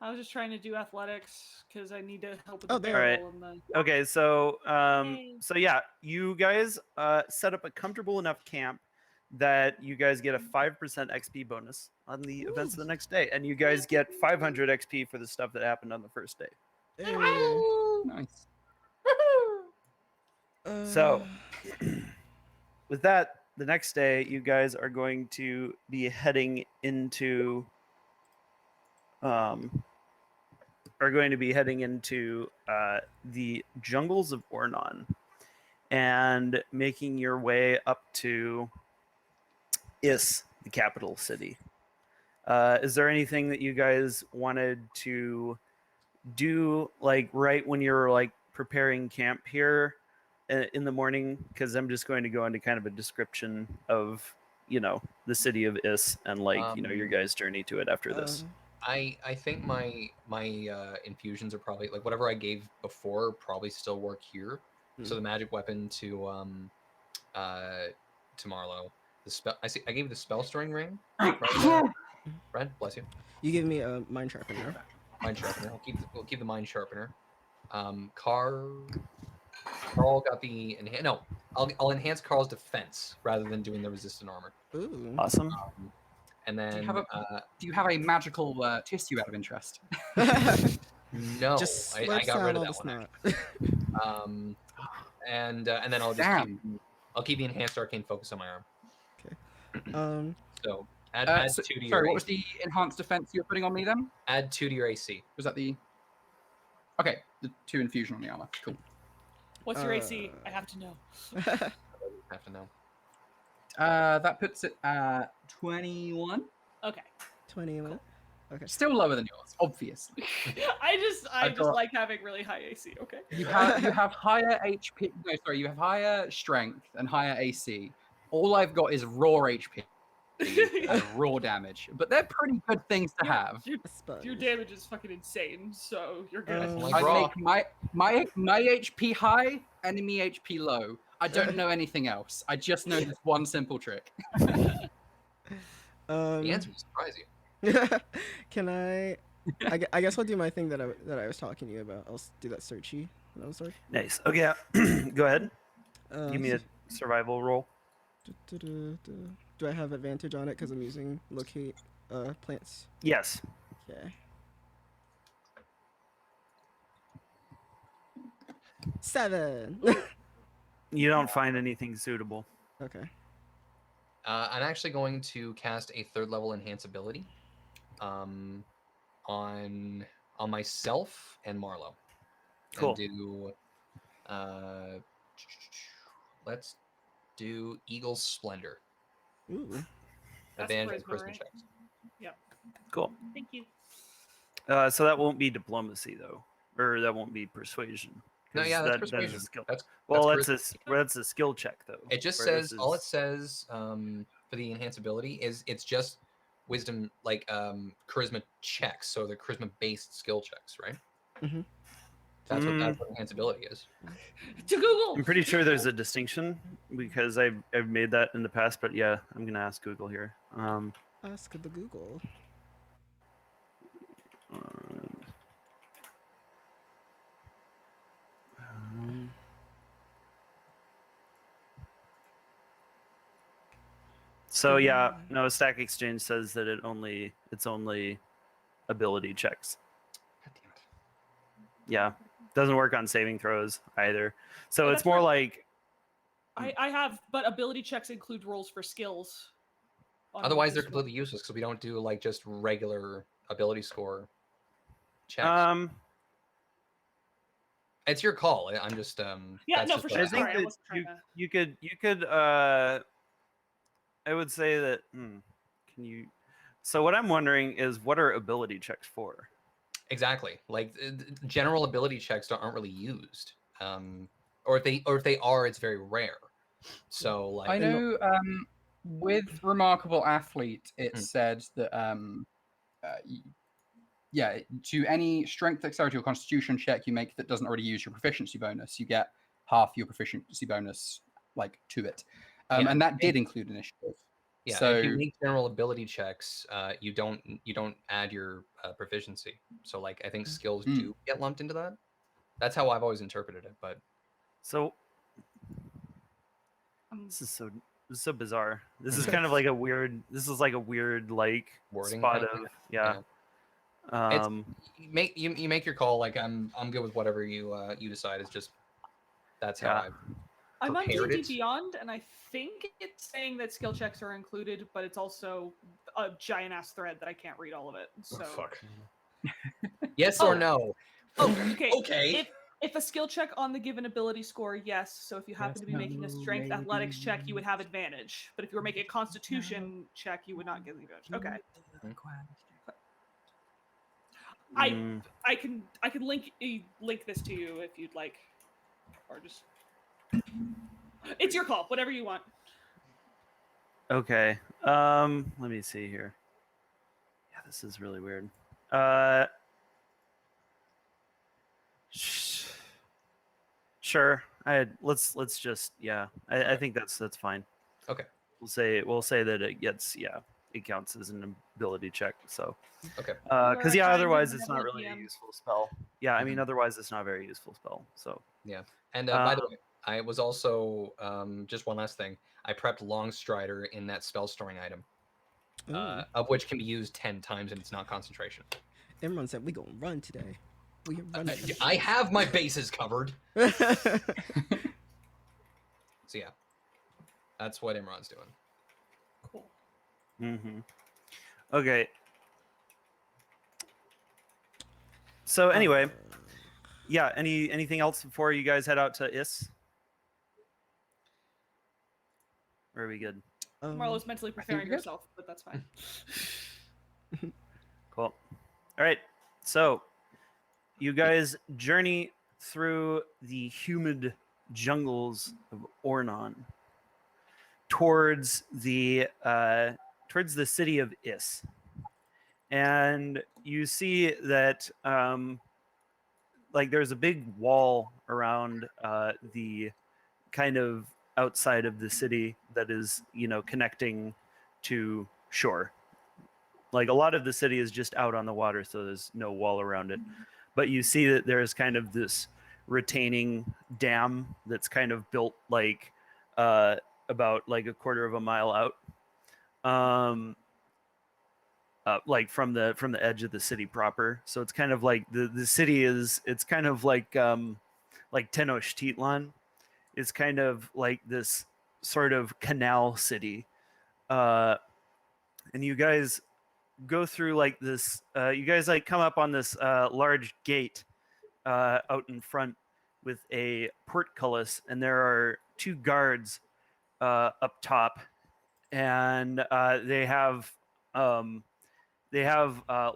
I was just trying to do athletics because I need to help with Oh, the there. barrel and the. Okay, so Yay. so yeah, you guys set up a comfortable enough camp that you guys get a 5% XP bonus on the events of the next day, and you guys get 500 XP for the stuff that happened on the first day. Hey. Nice. So, with that, the next day, you guys are going to be heading into the jungles of Ornon and making your way up to Is, the capital city. Is there anything that you guys wanted to do, like right when you're like preparing camp here in the morning? Because I'm just going to go into kind of a description of, you know, the city of Is and like, you know, your guys' journey to it after this. I think my infusions are probably like whatever I gave before probably still work here. So the magic weapon to Marlo, the spell. I gave you the spell storing ring. Fred, bless you. You give me a mind sharpener. Mind sharpener. We'll keep the mind sharpener. Carl got the no. I'll enhance Carl's defense rather than doing the resistant armor. Ooh. Awesome. And then do you have a magical tissue out of interest? No, Just I slurps got rid down of all that the one. And then I'll just keep the enhanced arcane focus on my arm. Okay. So add 2 to your. Sorry, what was the enhanced defense you were putting on me then? Add 2 to your AC. Was that the? Okay, the 2 infusion on the armor. Cool. What's your AC? I have to know. Have to know. That puts it at 21. Okay. 21. Okay. Still lower than yours, obviously. I just like having really high AC. Okay. You have higher HP. No, sorry, you have higher strength and higher AC. All I've got is raw HP and raw damage, but they're pretty good things to have. Your damage is fucking insane, so you're good. I make my HP high, enemy HP low. I don't know anything else. I just know this one simple trick. The answer will surprise you. Can I guess I'll do my thing that I was talking to you about. I'll do that searchy. Nice. Okay, go ahead. Give me a survival roll. Do I have advantage on it because I'm using locate plants? Yes. Okay. 7. You don't find anything suitable. Okay. I'm actually going to cast a 3rd level enhance ability on myself and Marlo. Cool. And do let's do Eagle's Splendor. Ooh. Advantage on charisma, charisma right? checks. Yep. Cool. Thank you. So that won't be diplomacy though, or that won't be persuasion. No, yeah, that's that is persuasion. a skill. That's That's a skill check though. It just whereas says all it says for the enhance ability is it's just wisdom like charisma checks, so they're charisma based skill checks, right? Mm-hmm. That's what enhance ability is. To Google. I'm pretty sure there's a distinction because I've made that in the past, but yeah, I'm gonna ask Google here. Ask the Google. So yeah, no, Stack Exchange says that it's only ability checks. God damn it. Yeah, doesn't work on saving throws either. So Oh, it's that's more right. like I have, but ability checks include rolls for skills. Otherwise, they're completely useless because we don't do like just regular ability score checks. It's your call. I'm just Yeah, that's no, just for what sure. I I think Sorry, I that wasn't trying to. you could I would say that can you so what I'm wondering is what are ability checks for? Exactly. Like general ability checks aren't really used. Or if they are, it's very rare. So like I know with Remarkable Athlete, it said that to any strength, dexterity, or constitution check you make that doesn't already use your proficiency bonus, you get half your proficiency bonus like to it. And that did include initiative. Yeah, so if you make general ability checks, you don't add your proficiency. So like I think skills do get lumped into that. That's how I've always interpreted it. But So this is so bizarre. This is kind of like a weird. This is like a weird like wording spot kind of yeah. You make your call. Like I'm good with whatever you decide. It's just that's how I'm on prepared D&D it. Beyond, and I think it's saying that skill checks are included, but it's also a giant ass thread that I can't read all of it. So fuck. Yes or no? Oh, okay. Okay. If a skill check on the given ability score, yes. So if you happen to be making a strength athletics check, you would have advantage. But if you were making a constitution check, you would not get the advantage. Okay. I can link this to you if you'd like, or just it's your call. Whatever you want. Okay. Let me see here. Yeah, this is really weird. Sure. Let's just I think that's fine. Okay. We'll say that it gets it counts as an ability check. So Okay. because You're a kind otherwise and it's not really a benevolent useful spell. Yeah, I mean otherwise it's not a very useful spell. So Yeah. And by the way, I was also just one last thing. I prepped Long Strider in that spell storing item, of which can be used 10 times, and it's not concentration. Imran said, "We gonna run today. We run." I have my bases covered. So yeah, that's what Imran's doing. Cool. Okay. So anyway, yeah. Anything else before you guys head out to Is? Or are we good? Marlo's mentally preparing herself, but that's fine. Cool. All right. So you guys journey through the humid jungles of Ornon towards the city of Is, and you see that like there's a big wall around the kind of outside of the city that is connecting to shore. Like a lot of the city is just out on the water, so there's no wall around it. But you see that there's kind of this retaining dam that's kind of built like about like a quarter of a mile out, like from the edge of the city proper. So it's kind of like the city it's kind of like Tenochtitlan. It's kind of like this sort of canal city, and you guys go through like this. You guys like come up on this large gate out in front with a portcullis, and there are 2 guards up top, and they have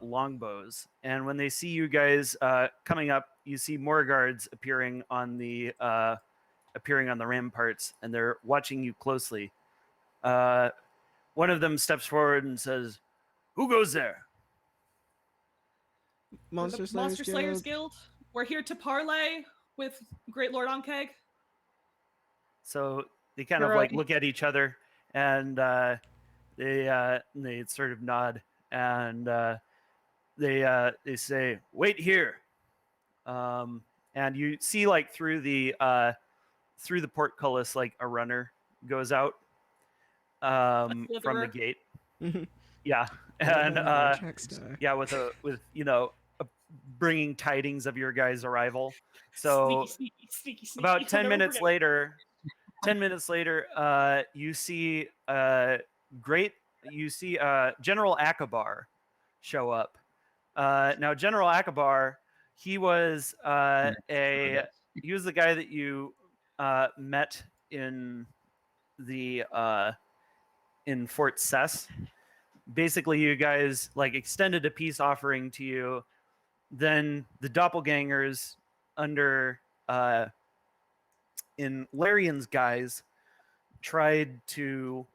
longbows. And when they see you guys coming up, you see more guards appearing on the ramparts, and they're watching you closely. One of them steps forward and says, "Who goes there?" Monster Slayers Guild. We're here to parley with Great Lord Ankeg. So they kind of like look at each other, and they sort of nod, and they say, "Wait here." And you see like through the portcullis, like a runner goes out from the gate. Yeah, and yeah, with bringing tidings of your guys' arrival. So sneaky. about 10 minutes later, you see General Akabar show up. Now General Akabar, he was he was the guy that you met in the in Fort Cess. Basically, you guys like extended a peace offering to you. Then the doppelgangers under in Larian's guise tried to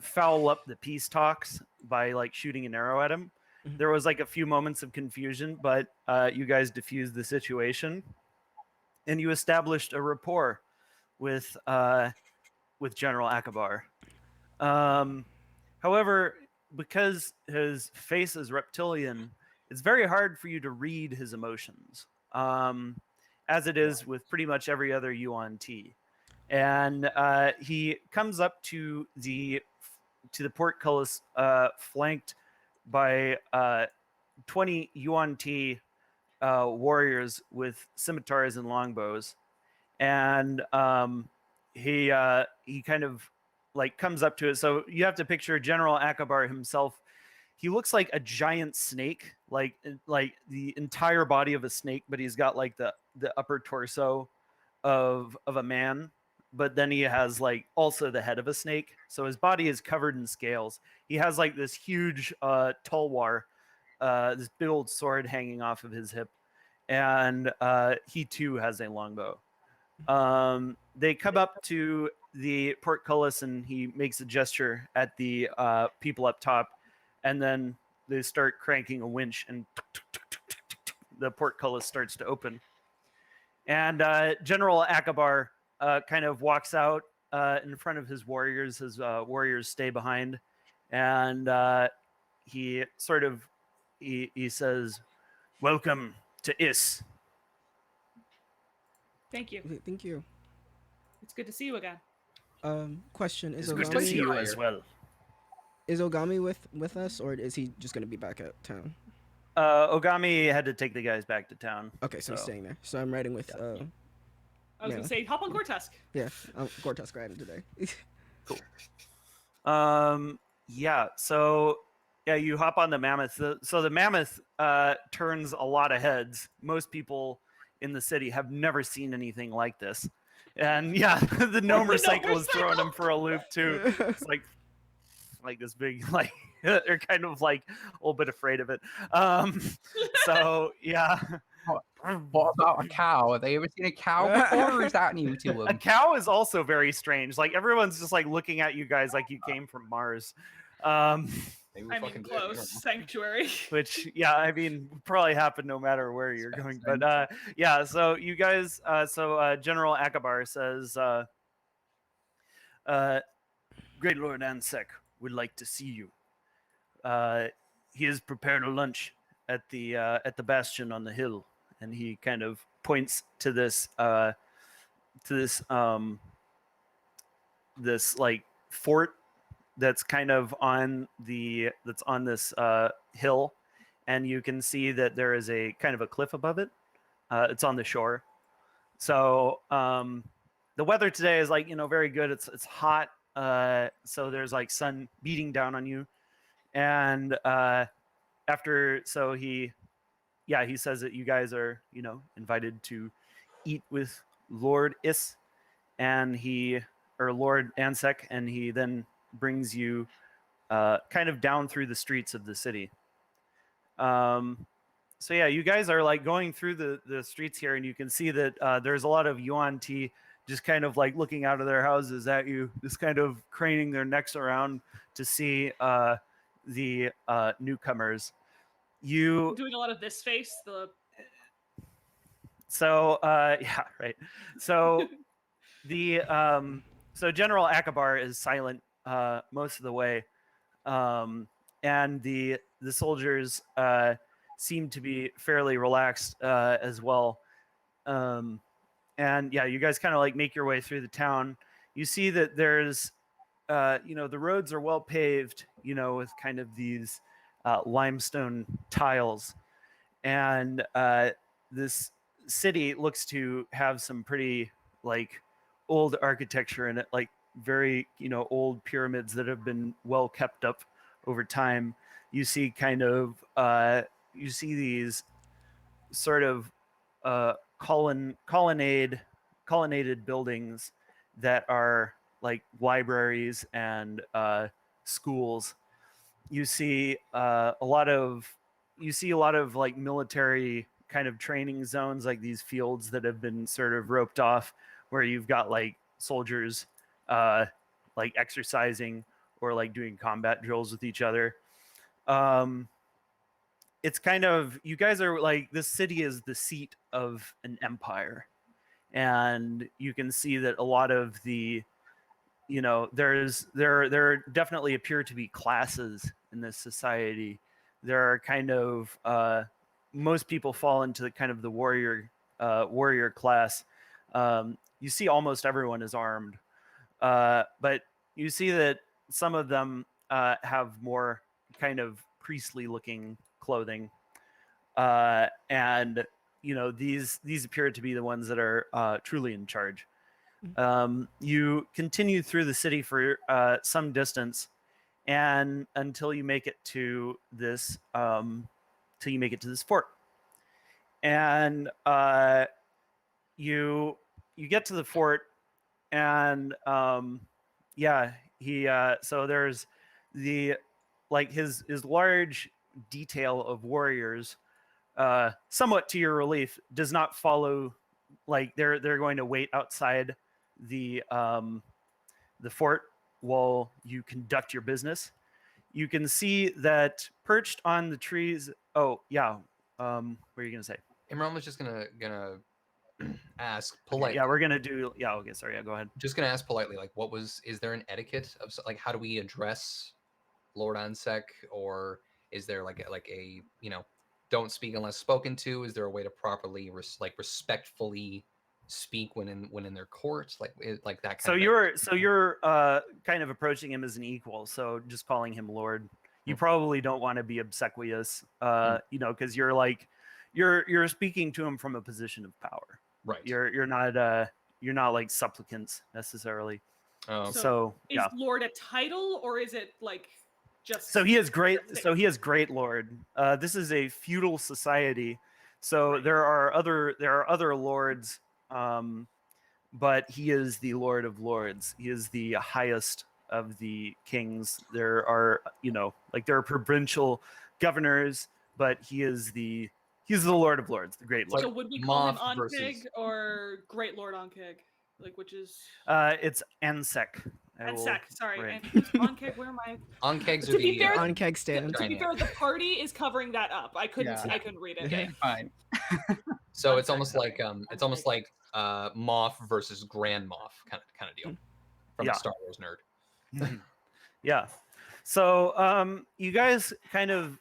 foul up the peace talks by like shooting an arrow at him. There was like a few moments of confusion, but you guys diffused the situation, and you established a rapport with General Akabar. However, because his face is reptilian, it's very hard for you to read his emotions, as it is with pretty much every other Yuan-ti. And he comes up to the portcullis, flanked by 20 Yuan-ti warriors with scimitars and longbows, and he kind of like comes up to it. So you have to picture General Akabar himself. He looks like a giant snake, like the entire body of a snake, but he's got like the upper torso of a man, but then he has like also the head of a snake. So his body is covered in scales. He has like this huge tulwar, this big old sword hanging off of his hip, and he too has a longbow. They come up to the portcullis, and he makes a gesture at the people up top, and then they start cranking a winch, and the portcullis starts to open. And General Akabar kind of walks out in front of his warriors. His warriors stay behind, and he sort of he says, "Welcome to Is." Thank you. Okay, thank you. It's good to see you again. Question: Is It's good to Ogami- see Ogami you as well. is Ogami with us, or is he just gonna be back at town? Ogami had to take the guys back to town. Okay, so he's staying there. So I'm riding with I was gonna say, hop on Cortesk. yeah, I'm Gortusk riding today. Yeah. So yeah, you hop on the mammoth. So the mammoth turns a lot of heads. Most people in the city have never seen anything like this. And yeah, the Nomer cycle is throwing them for a loop too. It's like this big, like they're kind of like a little bit afraid of it. So yeah. What about a cow? Have they ever seen a cow before, or is that new to A them? cow is also very strange. Like everyone's just like looking at you guys like you came from Mars. Maybe we I mean, fucking did, we don't close. know. Sanctuary. Which yeah, I mean probably happen no matter where you're going. But yeah, so you guys General Akabar says Great Lord Ansek would like to see you. He has prepared a lunch at the bastion on the hill, and he kind of points to this this like fort that's kind of on this hill, and you can see that there is a kind of a cliff above it. It's on the shore. So the weather today is like very good. It's hot. So there's like sun beating down on you, and he says that you guys are invited to eat with Lord Is, and Lord Ansek, and he then brings you kind of down through the streets of the city. So yeah, you guys are like going through the streets here, and you can see that there's a lot of Yuan-ti just kind of like looking out of their houses at you, just kind of craning their necks around to see the newcomers. I'm doing a lot of this face. Yeah, right. So the General Akabar is silent most of the way, and the soldiers seem to be fairly relaxed as well. And yeah, you guys kind of like make your way through the town. You see that there's the roads are well paved, with kind of these limestone tiles, and this city looks to have some pretty like old architecture in it, like very old pyramids that have been well kept up over time. You see kind of these sort of colonnaded buildings that are like libraries and schools. You see a lot of like military kind of training zones, like these fields that have been sort of roped off, where you've got like soldiers like exercising or like doing combat drills with each other. It's kind of, you guys are like, this city is the seat of an empire, and you can see that a lot of the there definitely appear to be classes in this society. There are kind of most people fall into the kind of the warrior class. You see almost everyone is armed, but you see that some of them have more kind of priestly looking clothing, and these appear to be the ones that are truly in charge. You continue through the city for some distance, and until you make it to this fort, and you get to the fort, and so there's the like his large detail of warriors, somewhat to your relief, does not follow. Like they're going to wait outside the fort while you conduct your business. You can see that perched on the trees. Oh yeah, what are you gonna say? Imran was just gonna ask Okay, politely. yeah, we're gonna do. Yeah, okay, sorry. Yeah, go ahead. Just gonna ask politely, like, is there an etiquette of like how do we address Lord Ansec, or is there like a don't speak unless spoken to? Is there a way to properly respectfully speak when in their court, like that kind of So you're kind of approaching him as an equal. So just calling him Lord. You probably don't want to be obsequious, because you're speaking to him from a position of power. Right. You're not like supplicants necessarily. Oh. So is Lord a title, or is it like just? So he is great. So he is great Lord. This is a feudal society, so Right. there are other lords, but he is the Lord of Lords. He is the highest of the kings. There are there are provincial governors, but he's the Lord of Lords, the Great Lord. So would we call him Moth Ankeg versus- or Great Lord Ankeg? Like, which is It's Ansec. Ansec, sorry. right. And who's Ankeg? Where am I? Ankeg's To be fair, On keg stand. To be fair, the party is covering that up. I couldn't read it. Okay, fine. So it's Ansec, almost sorry. like Moff versus Grand Moff kind of deal from Yeah. a Star Wars nerd. Yeah. So you guys kind of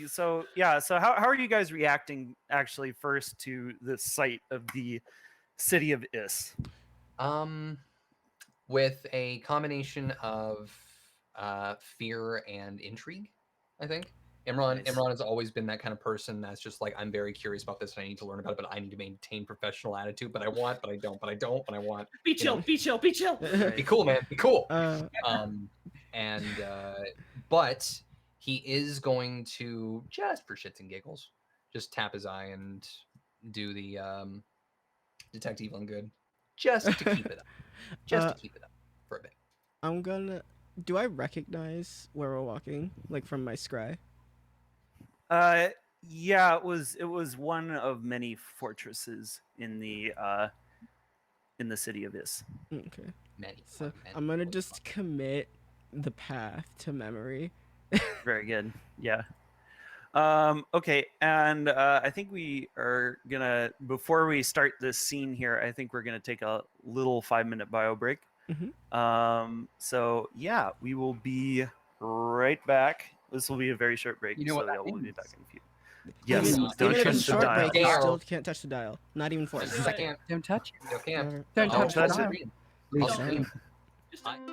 so how are you guys reacting actually first to the sight of the city of Is? With a combination of fear and intrigue, I think. Imran has always been that kind of person that's just like, I'm very curious about this and I need to learn about it, but I need to maintain professional attitude. But I want, but I don't, but I don't, but I want. Be chill, be chill, be chill. Be cool, man. Be cool. Uh, But he is going to, just for shits and giggles, just tap his eye and do the detect evil and good, just to keep it up, to keep it up for a bit. I'm gonna. Do I recognize where we're walking, like from my scry? Yeah, it was one of many fortresses in the city of Is. Okay. Many. So I'm gonna just commit the path to memory. Very good. Yeah. Okay, and I think we are gonna, before we start this scene here, I think we're gonna take a little 5-minute bio break. So yeah, we will be right back. This will be a very short break. You know what that we'll be means? back in a few. Yes, Even don't if it's touch a the short dial. break, you Dial. still can't touch the dial. Not even for a Just do second. it. Don't touch it. You can't. Don't I'll touch the touch it. dial. Leave I'll it. scream. Just do it.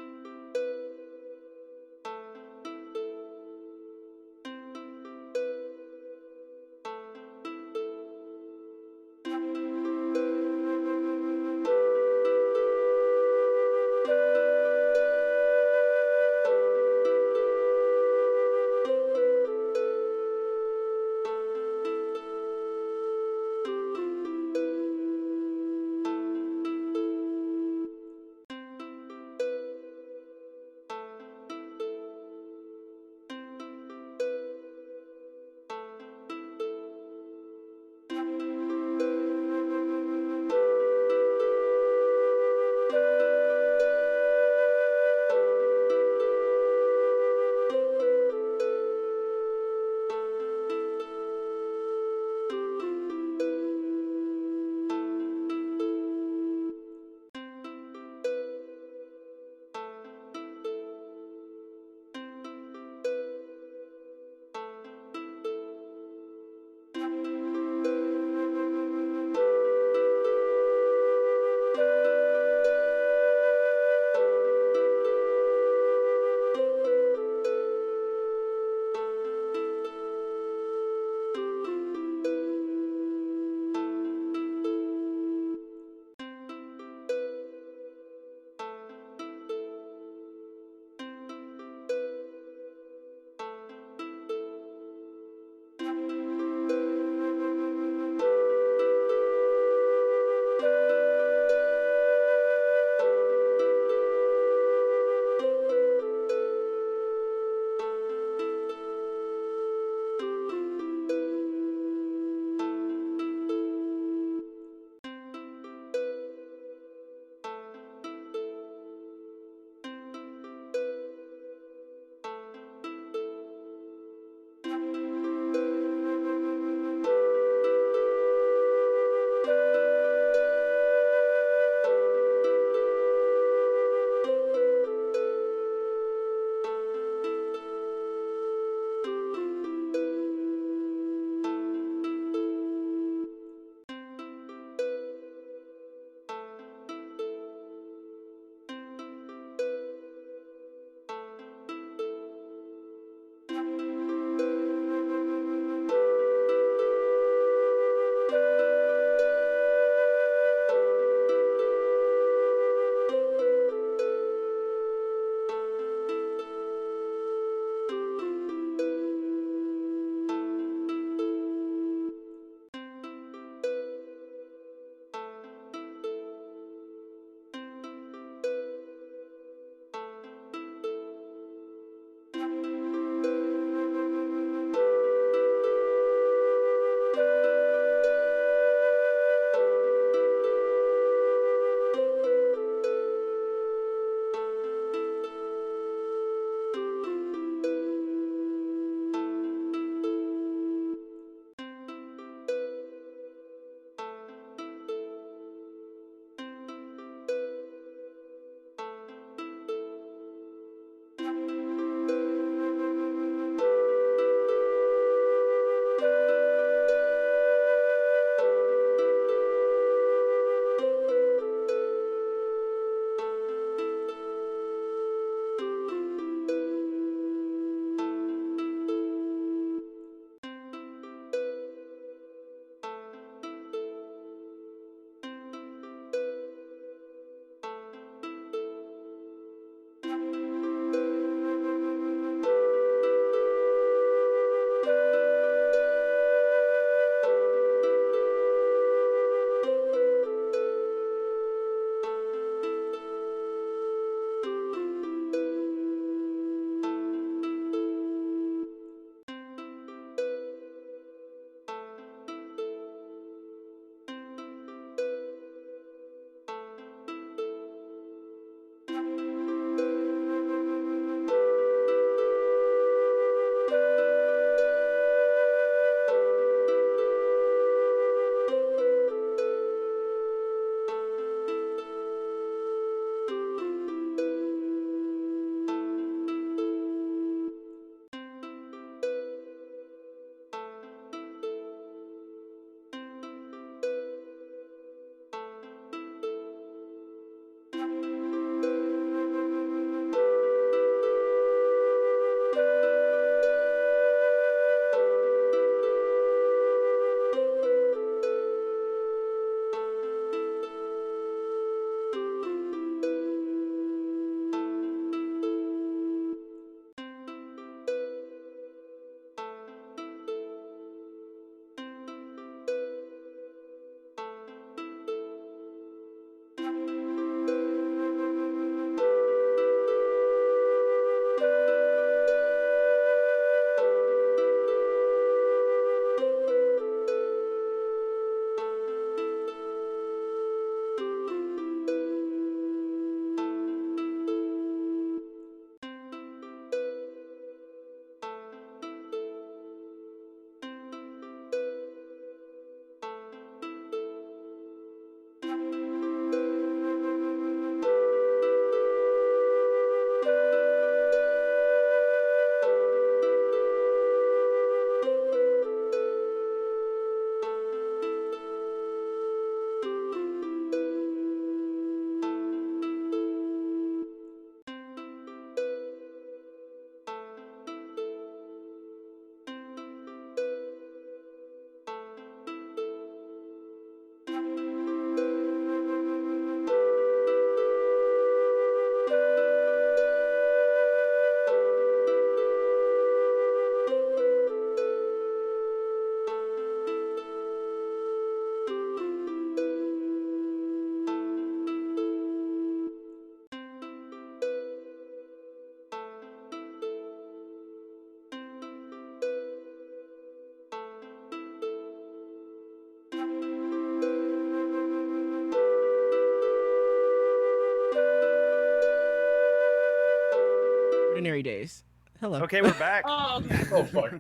ordinary days. Hello. Okay, we're back. Oh, okay. Oh fuck.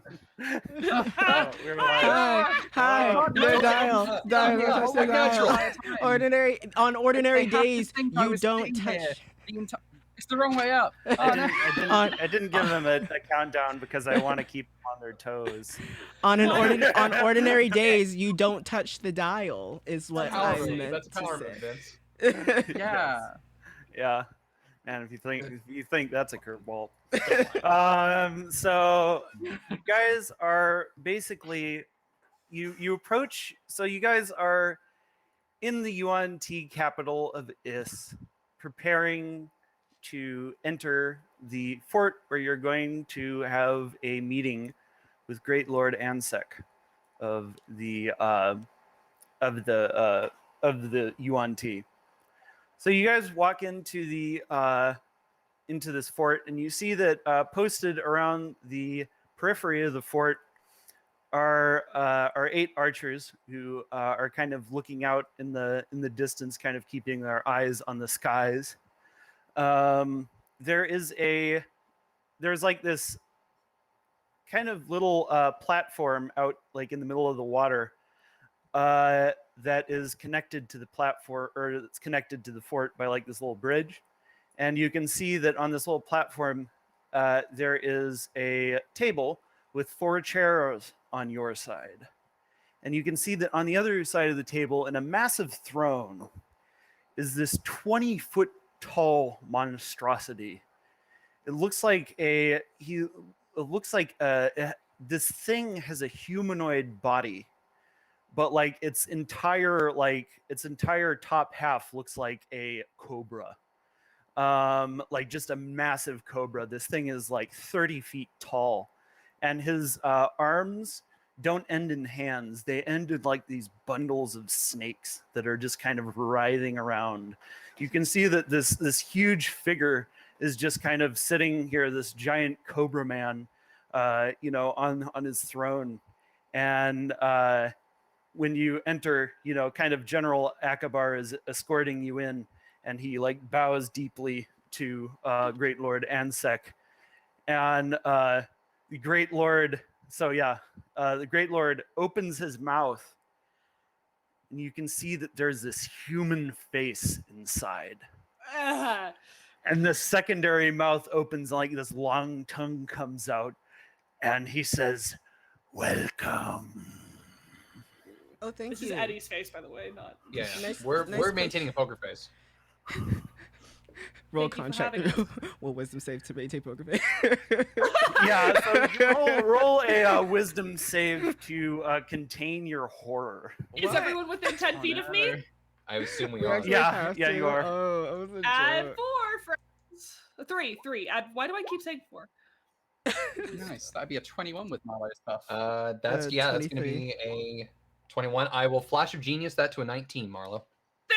Oh, we're live. Hi. Oh, No, dial. Oh, my natural. On ordinary They have to days, think I you was don't sitting touch. here it's the wrong way up. Oh, no. I didn't give them a countdown because I want to keep them on their toes. On ordinary days, you don't touch the dial. Is what I Empowerment. meant That's to empowerment, say. Vince. Yeah. Yeah, and if you think that's a curveball. So you guys are basically you approach. So you guys are in the Yuan-ti capital of Is, preparing to enter the fort where you're going to have a meeting with Great Lord Ansek of the Yuan-ti. So you guys walk into this fort, and you see that posted around the periphery of the fort are 8 archers who are kind of looking out in the distance, kind of keeping their eyes on the skies. There's like this kind of little platform out like in the middle of the water that is connected to the platform, or it's connected to the fort by like this little bridge. And you can see that on this little platform, there is a table with 4 chairs on your side. And you can see that on the other side of the table, in a massive throne, is this 20-foot tall monstrosity. It looks like this thing has a humanoid body, but like its entire top half looks like a cobra. Like just a massive cobra. This thing is like 30 feet tall, and his arms don't end in hands. They end in like these bundles of snakes that are just kind of writhing around. You can see that this huge figure is just kind of sitting here, this giant cobra man, on his throne. And when you enter, kind of General Akabar is escorting you in, and he like bows deeply to Great Lord Ansek. And the Great Lord, the Great Lord opens his mouth, and you can see that there's this human face inside. And the secondary mouth opens, like this long tongue comes out, and he says, "Welcome." Oh, thank This you. is Eddie's face, by the way, not. Yeah, Nice- we're nice maintaining a poker face. Roll Thank you for contract. having Well, wisdom save to maintain poker face. Yeah, so roll a wisdom save to contain your horror. Is everyone within 10 feet of me? I assume we We are. actually Yeah, have yeah, to? you are. Oh, I was a Add joke. 4, friends. 3. Add. Why do I keep saying 4? Nice. That'd be a 21 with my latest stuff. That's gonna 23. be a 21. I will flash of genius that to a 19, Marlo.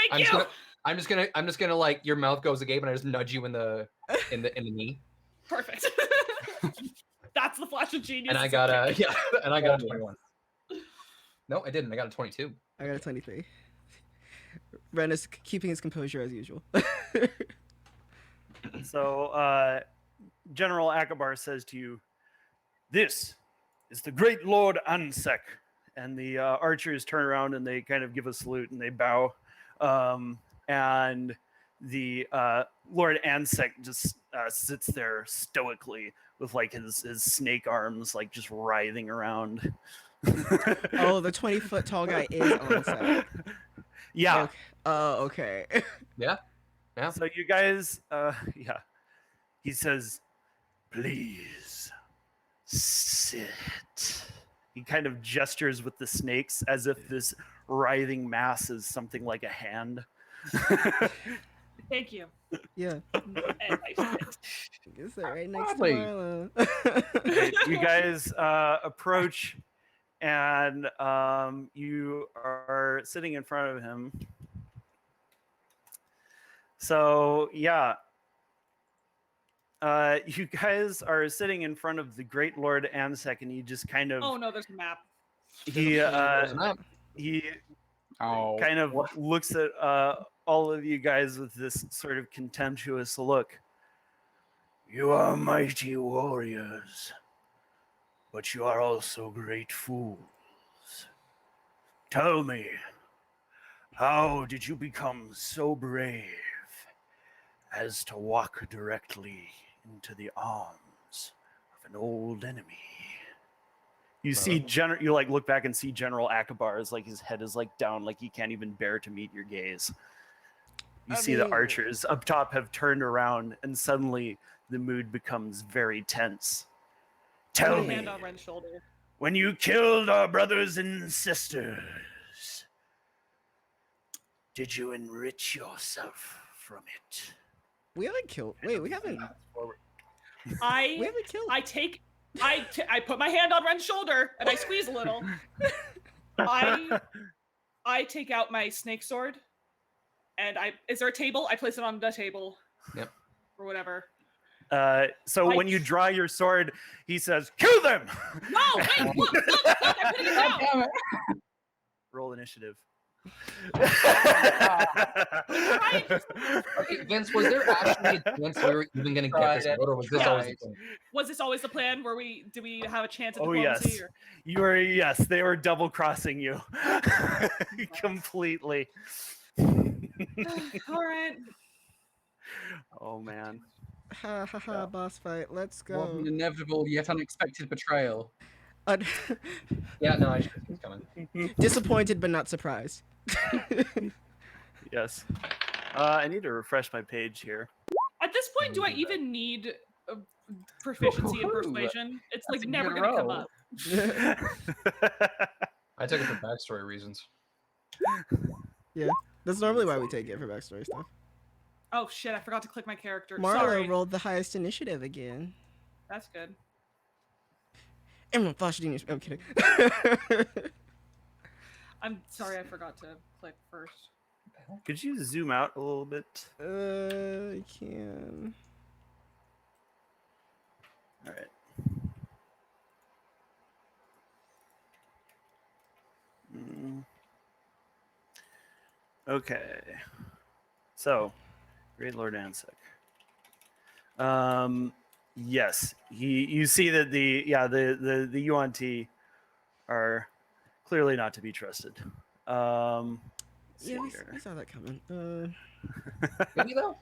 Thank you. I'm just gonna like your mouth goes agape, and I just nudge you in the knee. Perfect. That's the flash of genius. And I got a 21. No, I didn't. I got a 22. I got a 23. Ren is keeping his composure as usual. So General Akabar says to you, "This is the Great Lord Ansek." And the archers turn around and they kind of give a salute and they bow. And the Lord Ansek just sits there stoically with like his snake arms like just writhing around. Oh, the 20-foot tall guy is on set. Yeah. Okay. Oh, okay. Yeah. So you guys, yeah. He says, "Please sit." He kind of gestures with the snakes as if this writhing mass is something like a hand. Thank you. Yeah. And I sit. Is that right next Probably. to Marlo? You guys approach, and you are sitting in front of him. So yeah, you guys are sitting in front of the Great Lord Ansek, and he just kind of Oh no, there's a map. he Oh. kind of looks at all of you guys with this sort of contemptuous look. You are mighty warriors, but you are also great fools. Tell me, how did you become so brave as to walk directly into the arms of an old enemy? You see, you like look back and see General Akbar is like his head is like down, like he can't even bear to meet your gaze. You see the archers up top have turned around, and suddenly the mood becomes very tense. Tell me, Hand on Ren's shoulder. when you killed our brothers and sisters, did you enrich yourself from it? We haven't killed. Wait, we haven't. We I haven't killed. I put my hand on Ren's shoulder and I squeeze a little. I take out my snake sword, and is there a table? I place it on the table. Yep. Or whatever. So when you draw your sword, he says, "Kill them!" No, wait, look, I'm putting it down. Damn it. Roll initiative. Okay, Vince, was there actually a chance we were even going to get this vote, or was this always the plan? Was this always the plan? Did we have a chance at Oh diplomacy? yes, they were double crossing you completely. All right. Oh man. Ha ha ha! Boss fight. Let's What go. an inevitable yet unexpected betrayal. Yeah, no, I should have seen it coming. Disappointed but not surprised. Yes. I need to refresh my page here. At this point, do I even need proficiency in persuasion? It's like That's a never good going to come roll. up. I took it for backstory reasons. That's normally why we take it for backstory stuff. Oh shit! I forgot to click my character. Marlo Sorry. rolled the highest initiative again. That's good. Everyone, flash genius. I'm kidding. I'm sorry, I forgot to click first. Could you zoom out a little bit? I can. All right. Okay. So, Great Lord Ansek. Yes, you see that the Yuan-ti are clearly not to be trusted. Yeah, we saw that coming. Maybe though.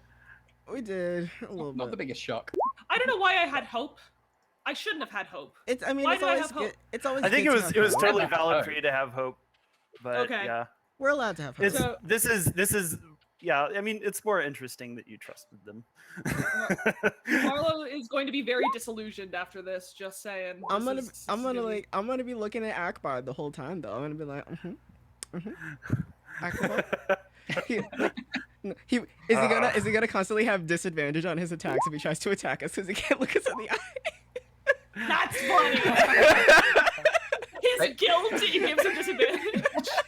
We did a little Not the bit. biggest shock. I don't know why I had hope. I shouldn't have had hope. It's. I mean, Why it's did I always have hope? good. It's always. I think good it to was have hope. totally Never valid hope. for you to have hope, but Okay. yeah, We're allowed to have hope. it's So- this is yeah. I mean, it's more interesting that you trusted them. Marlo is going to be very disillusioned after this. Just saying. I'm This gonna be looking at Akbar the whole time though. I'm gonna be like, Akbar. Is he gonna constantly have disadvantage on his attacks if he tries to attack us because he can't look us in the eye? That's funny. His Right. guilt gives him disadvantage.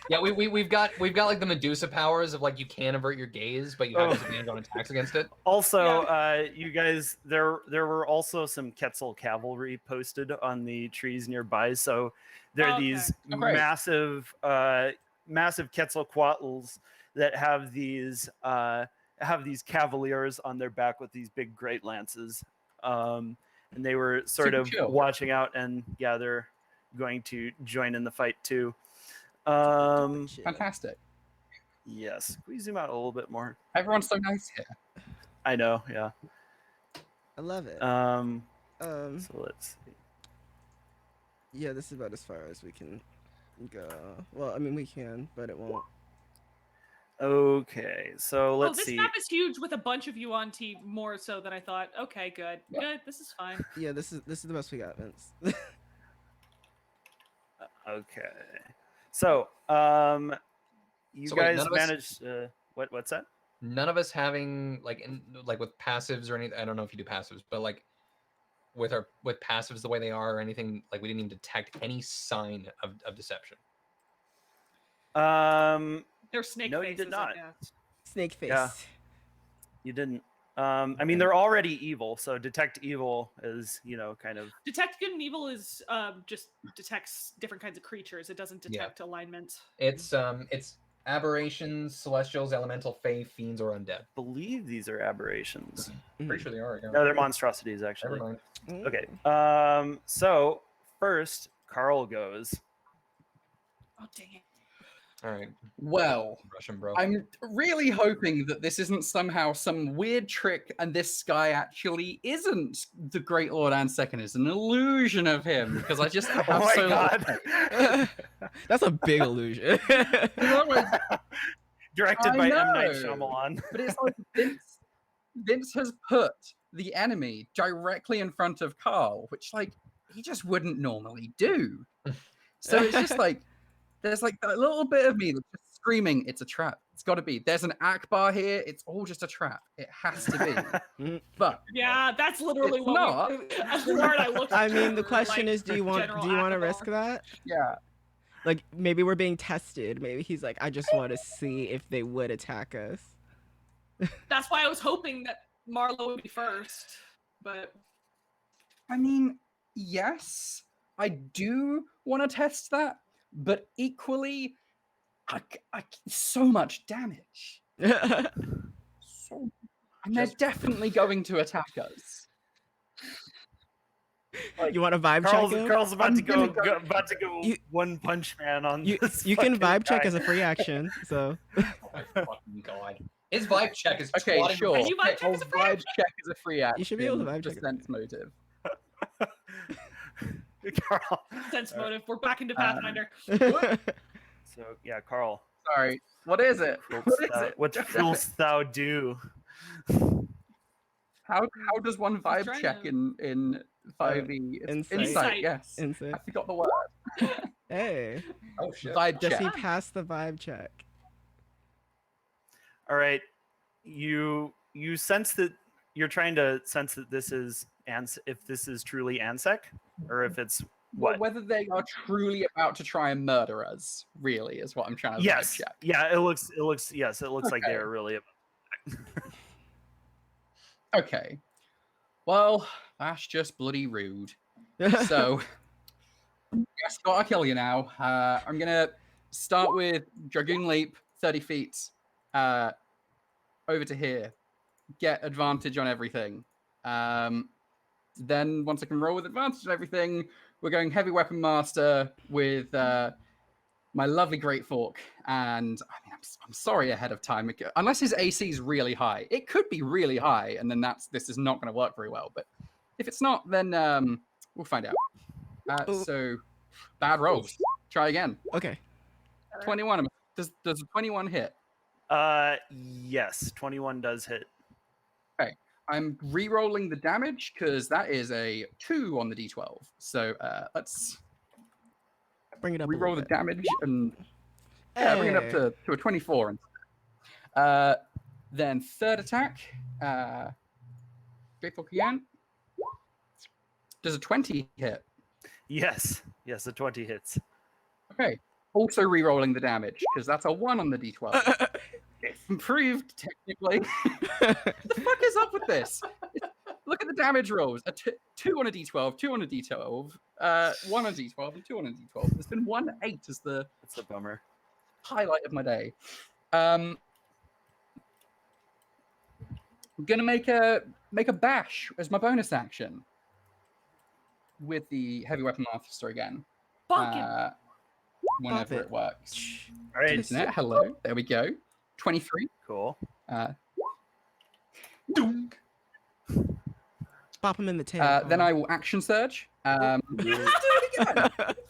Yeah, we've got like the Medusa powers of like you can avert your gaze, but you have disadvantage on attacks against it. Also, you guys, there were also some Quetzal cavalry posted on the trees nearby. So there are Okay. these Oh, great. massive Quetzalcoatls that have these cavaliers on their back with these big great lances. And they were sort Super of chill. watching out, and yeah, they're going to join in the fight too. Shit. Fantastic. Yes, can we zoom out a little bit more? Everyone's so nice here. I know, yeah. I love it. So let's see. Yeah, this is about as far as we can go. Well, I mean, we can, but it won't. Okay, so let's this see. map is huge with a bunch of Yuan-ti, more so than I thought. Okay, good. Yeah. Good. This is fine. Yeah, this is the best we got, Vince. Okay, so you So wait, guys none of us- managed. What's that? None of us having like with passives or anything. I don't know if you do passives, but like with passives the way they are or anything, like we didn't even detect any sign of deception. They're snake No, you faces. did not. I guess. Snake face. Yeah. You didn't. I mean, they're already evil, so detect evil is, kind of. Detect good and evil is just detects different kinds of creatures. It doesn't detect alignment. It's Aberrations, celestials, elemental, fae, fiends, or undead. Believe these are aberrations. Pretty sure they are. Yeah. No, they're monstrosities actually. Never mind. Okay. So first, Carl goes. Oh dang it! All right. Well, Russian bro. I'm really hoping that this isn't somehow some weird trick and this guy actually isn't the Great Lord Ansec and is an illusion of him, because I just have Oh my so god. That's a big illusion. Directed I by M. Night know. Shyamalan. But it's like Vince has put the enemy directly in front of Carl, which like he just wouldn't normally do. So it's just like there's like a little bit of me that's just screaming, it's a trap. It's got to be. There's an Akbar here. It's all just a trap. It has to be. But Yeah, that's literally It's what not. as Lord I looked. I mean, the for, question like, is, do you want General to Akbar. risk that? yeah, Like maybe we're being tested. Maybe he's like, I just want to see if they would attack us. That's why I was hoping that Marlo would be first, but I mean, yes, I do want to test that, but equally, so much damage. So, and they're definitely going to attack us. You want to vibe check him? Carl's about I'm to go, gonna about to go You- One Punch Man on You this. you can fucking vibe check guy. as a free action. So Oh my fucking god. His vibe check is Okay, twatting sure. Can you vibe check I'll as a free vibe action? check as a free action. You should be able to vibe just check. sense motive. Carl. sense motive. We're back into Pathfinder. So yeah, Carl. Sorry, what is it? What is it? What wilt thou do? How does one vibe trying check to- in 5e? It's Insight. Insight, yes. Insane. I forgot the word. Hey, Oh shit. Vibe does check. he pass the vibe check? All right, you sense that you're trying to sense that this is if this is truly Ansec, or if it's Well, what? whether they are truly about to try and murder us, really, is what I'm trying to Yes. vibe check. Yeah, it looks yes, it looks like Okay. they're really. Okay. Well, that's just bloody rude. So, guess gotta kill you now. I'm gonna start with Dragoon Leap, 30 feet, over to here. Get advantage on everything. Then once I can roll with advantage on everything, we're going Heavy Weapon Master with my lovely Great Fork. And I mean, I'm sorry ahead of time. Unless his AC is really high. It could be really high, and then this is not going to work very well. But if it's not, then we'll find out. So, bad rolls. Try again. Okay. 21. Does a 21 hit? Yes, 21 does hit. I'm re-rolling the damage because that is a 2 on the d12. So let's Bring it up. re-roll a the little damage and bring it up Hey. to a 24. Then third attack. Great Fork again. Does a 20 hit? Yes, a 20 hits. Okay. Also re-rolling the damage because that's a 1 on the d12. Improved technically. What the fuck is up with this? Look at the damage rolls. 2 on a d12, 2 on a d12, 1 on a d12, and 2 on a d12. There's been 1 8 as the That's a bummer. highlight of my day. I'm gonna make a bash as my bonus action with the Heavy Weapon Master again. Fucking Whenever it. it works. All right, Internet, hello. There we go. 23. cool. Dunk. Bop him in the tail. Then I will action surge. Let's do it again.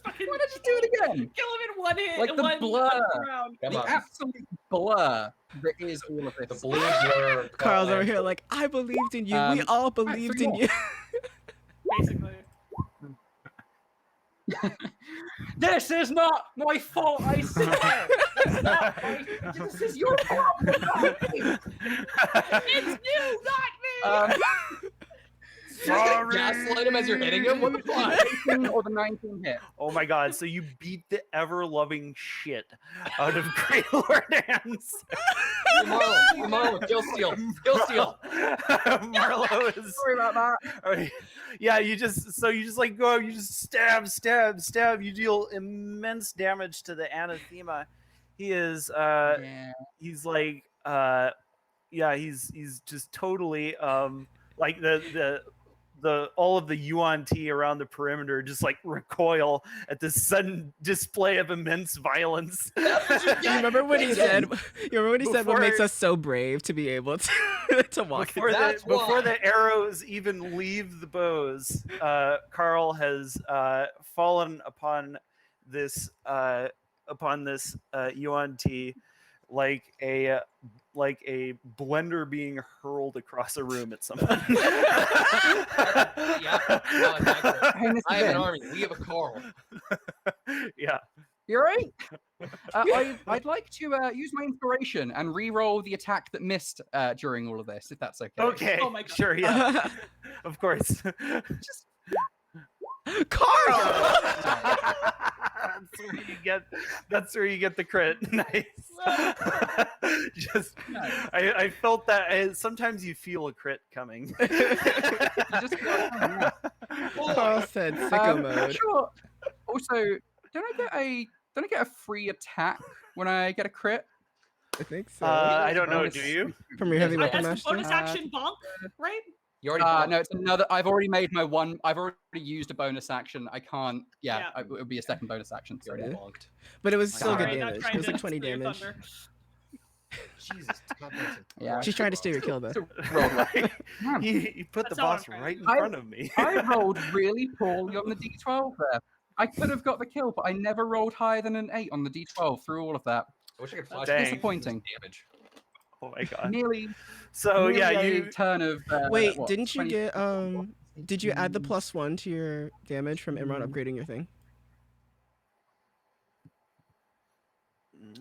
fucking Why don't you do it again? kill him in one hit. Like the one blur. round. Come The on. absolute blur that is all of The this. blue blur. Carl's over here like, I believed in you. We all believed in you. Basically. This is not my fault, I swear. This is your problem, not me. It's you, not me. Sorry. Gaslight him as you're hitting him. What the fuck? 18 or the 19 hit. Oh my god, so you beat the ever-loving shit out of Great Lord Ans. Marlo, kill steal. Kill steal. Marlo is Sorry about that. oh, yeah, you just like go, you just stab, you deal immense damage to the anathema, He is Yeah. he's like he's just totally like the all of the Yuan-ti around the perimeter just like recoil at this sudden display of immense violence. You remember when he said? You remember when he said, "What makes us so brave to be able to walk?" Before the arrows even leave the bows, Carl has fallen upon this Yuan-ti like a blender being hurled across a room at someone. Yeah, no, exactly. I have an army. We have a Carl. Yeah. You're right. I'd like to use my inspiration and re-roll the attack that missed during all of this, if that's okay. Okay. Oh my God. Sure. Yeah. Of course. Just Carl. That's where you get the crit. Nice. Just I felt that sometimes you feel a crit coming. Carl said sicko mode. Sure. Also, don't I get a free attack when I get a crit? I think so. I don't know. Do you? From your heavy weapon As a master. bonus action bonk, right? You already No, it's another. I've already made my one. I've already used a bonus action. I can't. Yeah, Yeah. it would be a second bonus action. You already Yeah. bonked. But it was still good Sorry, not damage. trying It was to like 20 steal your damage. thunder. Jesus. Yeah. She's trying to steal your kill though. You put the That's all I'm boss trying right to in do. front of me. I rolled really poorly on the d12 there. I could have got the kill, but I never rolled higher than an 8 on the d12 through all of that. I wish I could flash. Dang. Disappointing. Damage. Oh my god. Nearly. So nearly yeah, a you turn of. Wait, what, didn't you 20 get did you add the +1 to your damage from Imran upgrading your thing?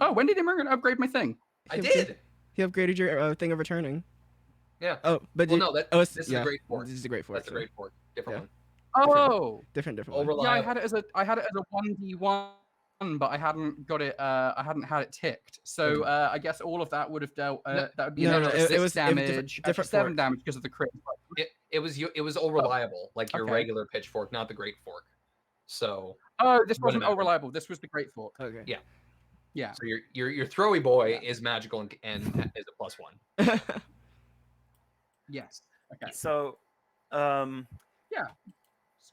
Oh, when did Imran upgrade my thing? I did. He upgraded your thing of returning. Yeah. Oh, but Well, no, this is the great fork. This is the great fork. That's the great fork. Different Yeah. one. Oh, Different All one. yeah. I reliable. had it as a 1d1, but I hadn't got it. I hadn't had it ticked. So I guess all of that would have dealt. No, that would be no, an no, extra it 6 was damage, different 7 fork. damage because of the crit. It was all reliable, like your okay. regular pitchfork, not the great fork. So Oh, this Wouldn't wasn't all matter. reliable. This was the great fork. Okay. Yeah. Yeah. so your throwy boy Yeah. is magical and is a +1. Yes. Okay. So It's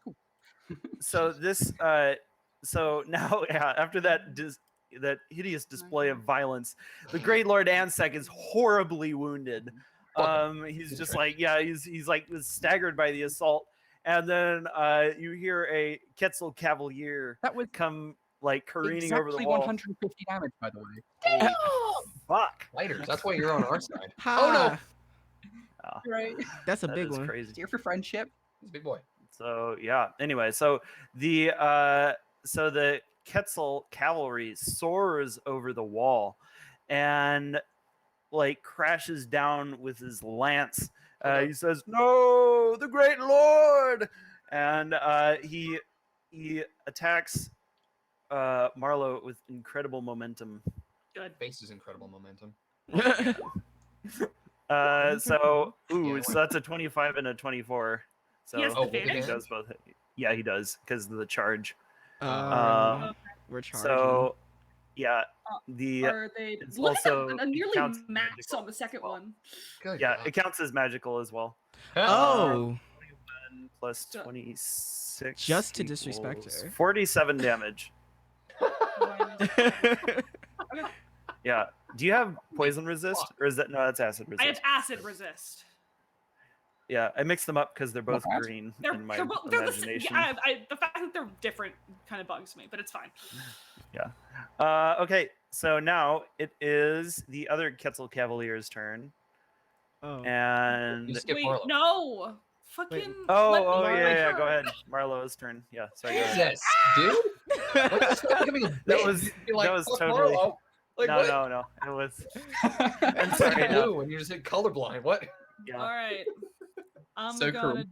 cool. so this so now after that that hideous display of violence, the Great Lord Ansek is horribly wounded. He's just like he's like staggered by the assault, and then you hear a Quetzal Cavalier That was come like careening exactly over the wall. 150 damage, by the way. Holy fuck! Lighters. That's why you're on our side. Ha! Oh, Right. That's a that big is one. crazy. Here for friendship. He's a big boy. So yeah. Anyway, so the Quetzal cavalry soars over the wall, and like crashes down with his lance. He says, "No, the Great Lord!" And he attacks Marlowe with incredible momentum. Good. Face is incredible momentum. So Yeah, so that's a 25 and a 24. So He has Oh, advantage? he does both. Yeah, he does because of the charge. We're charging. So yeah, the Are they it's look also- at a nearly counts as max magical on the second as well. one? Good. yeah, God. it counts as magical as well. Oh, Plus 26. Just to disrespect equals her. 47 damage. Yeah. Do you have poison resist, or is that no? That's acid I have resist. acid resist. Yeah, I mixed them up because they're both Okay. green They're, in my they're the same. imagination. Yeah, the fact that they're different kind of bugs me, but it's fine. Okay, so now it is the other Quetzal Cavalier's turn, oh. and You skip Wait, Marlowe. no, fucking. let me oh do yeah, my yeah, go turn. ahead, Marlowe's turn. Yeah, sorry. Go ahead. Jesus, dude. What is becoming a That bitch? was- You're like, that was "Fuck totally- Marlowe." Like, No, what? no, it was. I'm sorry, no. blue and you just hit colorblind. What? Yeah. All right, I'm So cool.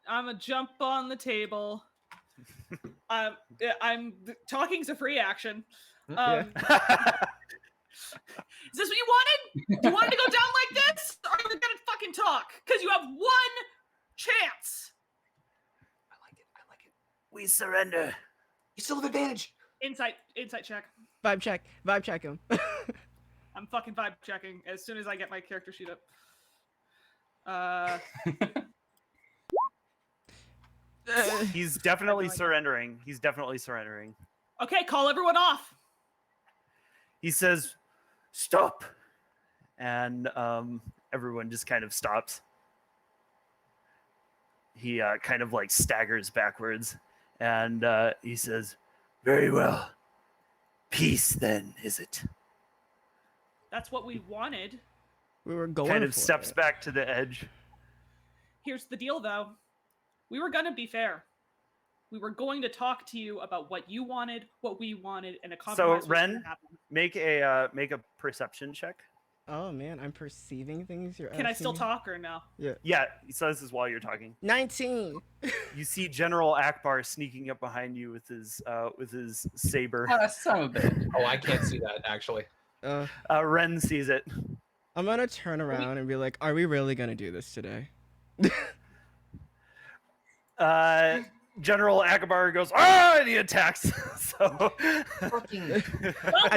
gonna jump on the table. Talking's a free action. Yeah. Is this what you wanted? You wanted to go down like this, or are we gonna fucking talk? Because you have one chance. I like it. We surrender. You still have advantage. Insight check. Vibe check. Vibe check him. I'm fucking vibe checking as soon as I get my character sheet up. He's definitely surrendering. He's definitely surrendering. Okay, call everyone off. He says, "Stop," and everyone just kind of stops. He kind of like staggers backwards, and he says, "Very well. Peace, then, is it?" That's what we wanted. We were going. Kind of steps back to the edge. Here's the deal, though. We were gonna be fair. We were going to talk to you about what you wanted, what we wanted, and a compromise. So Ren, make a perception check. Oh man, I'm perceiving things. Can I still talk or no? Yeah. Yeah. So this is while you're talking. 19. You see General Akbar sneaking up behind you with his saber. Son of a bitch. Oh, I can't see that actually. Ren sees it. I'm gonna turn around and be like, "Are we really gonna do this today?" General Akbar goes, "Ah!" and he attacks. So Fucking.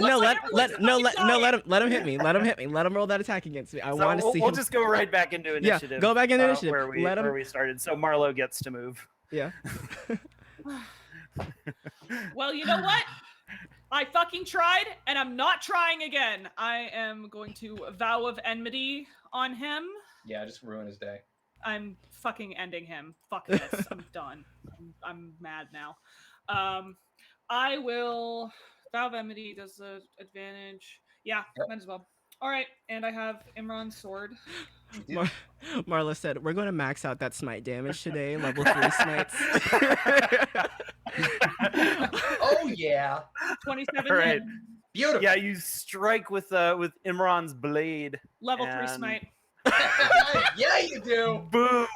No, let him hit me. Let him hit me. Let him roll that attack against me. I want to see. We'll just go right back into initiative. Yeah, go back into initiative. Where we started. So Marlo gets to move. Yeah. Well, you know what? I fucking tried, and I'm not trying again. I am going to vow of enmity on him. Yeah, just ruin his day. I'm fucking ending him. Fuck this. I'm done. I'm mad now. I will vow of enmity does the advantage. Yeah, Yep. might as well. All right, and I have Imran's sword. Marla said, "We're going to max out that smite damage today. Level 3 smites." Oh yeah. 27 All right. hit. Beautiful. Yeah, you strike with Imran's blade. Level 3 And- smite. Yeah, you do. Boom!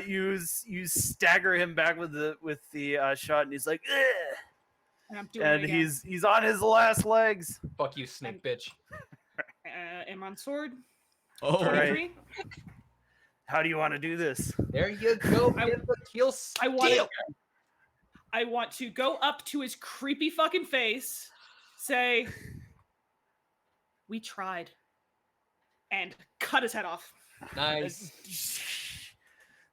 You stagger him back with the shot, and he's like, "Ugh!" And I'm doing And it again. he's on his last legs. Fuck you, snake bitch. Imran's sword. Oh, All right. 23. How do you want to do this? There you go. I- Get the kill steal. I want to go up to his creepy fucking face, say, "We tried," and cut his head off. Nice.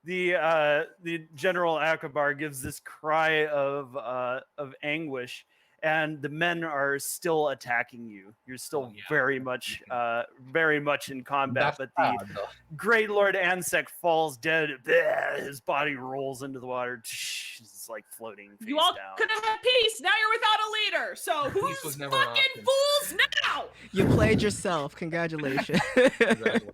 The General Akbar gives this cry of anguish, and the men are still attacking you. You're still very much in combat. That's but the bad, though. Great Lord Ansek falls dead. Bleh, his body rolls into the water. It's like floating face You all down. could have had peace. Now you're without a leader. So Peace was who's never an fucking option. fools now? you played yourself. Congratulations. Congratulations.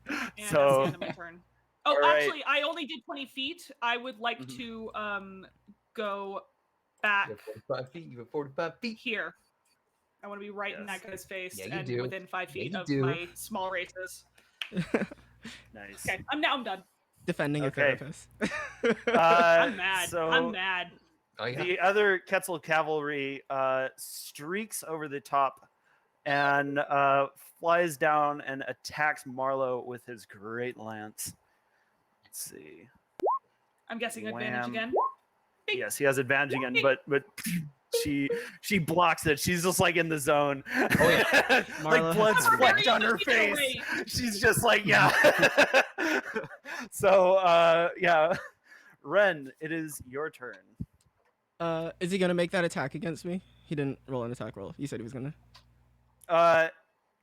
And that's So- the end of my turn. Oh, All right. actually, I only did 20 feet. I would like to go back You have 45 feet. You have 45 feet. here. I want to be right in Yes. that guy's face Yeah, you and do. within 5 feet you of do. my small races. Nice. Okay, I'm done. Defending a Okay. therapist. I'm mad. So I'm mad. Oh, yeah. the other Quetzal cavalry streaks over the top and flies down and attacks Marlowe with his great lance. Let's see. I'm guessing advantage Wham. again. Yes, he has advantage again, but she blocks it. She's just like in the zone. Oh, yeah. Like Marlo blood's has to be flecked on her face. She's just like, yeah. So yeah. Ren, it is your turn. Is he gonna make that attack against me? He didn't roll an attack roll. You said he was gonna.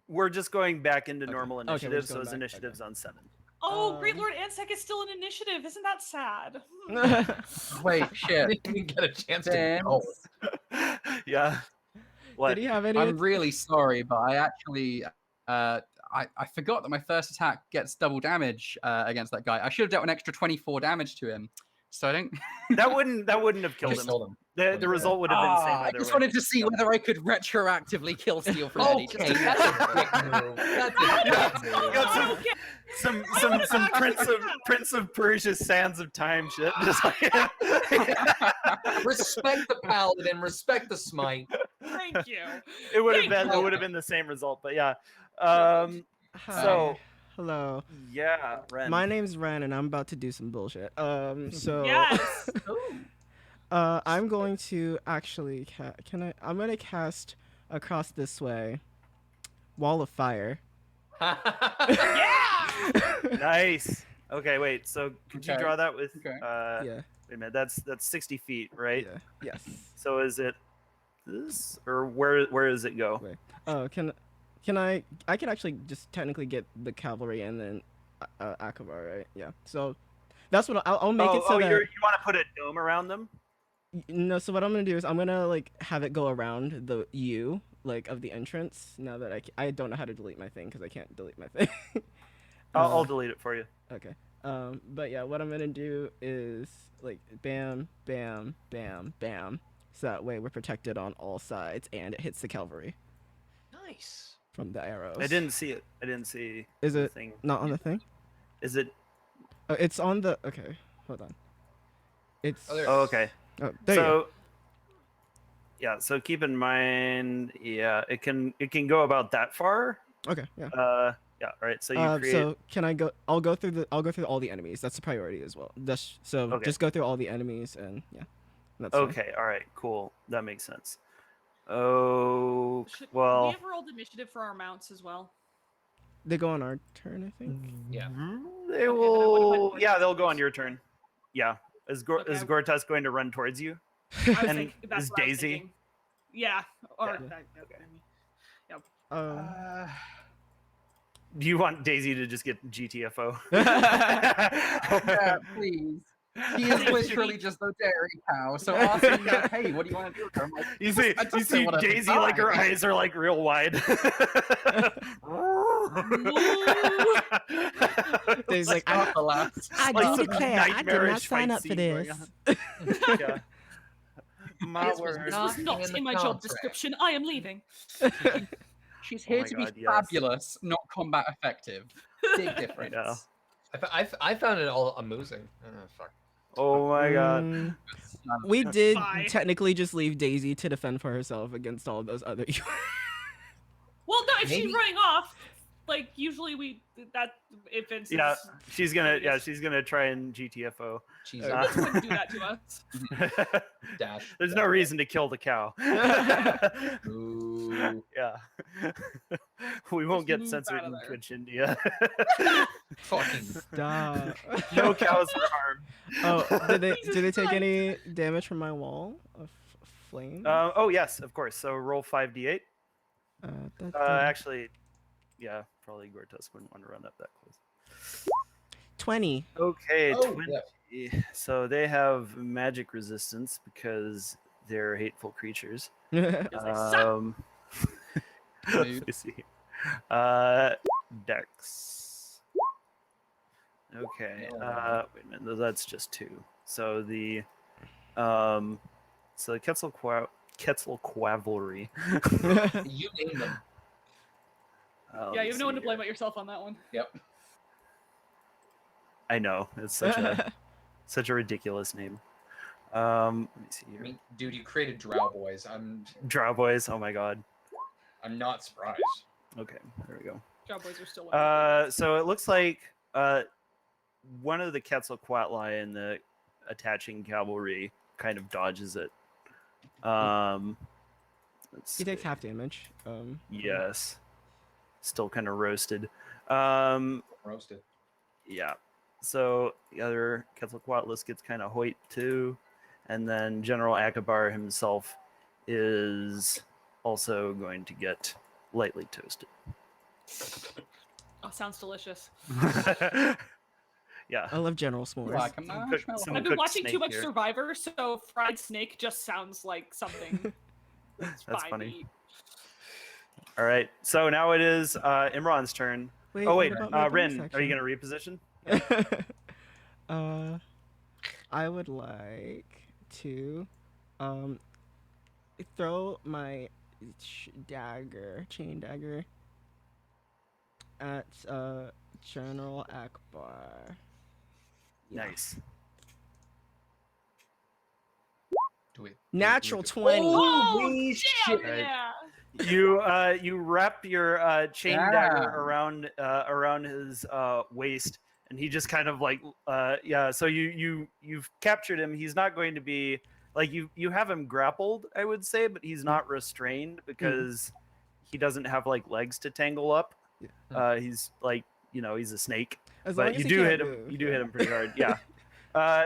We're just going back into Okay. normal Okay, we're initiative, just so going his back. initiative's on 7. Oh, Great Lord Ansek is still in initiative. Isn't that sad? Wait, shit. Didn't even get a chance to Then- go. Yeah. What? Did he have any? I'm really sorry, but I actually I forgot that my first attack gets double damage against that guy. I should have dealt an extra 24 damage to him. So I don't. That wouldn't have killed Just him. killed him. The result would have been the same I either just way. wanted to see whether I could retroactively kill Steel from Eddie. Okay, that's a dick move. That's a dick move. You got some Prince of Persia Sands of Time shit. Just like Respect the paladin. Respect the smite. Thank you. it would have Thank been you. the same result, but yeah. Hi. So Hello. yeah, Ren. My name's Ren, and I'm about to do some bullshit. So. Yes. I'm going to actually I'm gonna cast across this way. Wall of fire. Yeah. Nice. Okay, wait. So could you Okay. draw that with? Okay. Yeah. Wait a minute. That's 60 feet, right? Yeah. Yes. So is it this or where does it go? Wait. Oh, can I can actually just technically get the cavalry and then Akbar, right? Yeah. So that's what I'll make it so that you want to put a dome around them? no. So what I'm gonna do is I'm gonna like have it go around the U like of the entrance. Now that I don't know how to delete my thing because I can't delete my thing. I'll delete it for you. Okay. But yeah, what I'm gonna do is like bam, bam, bam, bam. So that way we're protected on all sides and it hits the cavalry Nice. from the arrows. I didn't see it. I didn't see. Is the it thing? not on the thing? Is it? Oh, it's on the. Okay, hold on. It's. Oh, there it Oh, is. okay. Oh, there you go. So yeah. So keep in mind, yeah, it can go about that far. Okay, yeah. Yeah. All right. So you create. So can I go? I'll go through all the enemies. That's the priority as well. So Okay. just go through all the enemies and yeah. That's fine. Okay. All right. Cool. That makes sense. Oh Should well. we have rolled initiative for our mounts as well? They go on our turn, I think. Yeah. They then I will. would- Yeah, they'll go on your turn. Yeah. Is Okay. Gortas going to run towards you? I was And that's is what I was Daisy? thinking. Yeah. Or Yeah. okay. Do you want Daisy to just get GTFO? Yeah, please. He is literally just the dairy cow. So Austin, you're like, hey, what do you want to do? I'm like, You see, I just don't wanna Daisy, like her die. eyes are like real wide. There's like, Not the last. I like do some declare, I did not nightmarish sign fight up for scene going this. Yeah. My This was word. This not was not in the in my job contract. description. I am leaving. She's Oh here my to be God, yes. fabulous, not combat effective. Big difference. know. I found it all amusing. Fuck. Oh my god. We did Bye. technically just leave Daisy to defend for herself against all those other. Well, no, if Maybe- she's running off, like usually if it's Yeah, she's gonna try and GTFO. Jesus. Uh, Vince wouldn't do that to us. Dash. There's no reason to kill the cow. Ooh. Yeah. We won't Just get move censored out of in there. Twitch India. Fucking. Stop. No cows were harmed. Oh, did they Jesus take Christ. any damage from my wall of flame? Oh yes, of course. So roll 5d8. Actually, yeah, probably Gortas wouldn't want to run up that close. 20. Okay, Oh, 20. yeah. So they have magic resistance because they're hateful creatures. Because they suck. Dude. Let's see. Dex. Okay. Wait a minute. That's just 2. So the Quetzal Cavalry. You name them. Yeah, you have no one to blame but yourself on that one. Yep. I know it's such a ridiculous name. Let me see I here. mean, dude, you created Drow Boys. Drow boys. Oh my god. I'm not surprised. Okay, there we go. Job boys are still one. So it looks like one of the Quetzalcoatl in the attaching cavalry kind of dodges it. Let's He takes see. half damage. Yes. Still kind of roasted. Roasted. Yeah. So the other Quetzalcoatlus gets kind of hoit too. And then General Akabar himself is also going to get lightly toasted. Oh, sounds delicious. Yeah. I love General S'mores. Like a marshmallow. some I've been cooked watching too snake much here. Survivor, so fried snake just sounds like something. That's That's fine funny. to eat. All right. So now it is Imran's turn. Wait, Oh wait, what about my Rin, bonus are you action? gonna reposition? I would like to throw my chain dagger at General Akbar. Yeah. Nice. Do we? Natural do 20. Oh, Holy damn, shit. yeah. You wrap your chain dagger Yeah. around his waist, and he just kind of like yeah. So you've captured him. He's not going to be like you have him grappled, I would say, but he's not restrained because he doesn't have like legs to tangle up. He's like, he's a snake. As but long as you he do can't hit him. move, You do hit him pretty hard. Yeah.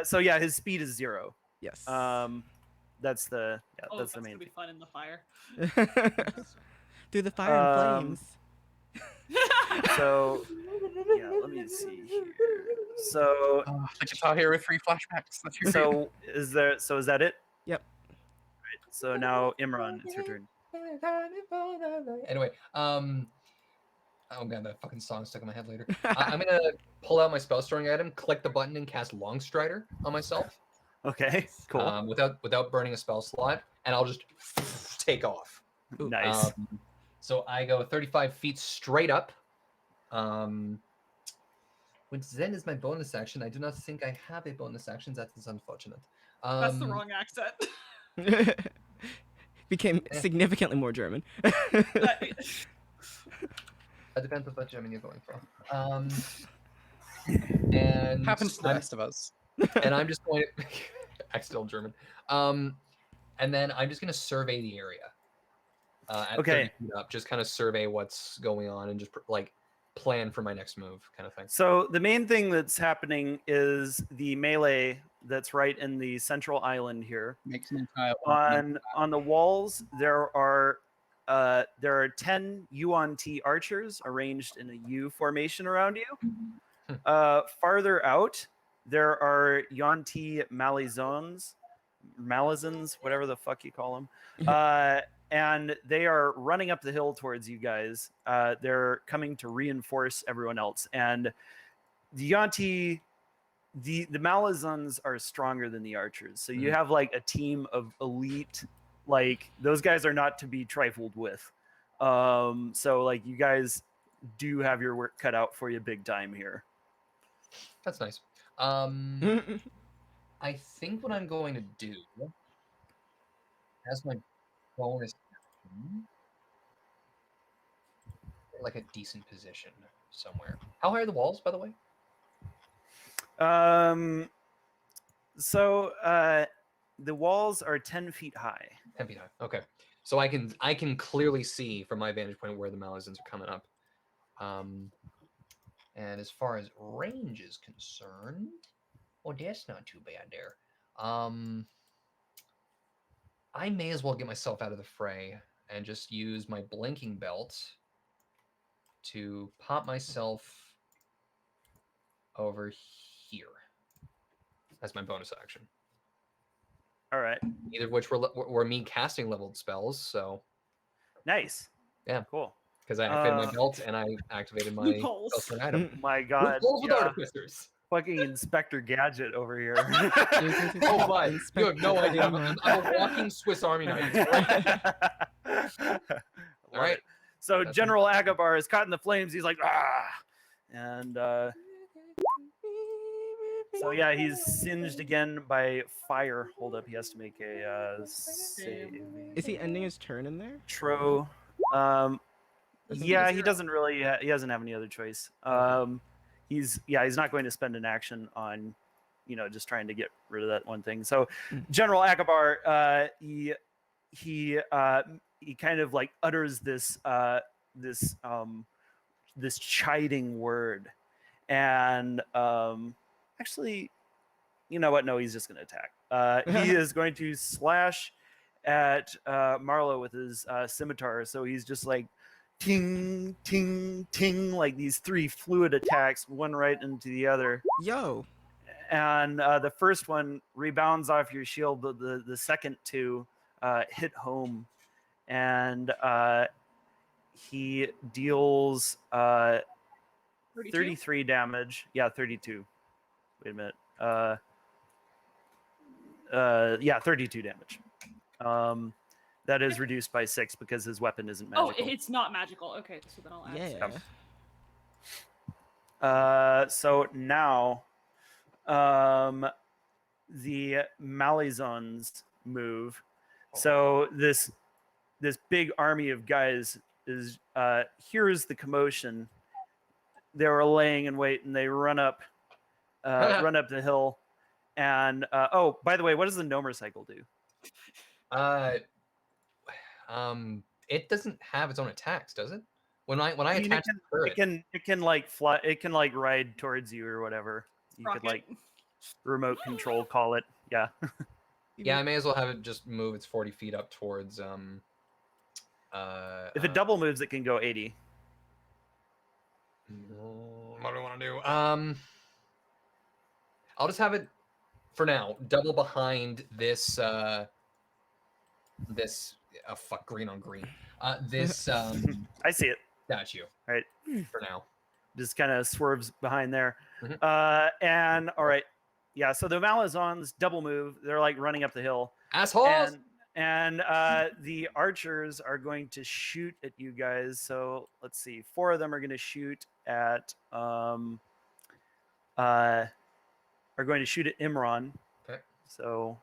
So yeah, his speed is 0. Yes. That's the Oh, that's that's the main gonna be thing. fun in the fire. Through the fire and flames. So yeah, let me see here. So I just out here with 3 flashbacks. That's your is that it? Yep. Right. So now Imran, it's your turn. Anyway, oh god, that fucking song stuck in my head later. I'm gonna pull out my spell storing item, click the button, and cast Longstrider on myself. Okay, cool. Without burning a spell slot, and I'll just take off. Nice. So I go 35 feet straight up. Which then is my bonus action. I do not think I have a bonus action. That is unfortunate. That's the wrong accent. Became significantly more German. It depends on what German you're going for. And happens to the best of us. And I'm just going to still German. And then I'm just going to survey the area. At 30 feet up, just kind of survey what's going on and just like plan for my next move, kind of thing. So the main thing that's happening is the melee that's right in the central island here. Makes an entire on the walls there are 10 Yuan-ti archers arranged in a U formation around you. Farther out there are Yuan-ti malazons, whatever the fuck you call them. And they are running up the hill towards you guys. They're coming to reinforce everyone else. And the Yuan-ti, the malazons are stronger than the archers. So you have like a team of elite, like those guys are not to be trifled with. So like you guys do have your work cut out for you big time here. That's nice. I think what I'm going to do as my bonus action, like a decent position somewhere. How high are the walls, by the way? So the walls are 10 feet high. 10 feet high. Okay. So I can clearly see from my vantage point where the malazons are coming up. And as far as range is concerned, well, that's not too bad there. I may as well get myself out of the fray and just use my blinking belt to pop myself over here. That's my bonus action. All right. Either of which were me casting leveled spells, so. Nice. Yeah. Cool. Because I activated my belt and I activated my spell item. My god. Loopholes with artificers. Fucking Inspector Gadget over here. Oh my! You have no idea. I'm a walking Swiss Army knife. All right. So that's General Agabar is caught in the flames. He's like, ah, and so yeah, he's singed again by fire. Hold up, he has to make a save. Is he ending his turn in there? True. Yeah, he doesn't really. He doesn't have any other choice. He's not going to spend an action on, just trying to get rid of that one thing. So, General Agabar, he kind of like utters this chiding word, and actually, you know what? No, he's just going to attack. He is going to slash at Marlowe with his scimitar. So he's just like ting, ting, ting, like these 3 fluid attacks, one right into the other. Yo. And the first one rebounds off your shield, but the second 2 hit home. And he deals 33 damage. Yeah, 32. Wait a minute. 32 damage. That is reduced by 6 because his weapon isn't magical. Oh, it's not magical. Okay, so then I'll add. Yeah. So now, the Malazons move. So this big army of guys is hears the commotion. They were laying in wait, and they run up the hill. And oh, by the way, what does the Nomer cycle do? It doesn't have its own attacks, does it? When I mean, attach it can like fly. It can like ride towards you or whatever. You could like remote control call it. Yeah. Yeah, I may as well have it just move its 40 feet up towards If it double moves, it can go 80. What do I want to do? I'll just have it for now double behind this fuck, green on green. This I see it. statue. Right. For now. Just kind of swerves behind there. Mhm. And all right. Yeah, so the Malazons double move. They're like running up the hill. Assholes! And the archers are going to shoot at you guys. So let's see. 4 of them are going to shoot at are going to shoot at Imran. Okay. So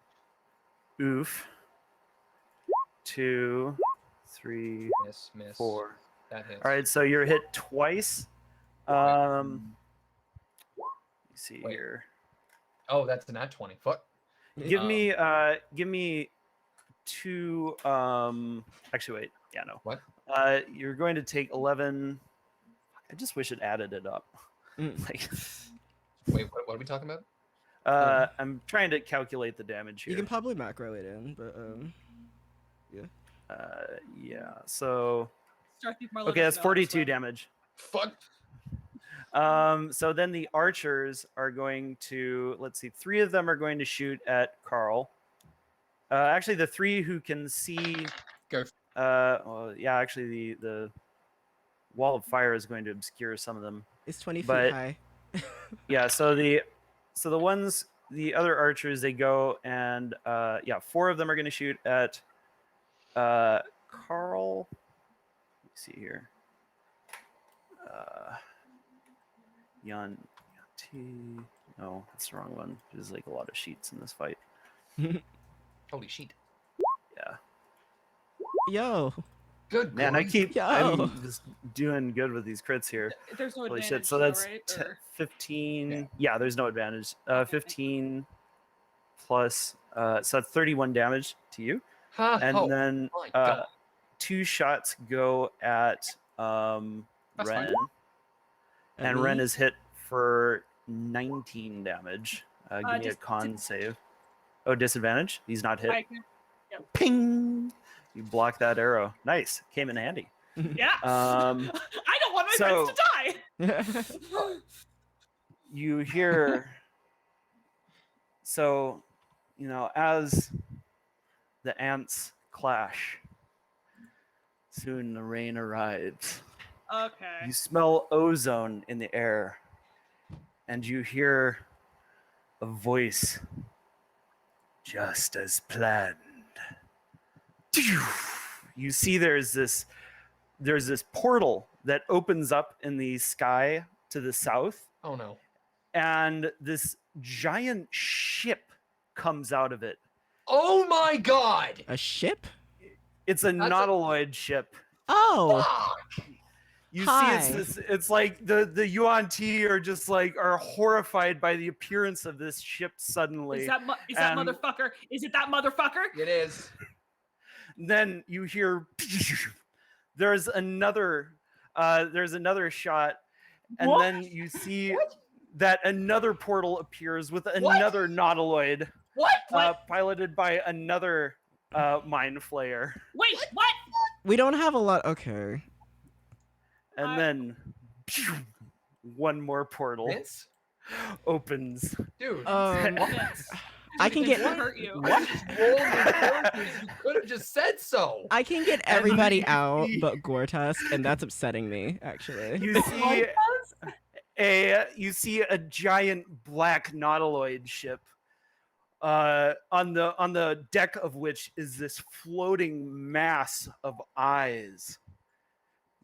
oof. 2, 3, Miss. 4. That hits. All right, so you're hit twice. Let me see Wait. here. Oh, that's the nat 20. Fuck. Give me 2 actually wait. Yeah, no. What? You're going to take 11. I just wish it added it up. Like Wait, what are we talking about? I'm trying to calculate the damage here. You can probably macro it in, but yeah. Yeah. So Starkeep okay, that's 42 damage. Fuck. So then the archers are going to, let's see, 3 of them are going to shoot at Carl. Actually, the 3 who can see. Go. Well, yeah, actually, the wall of fire is going to obscure some of them. It's 20 feet But- high. Yeah. So the other archers, they go and 4 of them are going to shoot at Carl. Let me see here. Yuan-ti. No, that's the wrong one. There's like a lot of sheets in this fight. Holy shit. Yeah. Yo. Good Man, grief. I'm just doing good with these crits here. There's no Holy advantage. shit. So though, that's right? 15. Yeah, there's no advantage. 15 plus, so that's 31 damage to you. Huh? And Oh, then my God. 2 shots go at That's Ren. fine. And Ren is hit for 19 damage. Give me a Just- con save. Oh, disadvantage? He's not hit. I can- Ping! You block that arrow. Nice. Came in handy. yeah. Um, I don't want my friends to die. you hear. So, as the ants clash, soon the rain arrives. Okay. You smell ozone in the air, and you hear a voice. Just as planned. You see there's this portal that opens up in the sky to the south, Oh no. and this giant ship comes out of it. Oh my God. A ship? It's a That's a- nautiloid ship. Oh. Fuck. You Hi. see it's like the Yuan-ti are horrified by the appearance of this ship suddenly. Is that And- motherfucker? Is it that motherfucker? It is. Then you hear there's another shot, and What? then you see that another portal appears with another nautiloid What? piloted by another mind flayer, Wait, what? We don't have a lot. Okay. and then one more portal Vince? opens. Dude. Vince, I can Vince get- will hurt you. What is wrong with characters? You could have just said so. I can get everybody out but Gortusk, and that's upsetting me, actually. You see a giant black nautiloid ship, on the deck of which is this floating mass of eyes.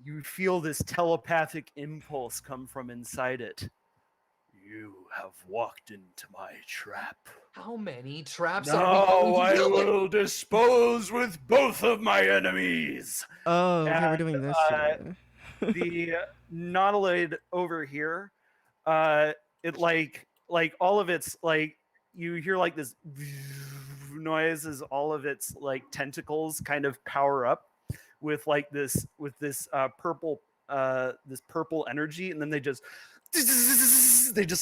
You feel this telepathic impulse come from inside it. You have walked into my trap. How many traps Now are we I going to will dispose with both of my enemies. Oh, okay, we're And, doing this. shit. The nautiloid over here, it like all of it's like you hear like this noise as all of its like tentacles kind of power up with like this purple energy, and then they just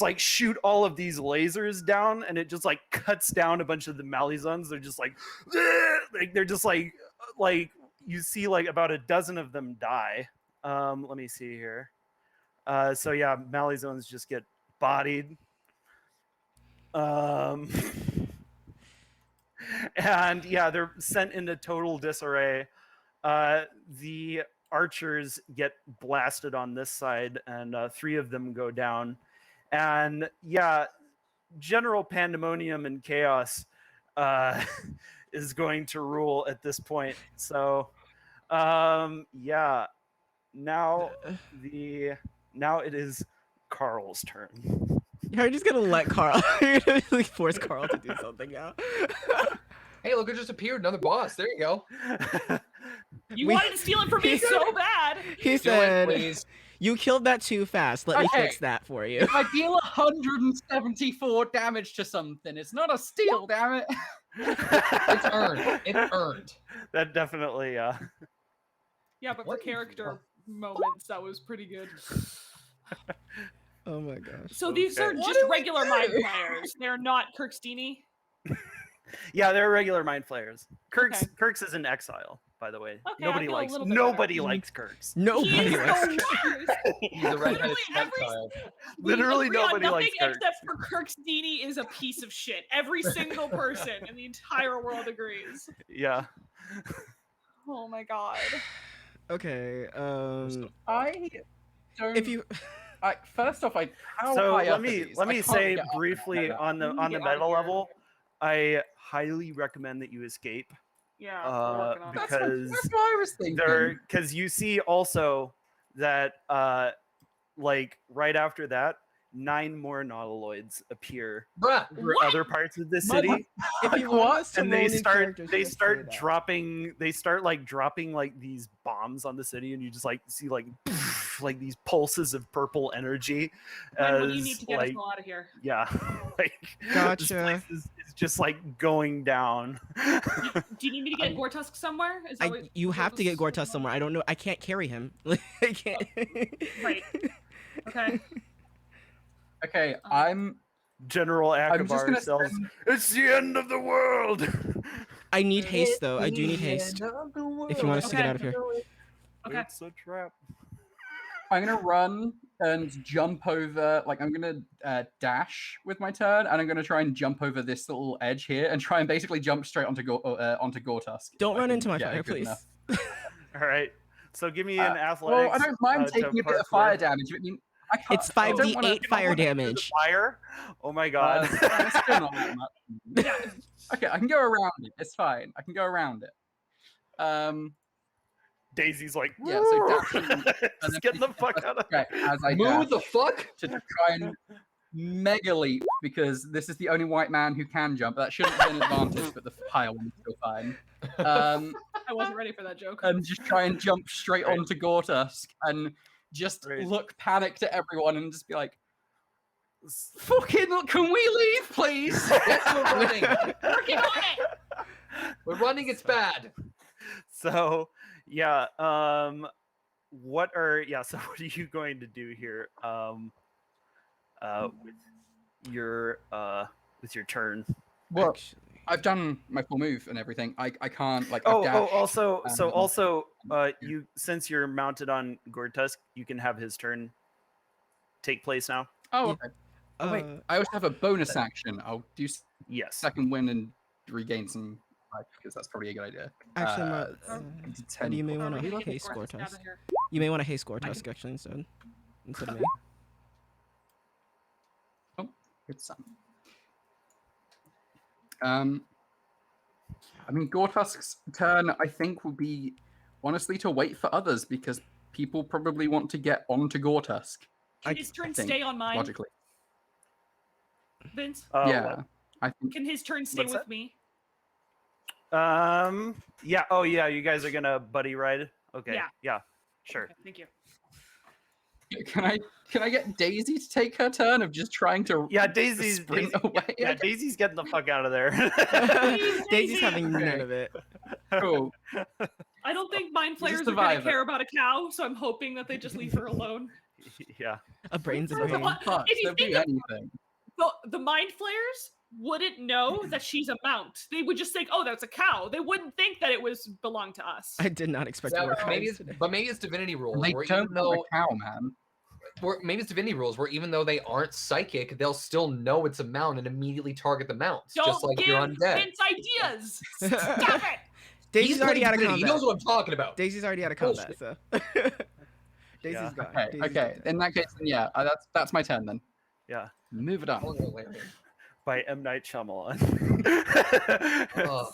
like shoot all of these lasers down, and it just like cuts down a bunch of the Malizons. They're just like they're just like you see like about a dozen of them die. Let me see here. So yeah, Malizons just get bodied. And yeah, they're sent into total disarray. The archers get blasted on this side, and 3 of them go down. And yeah, general pandemonium and chaos is going to rule at this point. So yeah, now it is Carl's turn. You're just gonna let Carl. You're gonna like force Carl to do something now. Hey, look, it just appeared another boss. There you go. You wanted to steal it from me so bad. He said, "You killed that too fast. Let me fix that for you." If I deal 174 damage to something, it's not a steal, damn it. It's earned. It's earned. That definitely, Yeah, but for character moments, that was pretty good. Oh my gosh. So these are just regular mind players. They're not Kirkstini. Yeah, they're regular mind flayers. Kirk's is in exile, by the way. Okay, nobody likes Kirk's. Nobody likes Kirk. He's a redheaded stepchild. Literally nobody likes Kirk. Except for Kirkstini is a piece of shit. Every single person in the entire world agrees. Yeah. Oh my god. Okay. I don't. If you. First off, how So high let up me are these? let I me can't say get up briefly there. on the Get out meta of here. level, I highly recommend that you escape. Yeah. we're working on it. Because That's what I was thinking. because you see also that like right after that, 9 more nautiloids appear Bruh. for other parts of the city. If you want us to And roll they new start characters, they just say start that. dropping like these bombs on the city, and you just like see like like these pulses of purple energy. When will you need to get us like, all out of here? yeah, like Gotcha. this place is just like going down. Do you need me to get Gortusk somewhere? Is that what You have to get was- Gortusk somewhere. I don't know. I can't carry him. I can't. Right. Okay. Okay, I'm General just Akabar gonna sells. It's the end of the world. I need haste though. I do need haste. If you want us to get out of here. Okay. It's a trap. I'm gonna run and jump over. Like I'm gonna dash with my turn, and I'm gonna try and jump over this little edge here, and try and basically jump straight onto Gortusk. Don't if I run can into my get fire, it good please. enough. All right. So give me an athletics. Well, I don't mind to taking a bit of parkour. fire damage. I mean, I can't, It's I don't 5d8 wanna- fire damage. Fire? Oh my god. That's still not that much. Yeah. Okay, I can go around it. It's fine. I can go around it. Daisy's like, Yeah, so dashing, and just then get the fuck out of okay, here. as I Move dash the fuck? to try and mega leap because this is the only white man who can jump. That shouldn't be an advantage, but the higher one is still fine. I wasn't ready for that joke. And just try and jump straight Right. onto Gortusk and just Right. look panicked at everyone and just be like, "Fucking, can we leave, please?" Yes, we're running. Working on it. We're running. It's bad. So yeah, what are you going to do here with your turn? Well, Actually. I've done my full move and everything. I can't like. I've dashed. Also, you since you're mounted on Gortusk, you can have his turn take place now. Oh, Yeah. okay. Oh wait, I also have a bonus action. I'll do Yes. second win and regain some life because that's probably a good idea. Actually, you may 10 want We to look at haste Gortusk out Gortusk. of here. You may want to haste Gortusk actually instead of me. Good son. I mean, Gortusk's turn, I think, will be honestly to wait for others because people probably want to get onto Gortusk. Can his turn think, stay on mine, Logically, Vince? yeah, What? I think. Can his turn stay What's with that? me? Yeah. Oh yeah. You guys are gonna buddy ride. Okay. Yeah. Yeah. Sure. Okay, thank you. Can I get Daisy to take her turn of just trying to Daisy's sprint away? Yeah, Daisy's getting the fuck out of there. Daisy's having Okay. none of it. Cool. I don't think mind She's a flayers are going survivor. to care about a cow, so I'm hoping that they just leave her alone. Yeah. A brain's a For the brain. mo- Fuck, if you they'll do think of anything. the mind flayers wouldn't know that she's a mount. They would just think, "Oh, that's a cow." They wouldn't think that it was belonged to us. I did not expect Yeah, more maybe cows it's, today. but maybe it's divinity rules. They Where don't even know though a cow, man. maybe it's divinity rules where even though they aren't psychic, they'll still know it's a mount and immediately target the mounts, Don't just like give you're undead. Vince ideas. Stop it. Daisy's He's already played out of Divinity. combat. He knows what I'm talking about. Daisy's already out of combat, so. Daisy's Yeah. gone. Okay, Daisy's okay. dead. In that case, then yeah, that's my turn then. Yeah. Move it on. By M. Night Shyamalan. Oh.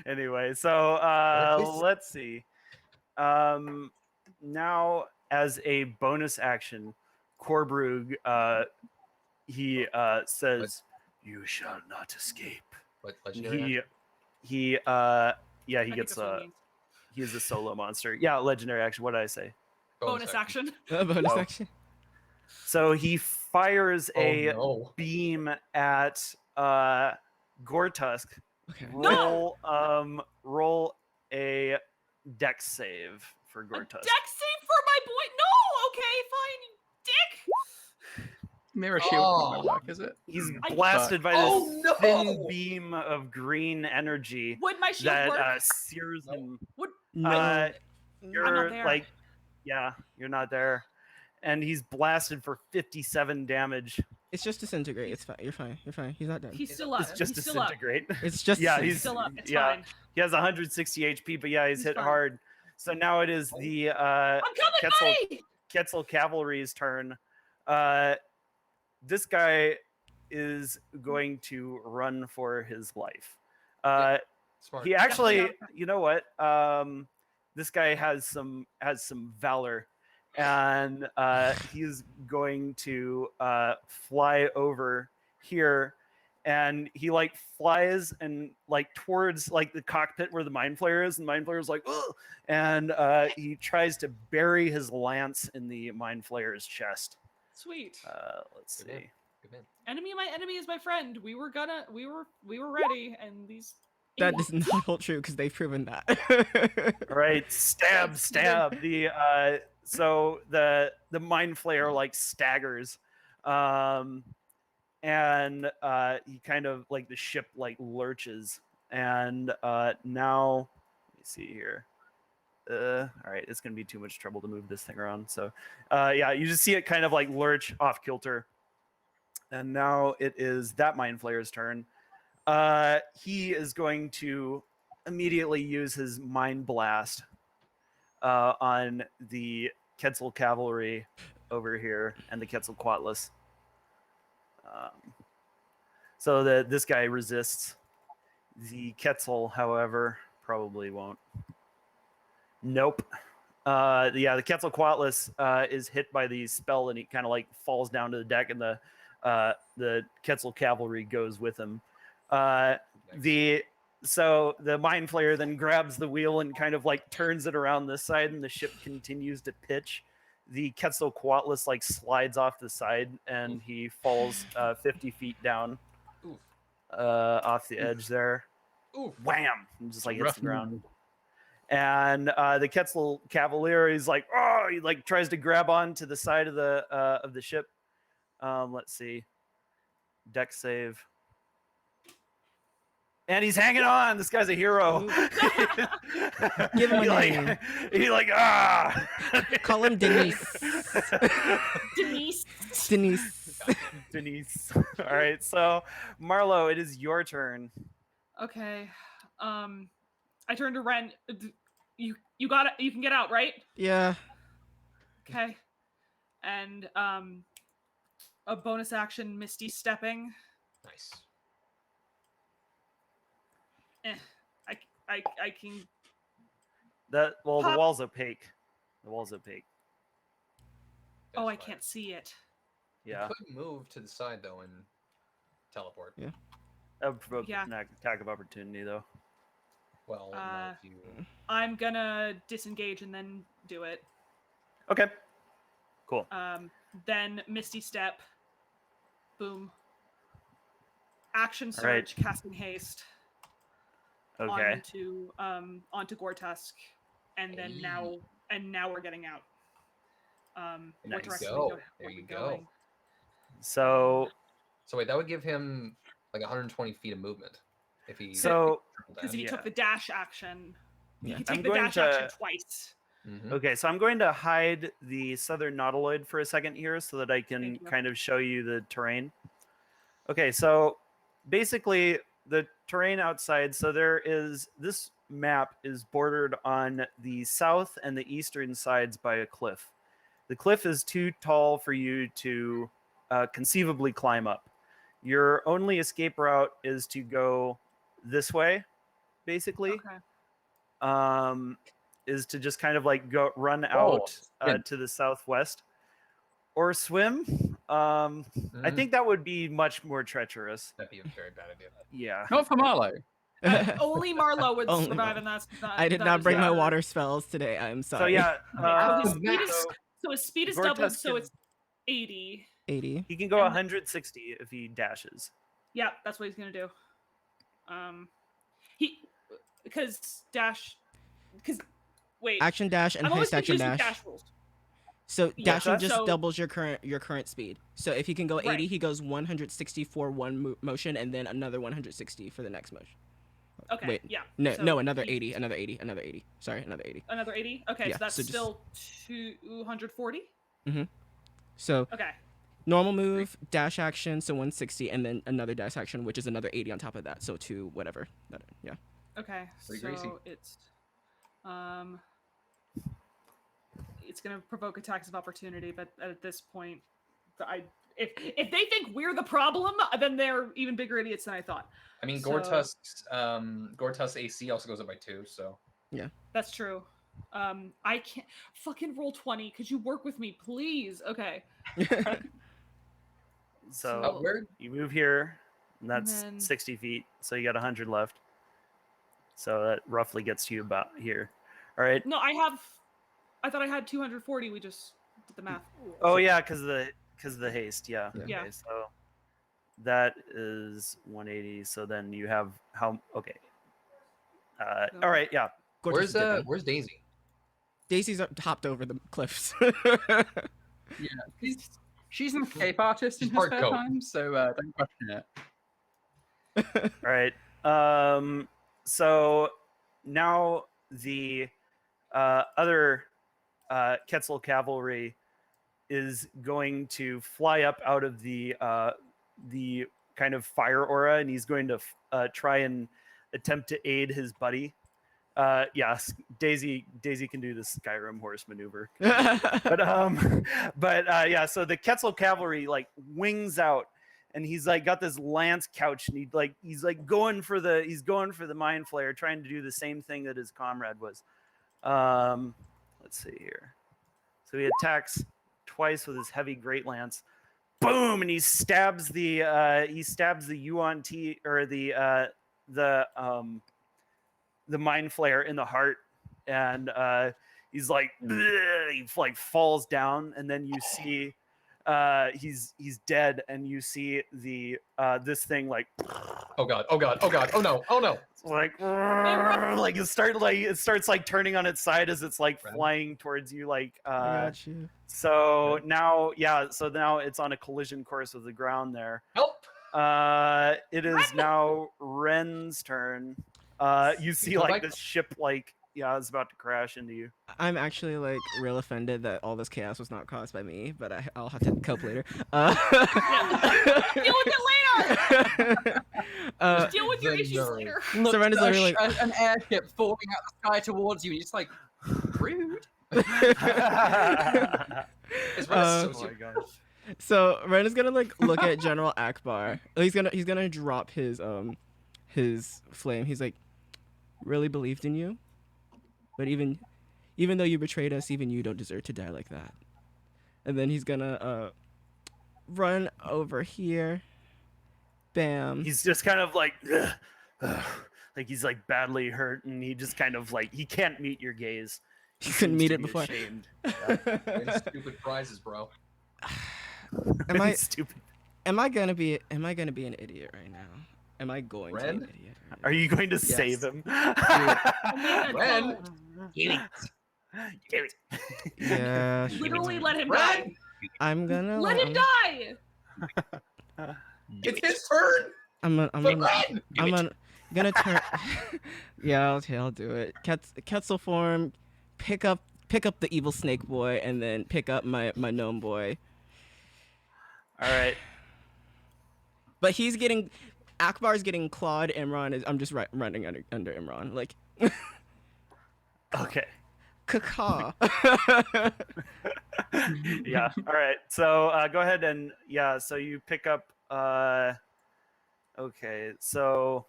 Anyway, so let's see. Now, as a bonus action, Korbrug, he says, "You shall not escape." Legendary He I he think gets that's what it means. he is a solo monster. Yeah, legendary action. What did I say? Bonus action. Bonus Oh. action. So he fires a no. beam at Gortusk. Okay. Roll a dex save for A Gortusk. dex save for my boy. No. Okay, fine. Dick. Mirror shield Oh. won't work, is it? He's I- blasted by Oh, this no! thin beam of green energy Would my shield that work? sears him. No. You're there. like, yeah, you're not there, and he's blasted for 57 damage. It's just disintegrate. It's fine. You're fine. You're fine. He's not dead. He's still up. It's just He's still up. disintegrate. It's just Yeah, disintegrate. He's still up. It's yeah. fine. He has 160 HP, but yeah, he's hit fine. hard. So now it is the I'm coming, buddy. Quetzal Cavalry's turn. This guy is going to run for his life. Smart. He actually, Yeah. you know what? This guy has some valor, and he's going to fly over here, and he like flies and like towards like the cockpit where the mind flayer is, and the mind flayer is like, ugh! And he tries to bury his lance in the mind flayer's chest. Sweet. Let's Good man. see. Good man. My enemy is my friend. We were ready, and these. That does not hold true because they've proven that. All right, stab. The so the mind flayer like staggers, and he kind of like the ship like lurches, and now let me see here. All right, it's gonna be too much trouble to move this thing around. So, yeah, you just see it kind of like lurch off kilter, and now it is that mind flayer's turn. He is going to immediately use his mind blast on the Quetzal Cavalry over here and the Quetzalcoatlus. So this guy resists. The Quetzal, however, probably won't. Nope. The Quetzalcoatlus is hit by the spell, and he kind of like falls down to the deck, and the Quetzal Cavalry goes with him. So the mind flayer then grabs the wheel and kind of like turns it around this side, and the ship continues to pitch. The Quetzalcoatlus like slides off the side, and he falls 50 feet down off the edge there. Oof. Wham! And just like hits the ground. Move. And the Quetzal Cavalier is like, oh, he like tries to grab on to the side of the ship. Let's see, deck save. And he's hanging on. This guy's a hero. Give him a He like- name. He like Call him Denise. Denise. Denise. Denise. All right, so Marlo, it is your turn. Okay. I turn to Ren. You got it. You can get out, right? Yeah. Okay. And a bonus action, Misty stepping. Nice. I can. The Pop. wall's opaque. The wall's opaque. Oh, I That's can't see it. Yeah. You could move to the side though and teleport. Yeah. That would provoke Yeah. an attack of opportunity, though. Well, not if you. I'm gonna disengage and then do it. Okay. Cool. then Misty Step. Boom. Action Surge, casting haste. Okay. Onto Gortusk, and then now we're getting out. What direction There you go. going? So wait, that would give him like 120 feet of movement if he. Because if he took the dash action, he could take the dash action twice. Mm-hmm. Okay, so I'm going to hide the southern nautiloid for a second here so that I can kind of show you the terrain. Okay, so basically the terrain outside, so this map is bordered on the south and the eastern sides by a cliff. The cliff is too tall for you to conceivably climb up. Your only escape route is to go this way, basically. Okay. Is to just kind of like run out to the southwest or swim. I think that would be much more treacherous. That'd be a very bad idea. Yeah. Not for Marlowe. Only Marlowe would survive, and that's not. I did not bring my water spells today. I'm sorry. So yeah. So his speed is doubled, so it's 80. 80. He can go 160 if he dashes. Yeah, that's what he's gonna do. Wait. Action dash and haste action dash. Dash rules. So dashing just doubles your current speed. So if he can go 80, Right. he goes 160 for one motion, and then another 160 for the next motion. Okay. Wait. Yeah. No, another 80, another 80, another 80. Sorry, another 80. Another 80. Okay, Yeah, so that's so just- still 240. So Okay. normal move, dash action, so 160, and then another dash action, which is another 80 on top of that. So two whatever. Yeah. Okay. Pretty so greasy. It's gonna provoke attacks of opportunity, but at this point, if they think we're the problem, then they're even bigger idiots than I thought. I mean, Gortusk's AC also goes up by 2, so. Yeah. That's true. I can't fucking roll 20. Could you work with me, please? Okay. So you move here, and that's 60 feet. So you got 100 left. So that roughly gets you about here. All right. No, I thought I had 240. We just did the math. Oh yeah, because of the haste. Yeah. Yeah. Okay, so that is 180. So then you have how? Okay. All right. Yeah. Gorgeous Where's Daisy? Daisy's hopped over the cliffs. Yeah, she's an escape artist in her Part spare goat. time, so don't question it. All right. So now the other Quetzal cavalry is going to fly up out of the kind of fire aura, and he's going to try and attempt to aid his buddy. Yes, Daisy can do the Skyrim horse maneuver. but yeah, so the Quetzal cavalry like wings out, and he's like got this lance couch, and he's going for the mind flayer, trying to do the same thing that his comrade was. Let's see here. So he attacks twice with his heavy great lance. Boom, and he stabs the Yuan-ti, or the mind flayer in the heart, and he's like, he like falls down, and then you see he's dead, and you see the this thing like, oh god, oh no, like it starts like turning on its side as it's like flying towards you, like I got you. so now it's on a collision course with the ground there. Help! It is now Ren's turn. You see like this ship is about to crash into you. I'm actually like real offended that all this chaos was not caused by me, but I'll have to cope later. Deal with it later. Just deal with your issues later. Look, So Ren is literally an airship falling out the sky towards you, and it's like rude. It's Oh my gosh. So Ren is gonna like look at General Akbar. He's gonna drop his flame. He's like, really believed in you, but even though you betrayed us, even you don't deserve to die like that. And then he's gonna run over here. Bam. He's just kind of like like he's like badly hurt, and he just kind of like he can't meet your gaze. He couldn't meet seems to it be before. ashamed. Win stupid prizes, bro. Am I Stupid. am I gonna be an idiot right now? Am I going to be an Ren? idiot? Right Are you going to save him? Ren? Give it. Yeah. Sure. Literally let him Ren! die. I'm gonna Let him die. It's his turn! I'm Ren! gonna turn. Yeah, I'll do it. Ketzel form, pick up the evil snake boy, and then pick up my gnome boy. All right. But Akbar's getting clawed. I'm just running under Imran. Like, Okay. caca. Yeah. All right. So go ahead and so you pick up. Okay. So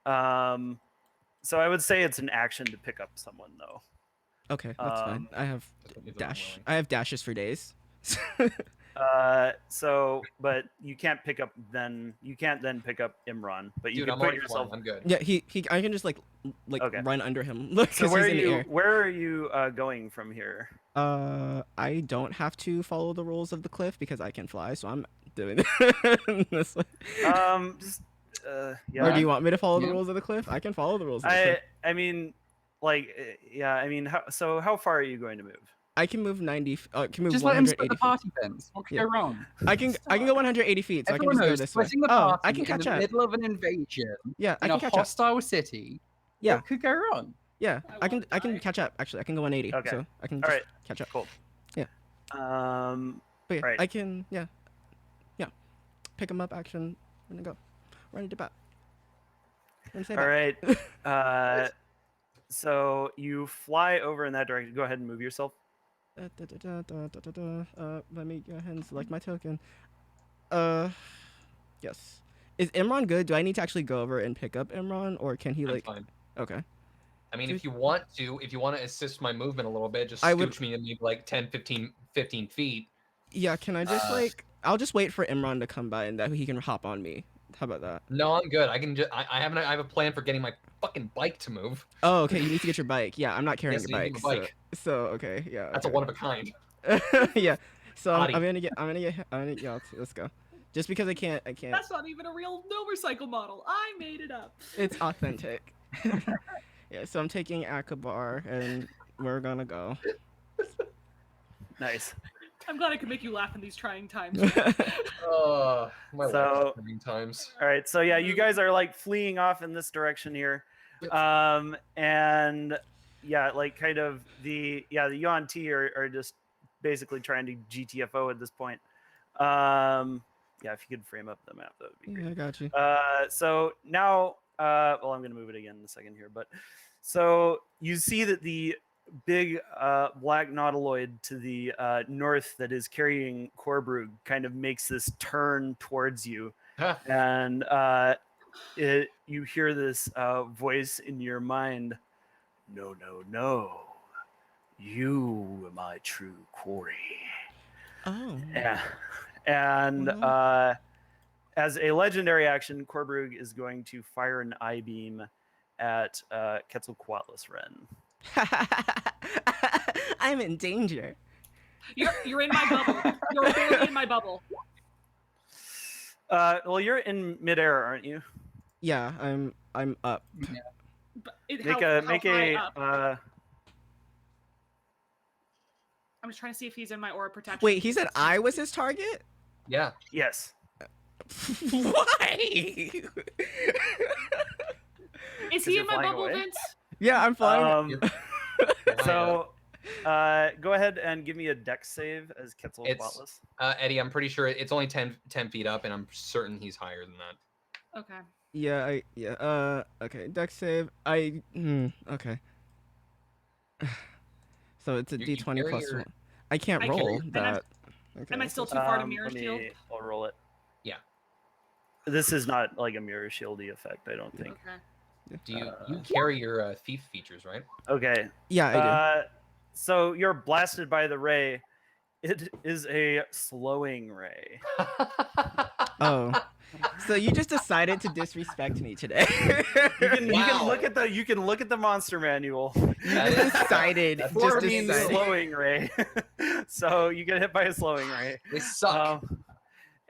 so I would say it's an action to pick up someone though. Okay, that's fine. I have If I'm dash. willing. I have dashes for days. So but you can't pick up then. You can't then pick up Imran, but you Dude, can I'm put already yourself. flying. I'm good. Yeah, I can just like Okay. run under him. Look, So because where he's are in the you? air. Where are you going from here? I don't have to follow the rules of the cliff because I can fly, so I'm doing this way. Just, Or do yeah. you want me to follow the Yeah. rules of the cliff? I can follow the rules of the cliff. I mean, like, yeah. I mean, how far are you going to move? I can move 90. Can move Just let him split 180 the feet. party fence. What could Yeah. go wrong? I can go 180 feet, so Everyone I can knows just go this way. splitting the Oh, party I can catch in the up. middle of an invasion Yeah, I in can a catch up. hostile city. Yeah. What could go wrong? Yeah, I I can won't die. catch up. Actually, I can go 180. Okay. So I can All just right. catch up. Cool. Yeah. But yeah, Right. I can yeah. Pick him up. Action. I'm gonna go. Run it back. All right. So you fly over in that direction. Go ahead and move yourself. Let me go ahead and select my token. Yes. Is Imran good? Do I need to actually go over and pick up Imran, or can he I'm like? fine. Okay. I mean, if you want to assist my movement a little bit, just I would- scooch me in maybe like 10, 15 feet. Yeah. Can I just I'll just wait for Imran to come by and that he can hop on me. How about that? No, I'm good. I can just I have a plan for getting my fucking bike to move. Oh, okay. You need to get your bike. Yeah, I'm not carrying Yes, your I need bike. my bike. So okay. Yeah. That's a okay. one of a kind. Yeah. So I'm Body. gonna get. Yeah. Let's go. Just because I can't. That's not even a real motorcycle model. I made it up. It's authentic. Yeah. So I'm taking Akabar, and we're gonna go. Nice. I'm glad I could make you laugh in these trying times. My So- life times. All right. So yeah, you guys are like fleeing off in this direction here, and yeah, like kind of the Yuan-ti are just basically trying to GTFO at this point. Yeah, if you could frame up the map, that would be great. Yeah, I got you. So now, well, I'm going to move it again in a second here, but so you see that the big black nautiloid to the north that is carrying Korbrug kind of makes this turn towards you, and you hear this voice in your mind, no, you are my true quarry. Oh. Yeah. And as a legendary action, Korbrug is going to fire an eye beam at Quetzalcoatlus Ren. I'm in danger. You're in my bubble. You're barely in my bubble. Well, you're in midair, aren't you? Yeah, I'm up. But Make how a high up? I'm just trying to see if he's in my aura protection. Wait, he said I was his target? Yeah. Yes. Why? Is 'Cause he you're in my flying bubble, away? Vince? Yeah, I'm flying. So go ahead and give me a dex save as Quetzalcoatlus. Eddie, I'm pretty sure it's only 10 feet up, and I'm certain he's higher than that. Okay. Okay, dex save. Okay. So it's a You D20 carry plus your- 1. I can't I roll carry- and I'm- that. Okay. Am I still too far to mirror shield? I'll roll it. Yeah. This is not like a mirror shieldy effect, I don't think. Okay. Do you carry your thief features, right? Okay. Yeah, I do. So you're blasted by the ray. It is a slowing ray. Oh. So you just decided to disrespect me today. You can Wow. look at the monster manual. You just decided. That's Four Just means decided. slowing ray, so you get hit by a slowing ray. They suck.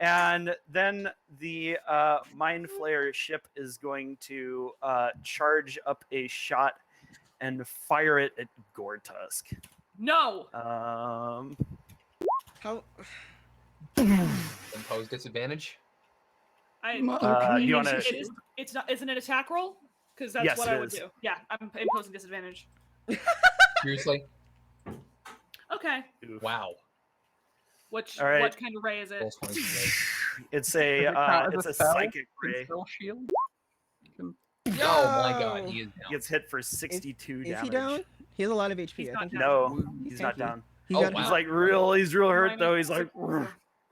And then the Mind Flayer ship is going to charge up a shot and fire it at Gortusk. No. How? Impose disadvantage. I. Mother you wanna- It is. It's not. Isn't it attack roll? Because that's Yes, what it I would is. do. Yeah, I'm imposing disadvantage. Seriously? Okay. Wow. Which All right. what kind of ray is it? Roll 20 today. It's a Does it count it's as a spell? psychic ray. Spell shield. Oh my god, he is down. Gets hit for 62 damage. Is he down? He has a lot of HP. He's I not think. down. No, he's Thank not you. down. He Oh, got wow. He's like he's real hurt though. He's like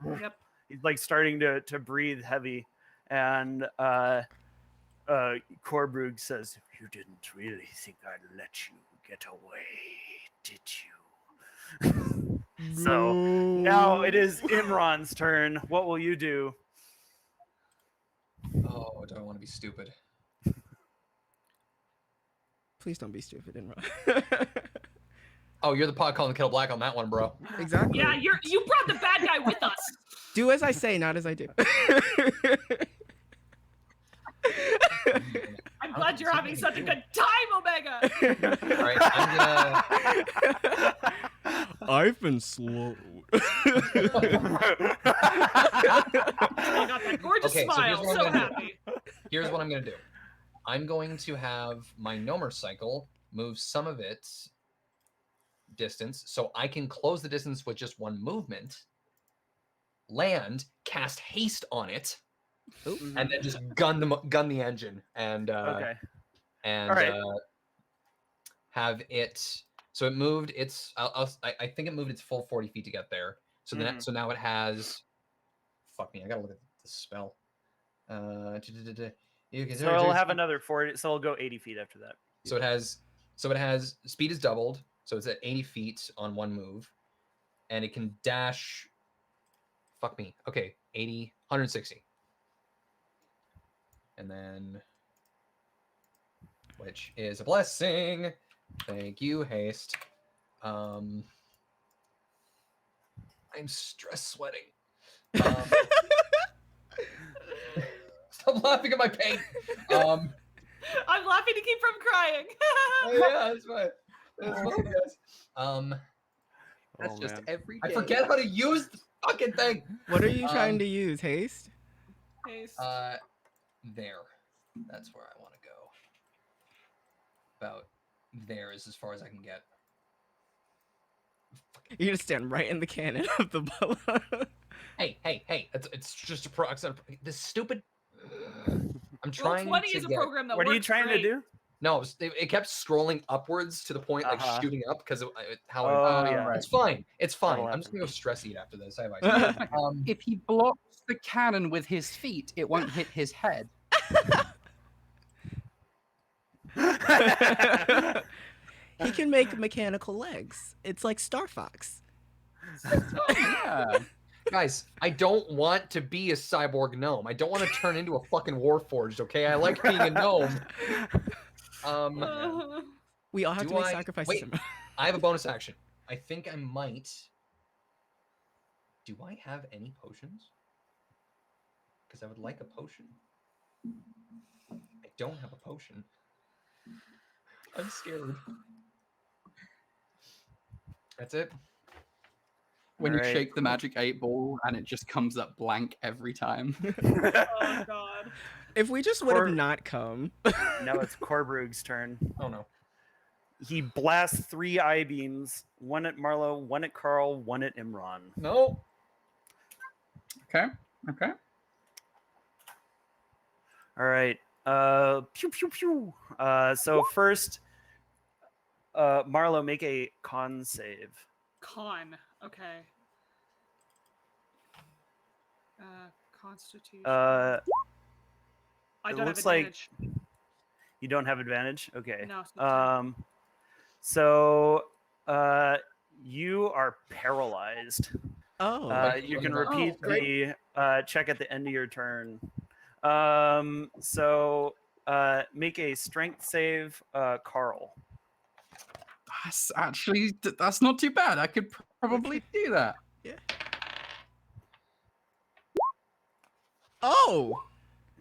Yep. he's like starting to breathe heavy, and Korbrug says, "You didn't really think I'd let you get away, did you?" So now it is Imran's turn. What will you do? Oh, do I want to be stupid? Please don't be stupid and run. Oh, you're the pot calling the kettle black on that one, bro. Exactly. Yeah, you brought the bad guy with us. Do as I say, not as I do. I'm glad you're having such a good time, Omega. All right, I'm gonna. I've been slow. You got that gorgeous Okay, so smile. here's what I'm So gonna do. happy. Here's what I'm gonna do. I'm going to have my Nomer cycle move some of its distance, so I can close the distance with just one movement. Land, cast haste on it, and then just gun the engine and Okay. and All right. have it. So it moved its. I think it moved its full 40 feet to get there. So then, so now it has. Fuck me! I gotta look at the spell. So it'll have another 40. So it'll go 80 feet after that. So it has. So it has speed is doubled. So it's at 80 feet on one move, and it can dash. Fuck me. Okay, 80, 160. And then, which is a blessing. Thank you, haste. I'm stress sweating. Stop laughing at my pain. I'm laughing to keep from crying. Yeah, that's fine. That's fine, guys. That's Oh, just man. every day. I forget how to use the fucking thing. What are you trying to use? Haste? Haste. There. That's where I want to go. About there is as far as I can get. You're gonna stand right in the cannon of the bullet. Hey! It's just a pro. This stupid. I'm trying. Roll 20 to is a get... program that What are you works trying great. to do? No, it kept scrolling upwards to the point like shooting up because how. Oh, yeah. It's fine. It's fine. That'll I'm just gonna go happen. stress eat after this. I have ideas. If he blocks the cannon with his feet, it won't hit his head. He can make mechanical legs. It's like Star Fox. Yeah. Guys, I don't want to be a cyborg gnome. I don't want to turn into a fucking warforged. Okay, I like being a gnome. We all have Do to make I- sacrifices. wait. I have a bonus action. I think I might. Do I have any potions? Because I would like a potion. I don't have a potion. I'm scared. That's it. When you Alright. shake the magic 8-ball and it just comes up blank every time. Oh god. If we just would have Or- not come. Now it's Korbrug's turn. Oh no. He blasts 3 eye beams, one at Marlowe, one at Carl, one at Imran. No. Okay. All right. Pew pew pew. So first, Marlowe, make a con save. Con. Okay. Constitution. Uh, I it don't looks have like advantage. you don't have advantage. Okay. No, it's not So you are paralyzed. Oh. You can repeat great. the check at the end of your turn. So make a strength save, Carl. That's not too bad. I could probably do that. Yeah. Oh.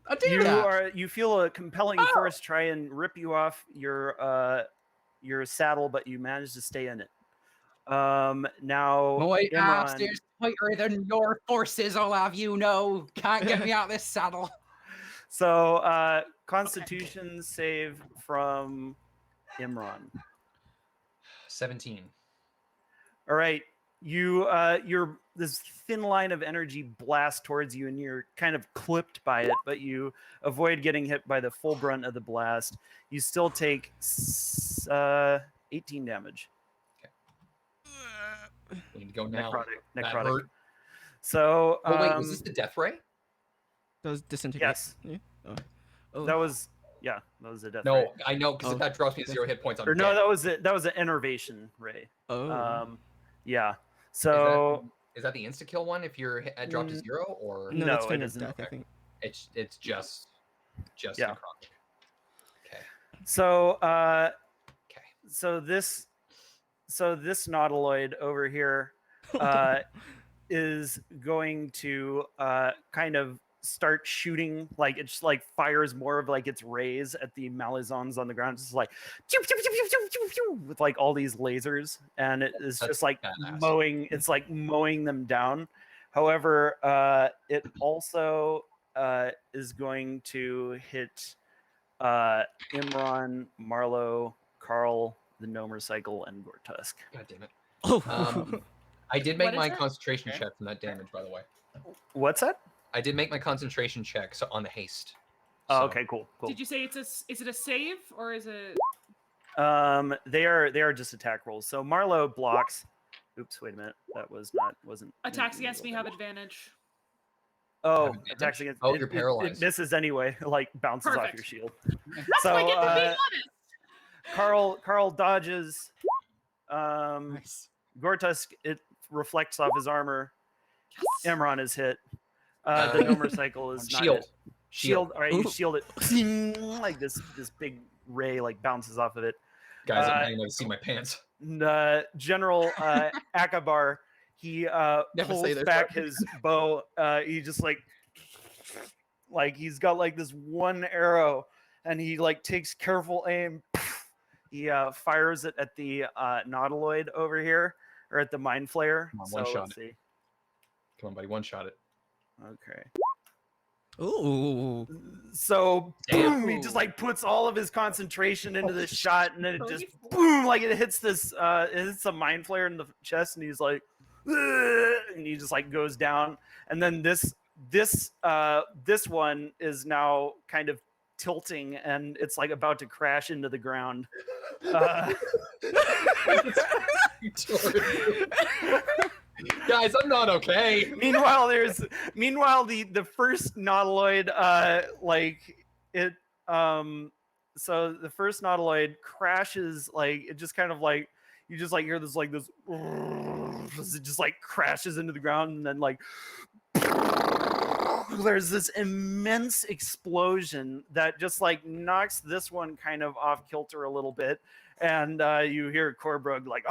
I do that. You feel a compelling force try and rip you off your saddle, but you manage to stay in it. Now My ass Imran, is tighter than your forces, I'll have you know. Can't get me out of this saddle. so Constitution save from Imran. 17. All right, you're this thin line of energy blasts towards you, and you're kind of clipped by it, but you avoid getting hit by the full brunt of the blast. You still take 18 damage. We need to go now. Necrotic. That hurt. So, Oh wait, was this the death ray? That was disintegrate. Yes. Yeah. Oh. That was a death No, ray. I know because Oh. that drops me 0 hit points on. Or no, dead. that was an enervation ray. Oh. Yeah. So is that the insta kill one if you're at drop to 0 or no, No, that's it Finger of isn't. Death, I Okay. think. It's just Yeah. necrotic. Okay. So Okay. so this nautiloid over here is going to kind of start shooting, like it just like fires more of like its rays at the Malazons on the ground, just like choo, choo, choo, choo, choo, choo, choo, with like all these lasers, and it is That's just like badass. it's like mowing them down. However, it also is going to hit Imran, Marlowe, Carl, the Gnomer Cycle, and Gortusk. God damn it. Oh. I did make What is my it? concentration Okay. check from that damage, by the way. What's that? I did make my concentration check on the haste. Oh, So, okay, cool. Did you say is it a save or is it? They are just attack rolls. So Marlowe blocks. Oops, wait a minute. That wasn't. Attacks against me have advantage. Oh, Have advantage? attacks against. Oh, it- you're it- paralyzed. It misses anyway. Like bounces off Perfect. your shield. That's So, what I get for being honest. Carl dodges. Nice. Gortusk, it reflects off his armor. Yes. Imran is hit. The Gnomer Cycle is not shield. hit. Shield. All right, you Ooh. shield it. Like this big ray like bounces off of it. Guys, I'm not even able to see my pants. General Akabar, he Never say pulls this, back but- his bow. He just like he's got like this one arrow, and he like takes careful aim. He fires it at the nautiloid over here, or at the mind flayer. Come on, So one shot let's see. Come on, buddy, one shot it. Okay. Ooh. So Damn. boom, he just like puts all of his concentration into this shot, and then it just Holy boom, like it hits this it hits a mind flare in the chest, and he's like "Ugh," and he just like goes down. And then this one is now kind of tilting, and it's like about to crash into the ground. Guys, I'm not okay. Meanwhile, the first nautiloid so the first nautiloid crashes, like it just kind of like you just like hear this it just like crashes into the ground, and then like there's this immense explosion that just like knocks this one kind of off kilter a little bit, and you hear Korbrug like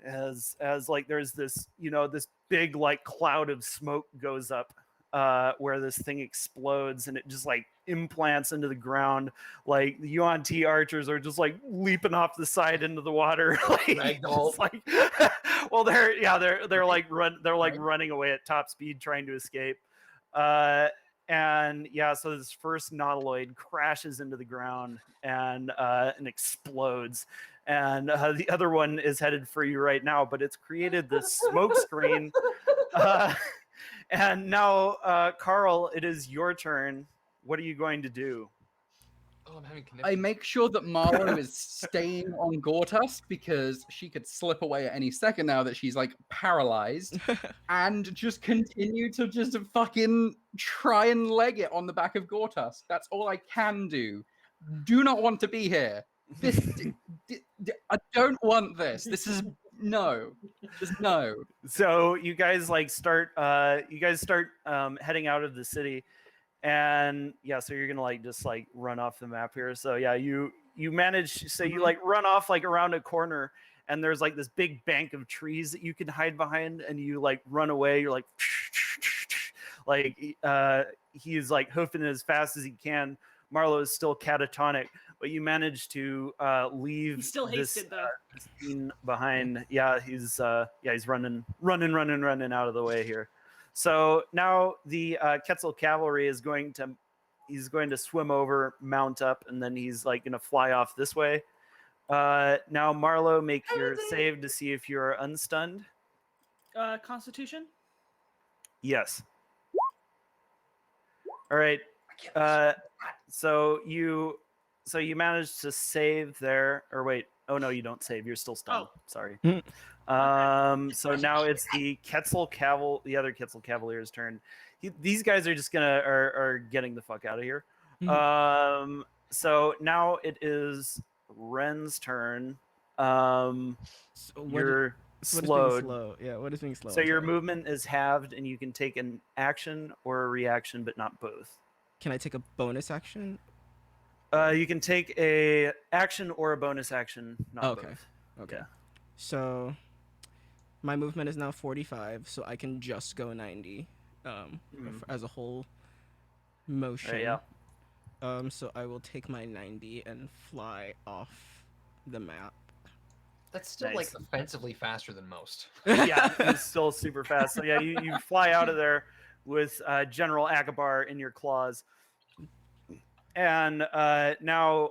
as like there's this this big like cloud of smoke goes up where this thing explodes, and it just like implants into the ground. Like the Yuan-ti archers are just like leaping off the side into the water. Ragdoll. Like, well, they're like running away at top speed trying to escape. And yeah, so this first nautiloid crashes into the ground and explodes. And the other one is headed for you right now, but it's created this smoke screen. And now, Carl, it is your turn. What are you going to do? Oh, I'm having I conniption. make sure that Marlowe is staying on Gortusk because she could slip away at any second now that she's like paralyzed, and just continue to just fucking try and leg it on the back of Gortusk. That's all I can do. Do not want to be here. This, I don't want this. This is No, just no. So you guys like start heading out of the city, and yeah, so you're gonna like just like run off the map here. So yeah, you manage, so you like run off like around a corner, and there's like this big bank of trees that you can hide behind, and you like run away. You're like he's like hoofing it as fast as he can. Marlo is still catatonic, but you manage to leave He's still this hasted though. scene behind. Yeah, he's running out of the way here. So now the Quetzal cavalry is going to swim over, mount up, and then he's like going to fly off this way. Now Marlo, make your save to see if you're unstunned. Constitution. Yes. All right. So you managed to save there, or wait, oh no, you don't save. You're still stunned. Oh. Sorry. So now it's the other Quetzal Cavalier's turn. These guys are just are getting the fuck out of here. So now it is Ren's turn. You're slowed. Slow? Yeah, what is being slow? So your movement is halved, and you can take an action or a reaction, but not both. Can I take a bonus action? You can take a action or a bonus action, not Okay. both. Okay. Yeah. So my movement is now 45, so I can just go 90 as a whole motion. Yeah. So I will take my 90 and fly off the map. That's still Nice. like offensively faster than most. Yeah, it's still super fast. So yeah, you fly out of there with General Akabar in your claws. And now,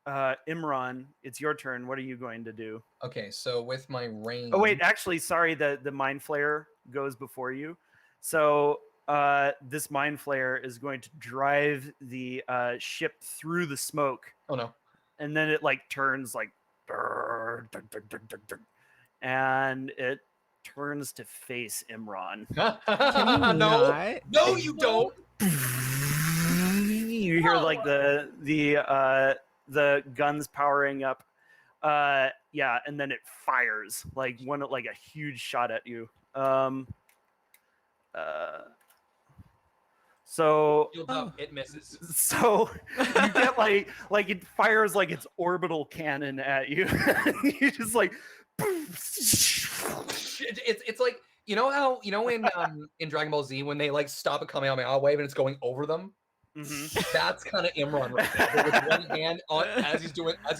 Imran, it's your turn. What are you going to do? Okay, so with my range. Oh wait, actually, sorry, the Mind Flayer goes before you. So this Mind Flayer is going to drive the ship through the smoke. Oh no! And then it like turns like, and it turns to face Imran. No, you don't. You hear like the guns powering up. Yeah, and then it fires like a huge shot at you. So it misses. So you get like it fires like its orbital cannon at you. You just like it's like how in Dragon Ball Z when they like stop a Kamehameha wave and it's going over them. Mm-hmm. That's kind of Imran right now, but with one hand as he's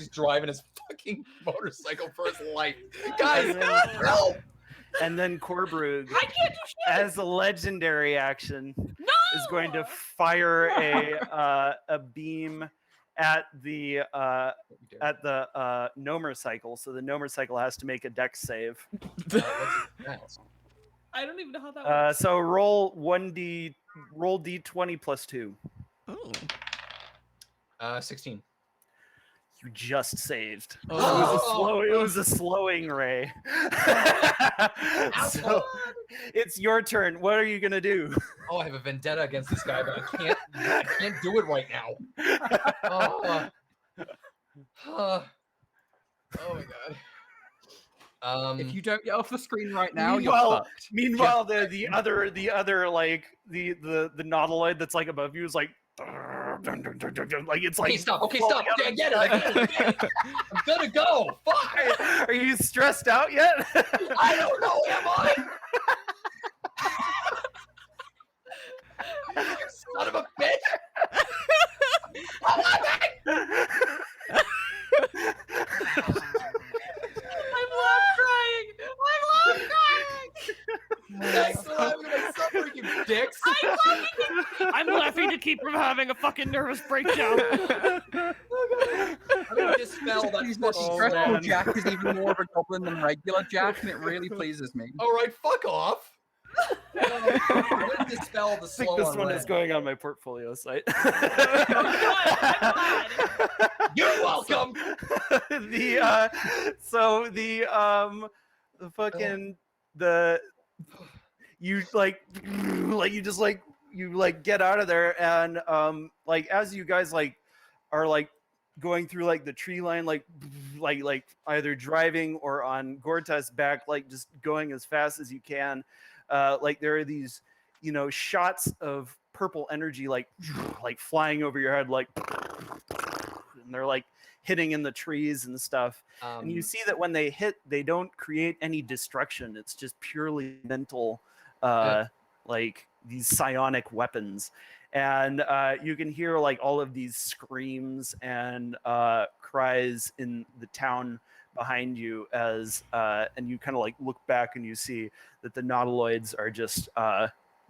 driving his fucking motorcycle for his life. Guys, help! And then Korbrug, I can't do shit. as a legendary action, is going to fire a beam at the Nomer cycle. So the Nomer cycle has to make a dex save. I don't even know how that works. So roll d20 plus 2. Oh. 16. You just saved. Oh. It was a slowing ray. So it's your turn. What are you gonna do? Oh, I have a vendetta against this guy, but I can't do it right now. Oh my god. If you don't get off the screen right now, you're fucked. Meanwhile, the other like the nautiloid that's like above you is like it's like Okay, stop. Okay, stop. Okay, I get it. I'm gonna go. Fuck. Are you stressed out yet? I don't know. Am I? You son of a bitch. I'm love crying. Thanks for laughing at my suffering, you dicks. I'm laughing to keep from having a fucking nervous breakdown. I'm gonna dispel that Stressful Jack is even more of a goblin than regular Jack, and it really pleases me. All right, fuck off. I'm gonna dispel the I think slow this on one red. is going on my portfolio site. I'm glad. You're welcome. You get out of there, and like as you guys like are like going through like the tree line, like either driving or on Gorta's back, like just going as fast as you can. Like there are these, you know, shots of purple energy, like flying over your head, like, and they're like hitting in the trees and stuff. And you see that when they hit, they don't create any destruction. It's just purely mental, like these psionic weapons. And you can hear like all of these screams and cries in the town behind you as and you kind of like look back and you see that the nautiloids are just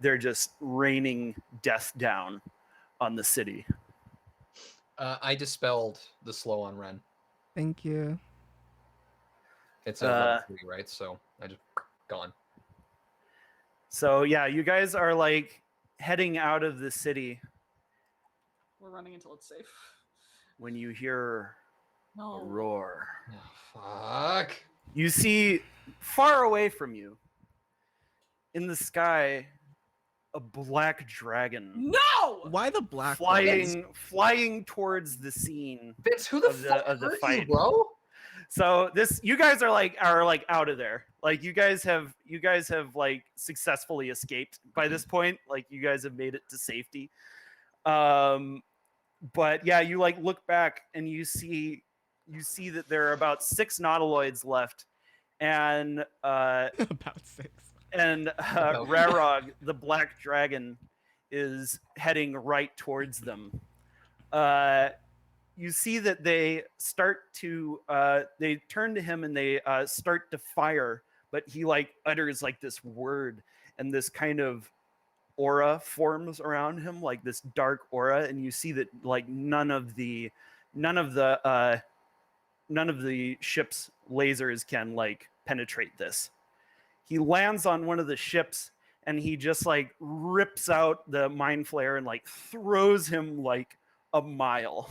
they're just raining death down on the city. I dispelled the slow on Ren. Thank you. It's a level 3, right? So I just gone. So yeah, you guys are like heading out of the city. We're running until it's safe. When you hear a roar, Oh, fuck. you see far away from you in the sky a black dragon. No! Why the black flying towards the scene. Vince, who the fuck of the hurt fight, you, bro? So this, you guys are like out of there. Like you guys have like successfully escaped by this point. Like you guys have made it to safety. But yeah, you like look back and you see that there are about 6 nautiloids left, and about 6. And Rarog, the black dragon, is heading right towards them. You see that they start to they turn to him and they start to fire, but he like utters like this word, and this kind of aura forms around him, like this dark aura, and you see that like none of the ship's lasers can like penetrate this. He lands on one of the ships and he just like rips out the mind flare and like throws him like a mile,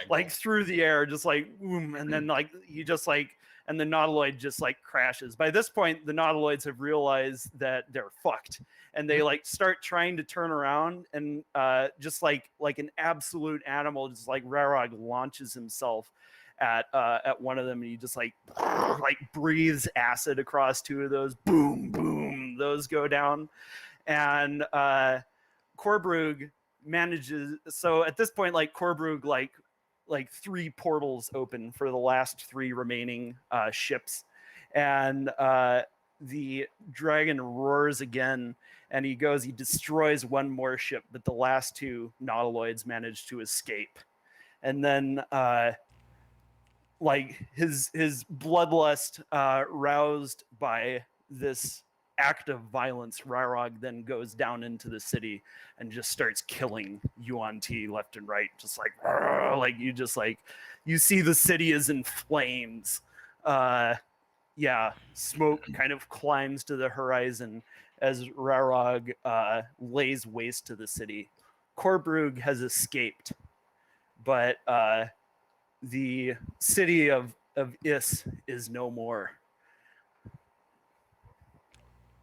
like through the air, just like boom, and then like he just like, and the nautiloid just like crashes. By this point, the nautiloids have realized that they're fucked, and they like start trying to turn around, and just like an absolute animal, just like Rarog launches himself at one of them, and he just like breathes acid across 2 of those. Boom, boom, those go down, and Korbrug manages. So at this point, like Korbrug, like 3 portals open for the last 3 remaining ships, and the dragon roars again, and he destroys 1 more ship, but the last 2 nautiloids manage to escape, and then like his bloodlust roused by this act of violence, Rarog then goes down into the city and just starts killing Yuan-ti left and right, just like you see the city is in flames. Yeah, smoke kind of climbs to the horizon as Rarog lays waste to the city. Korbrug has escaped, but the city of Is no more.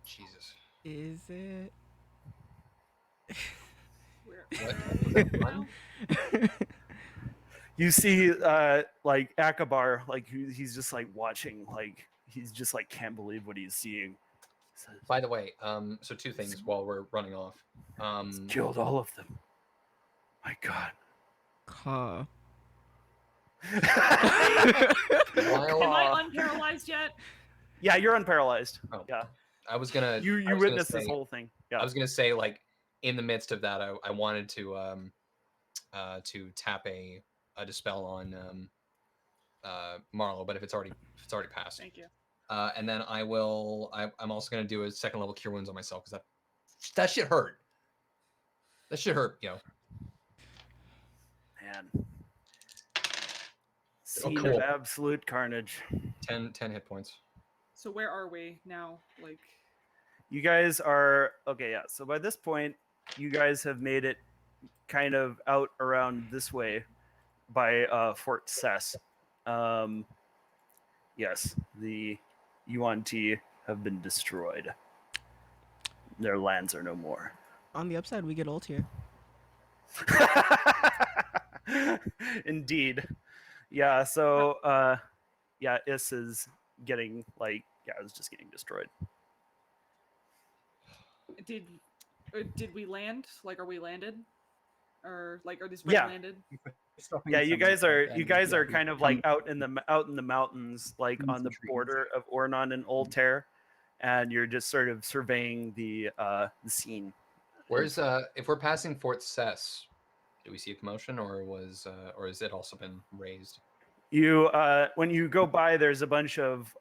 Jesus. Is it? What? You see like Akabar, like he's just like watching, like he's just like can't believe what he's seeing. By the way, so 2 things while we're running off. He's killed all of them. My God. Ka. Am I unparalyzed yet? Yeah, you're unparalyzed. Oh. Yeah. I was gonna. You witnessed this whole thing. Yeah. I was gonna say, like, in the midst of that, I wanted to tap a dispel on Marlo, but if it's already passed. Thank you. And then I'm also gonna do a 2nd level cure wounds on myself, because that shit hurt. That shit hurt, yo. Man. Scene cool. of absolute carnage. 10 hit points. So where are we now? Like, you guys are okay. Yeah. So by this point, you guys have made it kind of out around this way by Fort Cess. Yes, the Yuan-ti have been destroyed. Their lands are no more. On the upside, we get ult here. Indeed. Yeah. So yeah, Is is getting like it was just getting destroyed. Did we land? Like, are we landed? Or like, are these Yeah. landed? Stopping Yeah, in you somewhere, guys are then, kind of like out in the mountains, like Trees on the and trees. border of Ornon and Old Terre, and you're just sort of surveying the scene. Where's if we're passing Fort Cess, do we see a commotion, or has it also been raised? You when you go by, there's a bunch of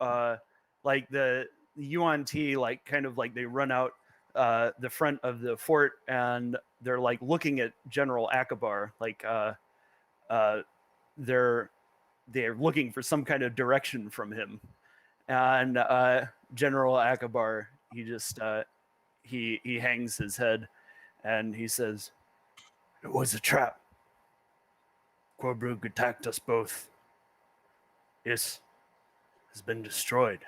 like the Yuan-ti, like kind of like they run out the front of the fort, and they're like looking at General Akbar, like they're looking for some kind of direction from him. And General Akbar, he just he hangs his head and he says, "It was a trap. Korbrug attacked us both. Is has been destroyed."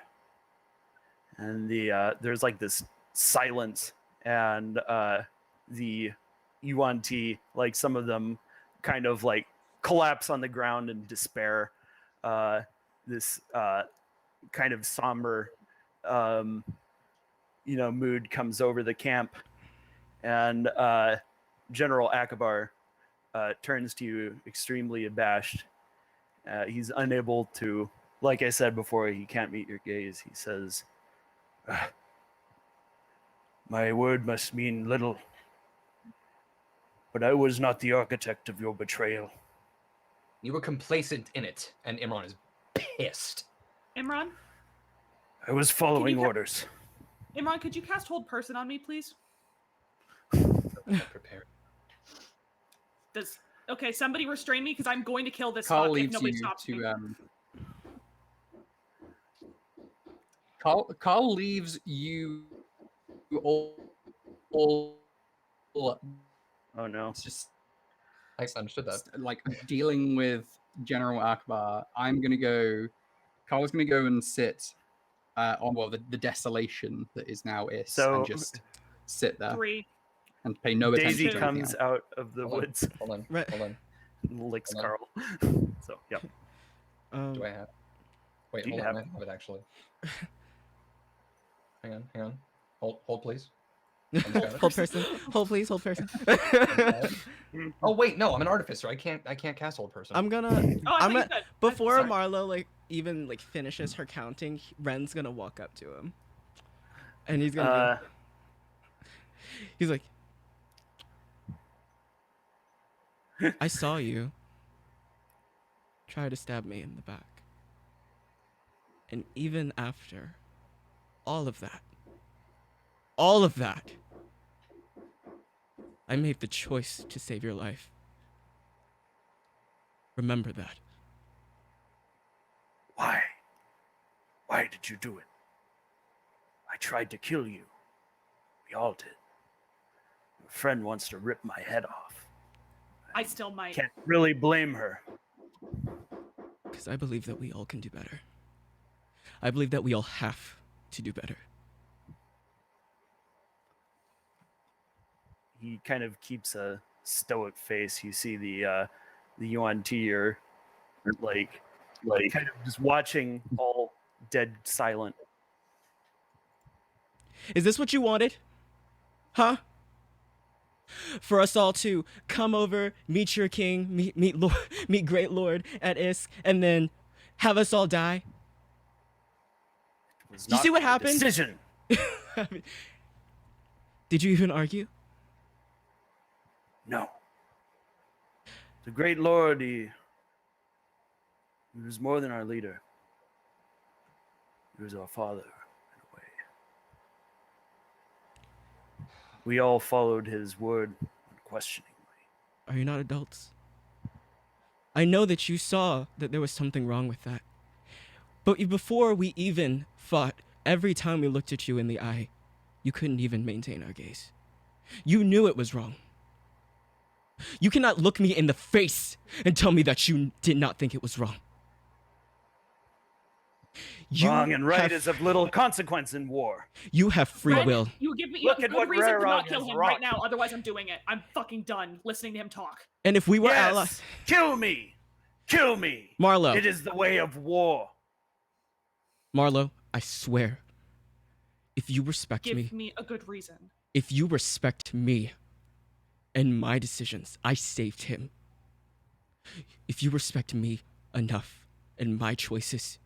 And there's like this silence, and the Yuan-ti, like some of them kind of like collapse on the ground in despair. This kind of somber mood comes over the camp, and General Akbar turns to you extremely abashed. He's unable to, like I said before, he can't meet your gaze. He says, "My word must mean little, but I was not the architect of your betrayal." You were complacent in it, and Imran is pissed. Imran? I was following orders. Imran, could you cast Hold Person on me, please? Prepared. Okay, somebody restrain me, because I'm going to kill this Carl fuck if leaves nobody you stops me. Carl leaves you all Oh no. it's just I understood that. like dealing with General Akbar. Carl's gonna go and sit on the desolation that is now Is, and just sit there 3. and pay no attention Daisy to anything comes else. out of the woods, Hold on. Right. Hold on. licks Hold on. Carl. So yeah. Do I have? Wait, Do you hold on. have- I have it actually. Hang on. Hold, please. Hold person. Hold please. Hold person. Oh wait, no, I'm an artificer. I can't cast Hold Person. I'm gonna. Oh, I I'm thought you gonna said. before Sorry. Marlo like even like finishes her counting. Ren's gonna walk up to him, and he's gonna. He's like, "I saw you try to stab me in the back, and even after all of that, I made the choice to save your life. Remember that." Why? Why did you do it? I tried to kill you. We all did. Your friend wants to rip my head off. I still might. Can't really blame her. Because I believe that we all can do better. I believe that we all have to do better. He kind of keeps a stoic face. You see the Yuan-ti are like kind of just watching, all dead silent. Is this what you wanted? Huh? For us all to come over, meet your king, meet Great Lord at Isk, and then have us all die? It was You see not what my happened? Decision. Did you even argue? No. The Great Lord, he was more than our leader. He was our father, in a way. We all followed his word unquestioningly. Are you not adults? I know that you saw that there was something wrong with that. But before we even fought, every time we looked at you in the eye, you couldn't even maintain our gaze. You knew it was wrong. You cannot look me in the face and tell me that you did not think it was wrong. Wrong and right is of little consequence in war. You have free Ren, will. You give me Look a at good what reason to Rarog not kill has him wrought. right now. Otherwise, I'm doing it. I'm fucking done listening to him talk. And if we were Yes! allies, Kill me! Kill me. Marlo. It is the way of war. Marlo, I swear, if you respect Give me a good reason. if you respect me and my decisions, I saved him. If you respect me enough and my choices,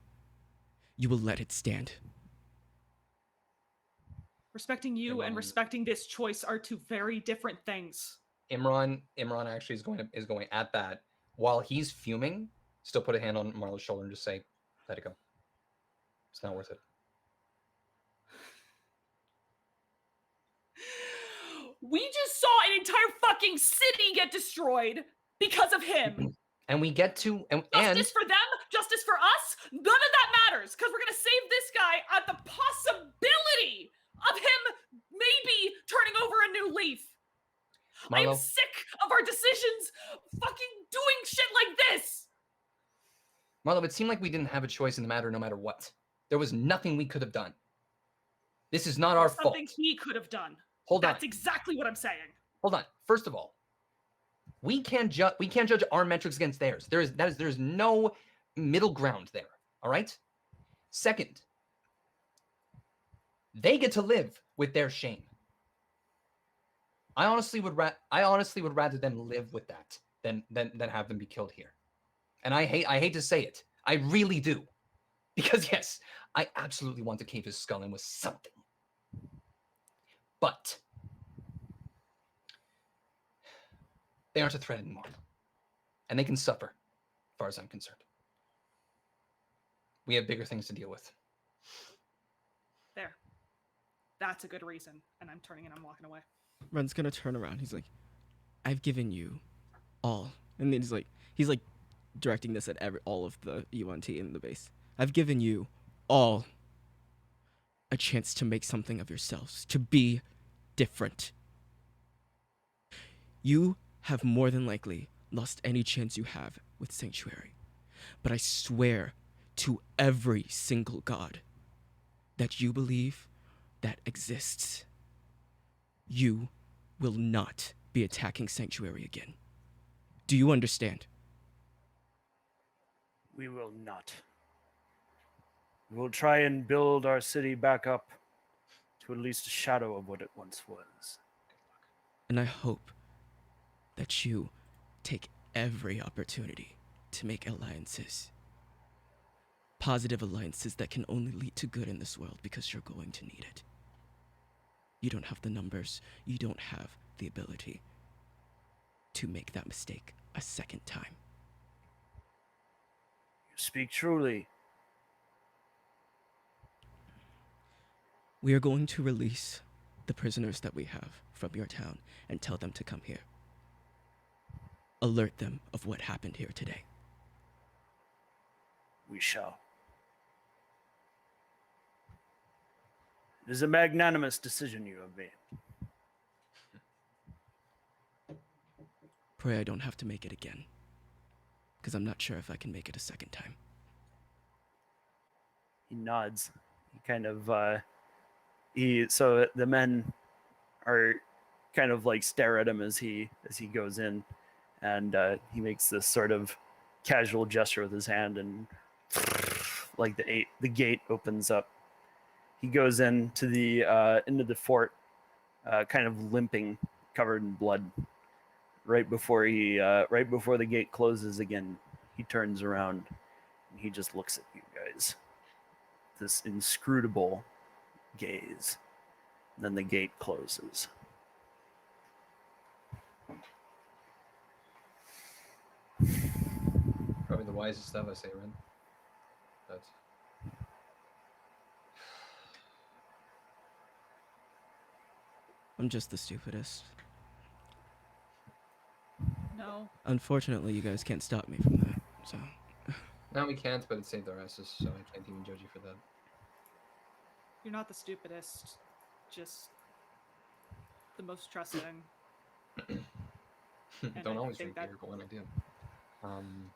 you will let it stand. Respecting you and respecting this choice are two very different things. Imran actually is going at that while he's fuming. Still put a hand on Marlo's shoulder and just say, "Let it go. It's not worth it." We just saw an entire fucking city get destroyed because of him. And we get to justice for them, justice for us. None of that matters because we're gonna save this guy at the possibility of him maybe turning over a new leaf. Marlo, I'm sick of our decisions fucking doing shit like this. Marlo, it seemed like we didn't have a choice in the matter no matter what. There was nothing we could have done. This is not our fault. Something he could have done. Hold on. That's exactly what I'm saying. Hold on. First of all, we can't judge our metrics against theirs. There's no middle ground there. All right. Second, they get to live with their shame. I honestly would rather them live with that than have them be killed here. And I hate to say it. I really do. Because yes, I absolutely want to cave his skull in with something. But they aren't a threat anymore. And they can suffer, as far as I'm concerned. We have bigger things to deal with. There. That's a good reason. And I'm turning and I'm walking away. Ren's gonna turn around. He's like, I've given you all. And then he's like directing this at all of the Yuan-ti in the base. I've given you all a chance to make something of yourselves, to be different. You have more than likely lost any chance you have with Sanctuary. But I swear to every single god that you believe that exists, you will not be attacking Sanctuary again. Do you understand? We will not. We will try and build our city back up to at least a shadow of what it once was. And I hope that you take every opportunity to make alliances. Positive alliances that can only lead to good in this world because you're going to need it. You don't have the numbers, you don't have the ability to make that mistake a second time. You speak truly. We are going to release the prisoners that we have from your town and tell them to come here. Alert them of what happened here today. We shall. It is a magnanimous decision you have made. Pray I don't have to make it again, because I'm not sure if I can make it a second time. He nods. He kind of, so the men are kind of like stare at him as he goes in, and he makes this sort of casual gesture with his hand, and like the gate opens up. He goes into the fort, kind of limping, covered in blood. Right before the gate closes again, he turns around and he just looks at you guys. This inscrutable gaze. And then the gate closes. Probably the wisest stuff I say, Ren. That's... I'm just the stupidest. No. Unfortunately, you guys can't stop me from that, so... No, we can't, but it saved our asses, so I can't even judge you for that. You're not the stupidest. Just the most trusting. Don't always drink beer, but when I do. And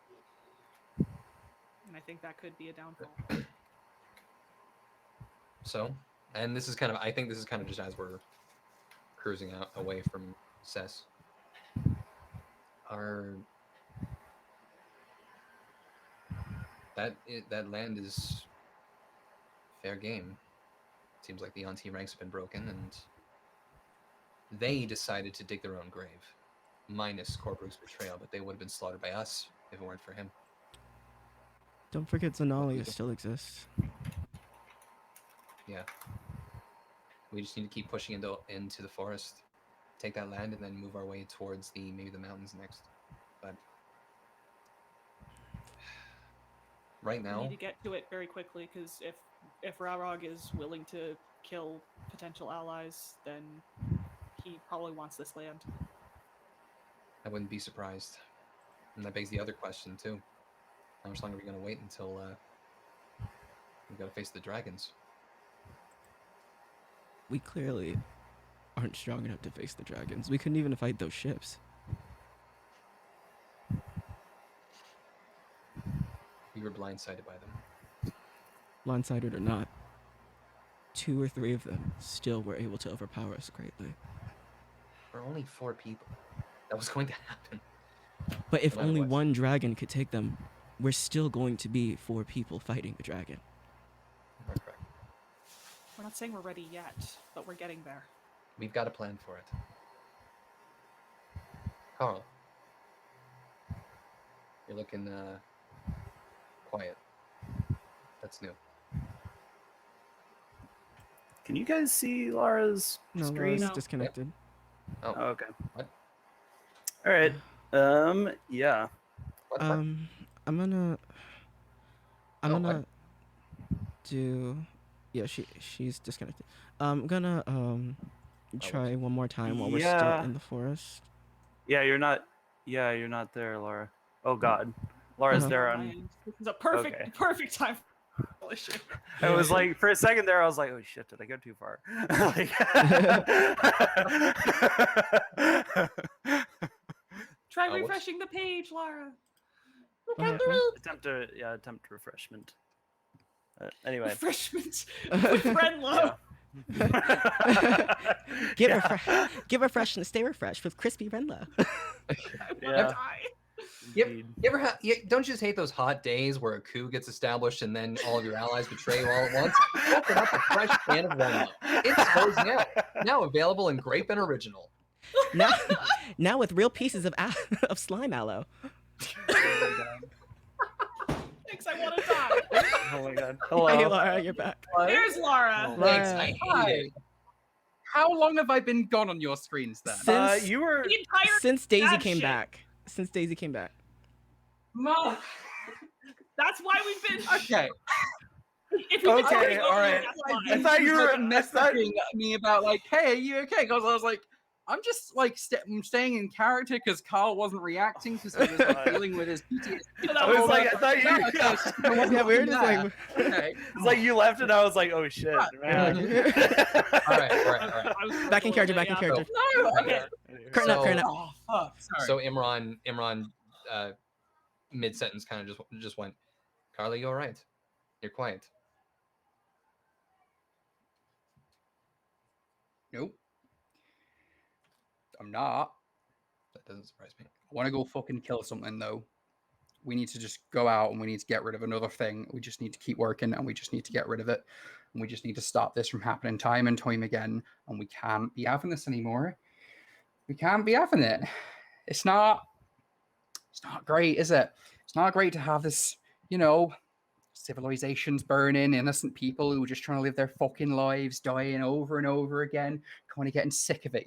I think that could be a downfall. So, and this is kind of, I think this is kind of just as we're cruising out away from Cess. that land is fair game. Seems like the Yuan-ti ranks have been broken, and they decided to dig their own grave, minus Corporal's betrayal. But they would have been slaughtered by us if it weren't for him. Don't forget Zenalia still exists. Yeah. We just need to keep pushing into the forest, take that land, and then move our way towards maybe the mountains next. But right now, we need to get to it very quickly, because if Rarog is willing to kill potential allies, then he probably wants this land. I wouldn't be surprised. And that begs the other question too: how much longer are we going to wait until we've got to face the dragons? We clearly aren't strong enough to face the dragons. We couldn't even fight those ships. We were blindsided by them. Blindsided or not, 2 or 3 of them still were able to overpower us greatly. We're only 4 people. That was going to happen. But if No matter only what. one dragon could take them, we're still going to be 4 people fighting the dragon. You're correct. We're not saying we're ready yet, but we're getting there. We've got a plan for it. Carl, you're looking quiet. That's new. Can you guys see Lara's No, screen? Laura's No. disconnected. Oh, Oh, okay. What? All right. Yeah. what? I'm gonna Oh, what? do. Yeah, she's disconnected. I'm gonna try one more time while we're still Yeah. in the forest. Yeah, you're not. Yeah, you're not there, Laura. Oh God, Laura's Uh-huh. there On my on. end. This is a perfect time for issue. I was like, for a second there, I was like, oh shit, did I go too far? Like- Try whoops. refreshing the page, Lara. What happened? attempt refreshment. Anyway. Refreshment with Renlo. Get refreshed and stay refreshed with crispy Renla. Yeah. You ever don't you just hate those hot days where a coup gets established and then all of your allies betray you all at once? Open up a fresh can of Renlo. It's closing out. Now available in grape and original. Now with real pieces of of slime aloe. Thanks, I want to die. Oh my God. Hello. Hey Laura, you're back. Here's Lara. Thanks, Laura. I hate Hi. it. How long have I been gone on your screens then? Since You were. The entire since Daisy bad came shit. back. Since Daisy came back. No. That's why we've been. Okay. If we've been Okay, talking about all right. it, that's I why. thought you were messaging me about like, hey, are you okay? Because I was like, I'm just like I'm staying in character because Carl wasn't reacting because he was like, dealing with his PTSD. So that I was was like, I thought you. No, okay, it's just- I wasn't Yeah, we were looking just there. like Okay. It's like you left and I was like, oh shit, man. All right. I was Back in character, back in yeah. character. No. Okay. Curtain up, curtain up. Oh fuck. Sorry. So Imran, mid sentence kind of just went, Carla, you all right? You're quiet. Nope. I'm not. That doesn't surprise me. I want to go fucking kill something though. We need to just go out and we need to get rid of another thing. We just need to keep working and we just need to get rid of it. And we just need to stop this from happening time and time again. And we can't be having this anymore. We can't be having it. It's not great, is it? It's not great to have this, civilizations burning, innocent people who are just trying to live their fucking lives, dying over and over again, kind of getting sick of it,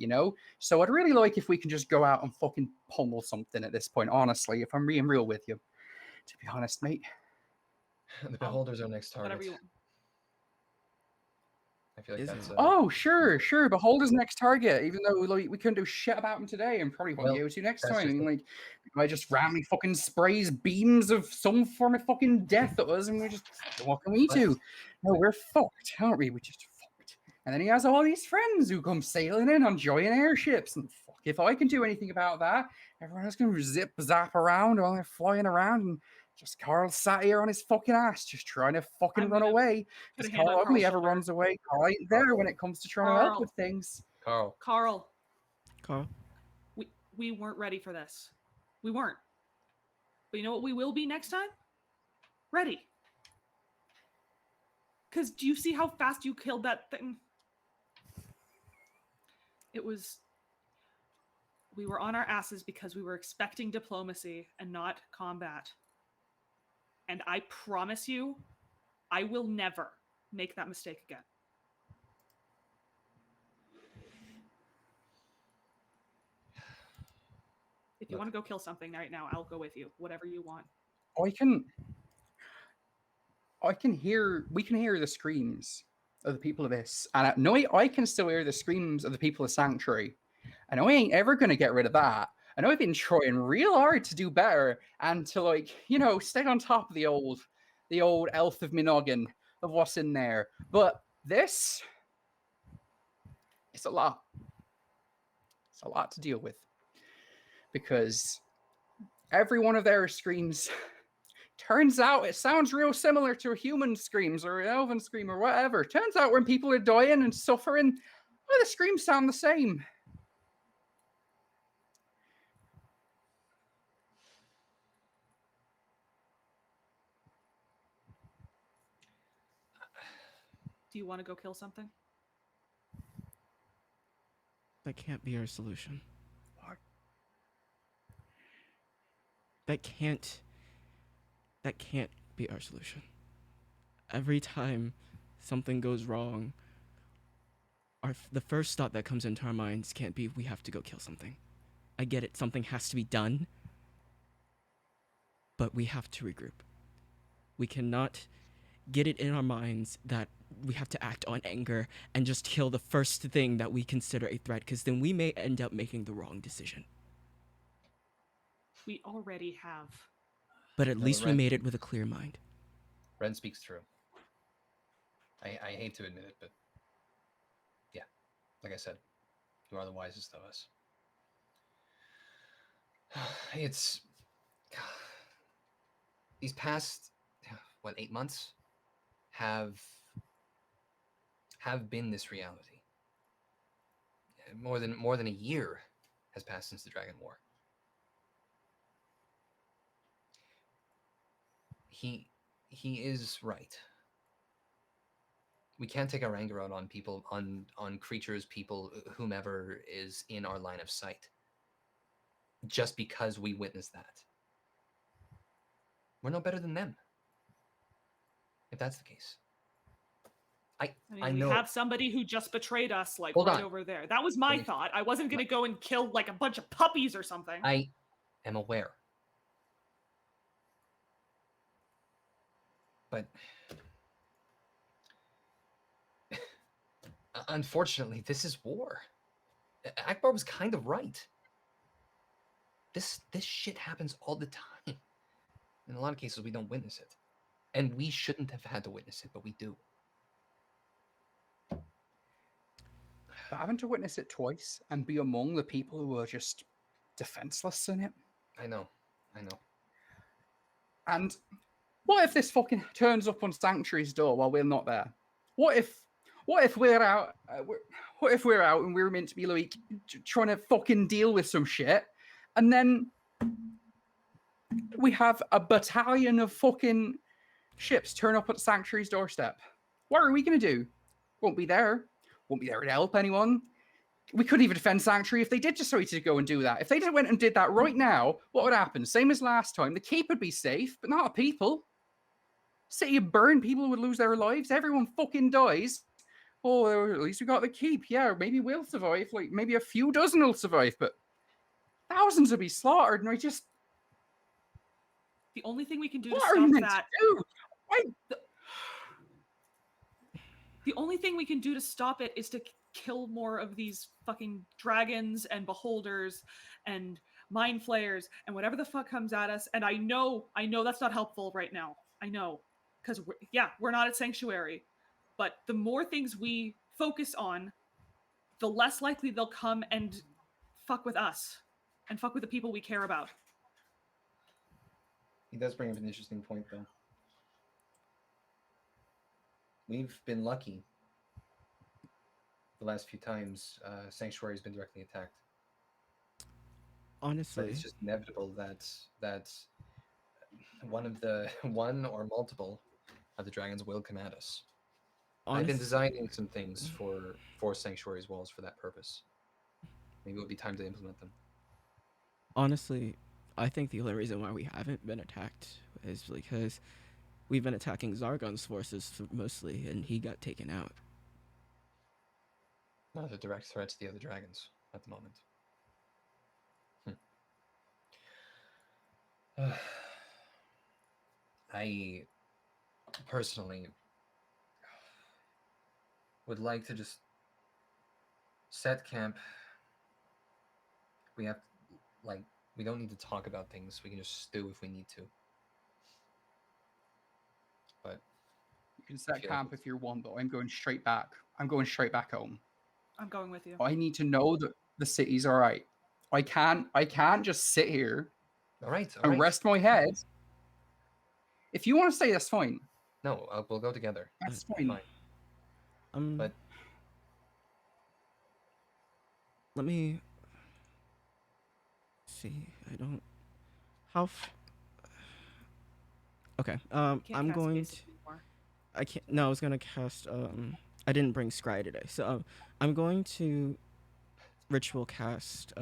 So I'd really like if we can just go out and fucking pummel something at this point, honestly, if I'm being real with you. To be honest, mate. The Beholder's our next target. Whatever you want. I feel like Is that's it? Oh, sure. Beholder's next target, even though like we couldn't do shit about him today and probably won't Well, be able to next that's time. I just mean, like, I just randomly fucking sprays beams of some form of fucking death at us and we're just, what can we do? No, we're fucked, aren't we? We're just fucked. And then he has all these friends who come sailing in on giant airships and fuck, if I can do anything about that, everyone else can zip zap around while they're flying around and just Carl sat here on his fucking ass, just trying to fucking I'm run gonna away. put a Because hand on Carl only Carl's ever shoulder. runs away. Carl ain't there when it comes to trying to help with things. Carl. Carl, Carl. we weren't ready for this. We weren't. But you know what we will be next time? ready. Because do you see how fast you killed that thing? We were on our asses because we were expecting diplomacy and not combat. And I promise you, I will never make that mistake again. If you want to go kill something right now, I'll go with you. Whatever you want. We can hear the screams of the people of this. And I can still hear the screams of the people of Sanctuary. And I ain't ever going to get rid of that. I know I've been trying real hard to do better and to, like, stay on top of the old elf of Minogan of what's in there. But this, it's a lot. It's a lot to deal with. Because every one of their screams, turns out it sounds real similar to a human screams or an elven scream or whatever. Turns out when people are dying and suffering, well, the screams sound the same. Do you want to go kill something? That can't be our solution. What? That can't be our solution. Every time something goes wrong, the first thought that comes into our minds can't be, we have to go kill something. I get it, something has to be done, but we have to regroup. We cannot get it in our minds that we have to act on anger and just kill the first thing that we consider a threat, because then we may end up making the wrong decision. We already have. But at least we made it with a clear mind. Ren speaks true. I hate to admit it, but yeah, like I said, you are the wisest of us. It's these past 8 months have been this reality. More than a year has passed since the Dragon War. He is right. We can't take our anger out on people, on creatures, people, whomever is in our line of sight, just because we witnessed that. We're no better than them, if that's the case. I know. We have somebody who just betrayed us, like Hold right on. over there. That was my thought. I wasn't going to go and kill like a bunch of puppies or something. I am aware. But unfortunately, this is war. Akbar was kind of right. This shit happens all the time. In a lot of cases, we don't witness it. And we shouldn't have had to witness it, but we do. But having to witness it twice and be among the people who are just defenseless in it. I know. And what if this fucking turns up on Sanctuary's door while we're not there? What if we're out? What if we're out and we're meant to be like trying to fucking deal with some shit, and then we have a battalion of fucking ships turn up at Sanctuary's doorstep? What are we gonna do? Won't be there to help anyone. We couldn't even defend Sanctuary if they did decide to go and do that. If they just went and did that right now, what would happen? Same as last time. The keep would be safe, but not the people. City would burn, people would lose their lives, everyone fucking dies. Oh, at least we got the keep. Yeah, maybe we'll survive. Like, maybe a few dozen will survive, but thousands will be slaughtered, and I just... The only thing we can do what to are we stop meant that... to do? The only thing we can do to stop it is to kill more of these fucking dragons and beholders and mind flayers and whatever the fuck comes at us. And I know that's not helpful right now. I know. Because, we're not at Sanctuary. But the more things we focus on, the less likely they'll come and fuck with us. And fuck with the people we care about. He does bring up an interesting point, though. We've been lucky the last few times Sanctuary has been directly attacked. Honestly, but it's just inevitable that one or multiple of the dragons will come at us. I've been Honest- designing some things for Sanctuary's walls for that purpose. Maybe it would be time to implement them. Honestly, I think the only reason why we haven't been attacked is because we've been attacking Zargon's forces mostly, and he got taken out. Not a direct threat to the other dragons at the moment. I personally would like to just set camp. We have, we don't need to talk about things. We can just stew if we need to. But You can set camp if you want, but I'm going straight back. I'm going straight back home. I'm going with you. I need to know that the city's all right. I can't just sit here all right. and rest my head. If you want to stay, that's fine. No, we'll go together. That's fine. But let me see. I don't. How? Okay. I'm going to. I can't. No, I was gonna cast. I didn't bring Scry today, so I'm going to ritual cast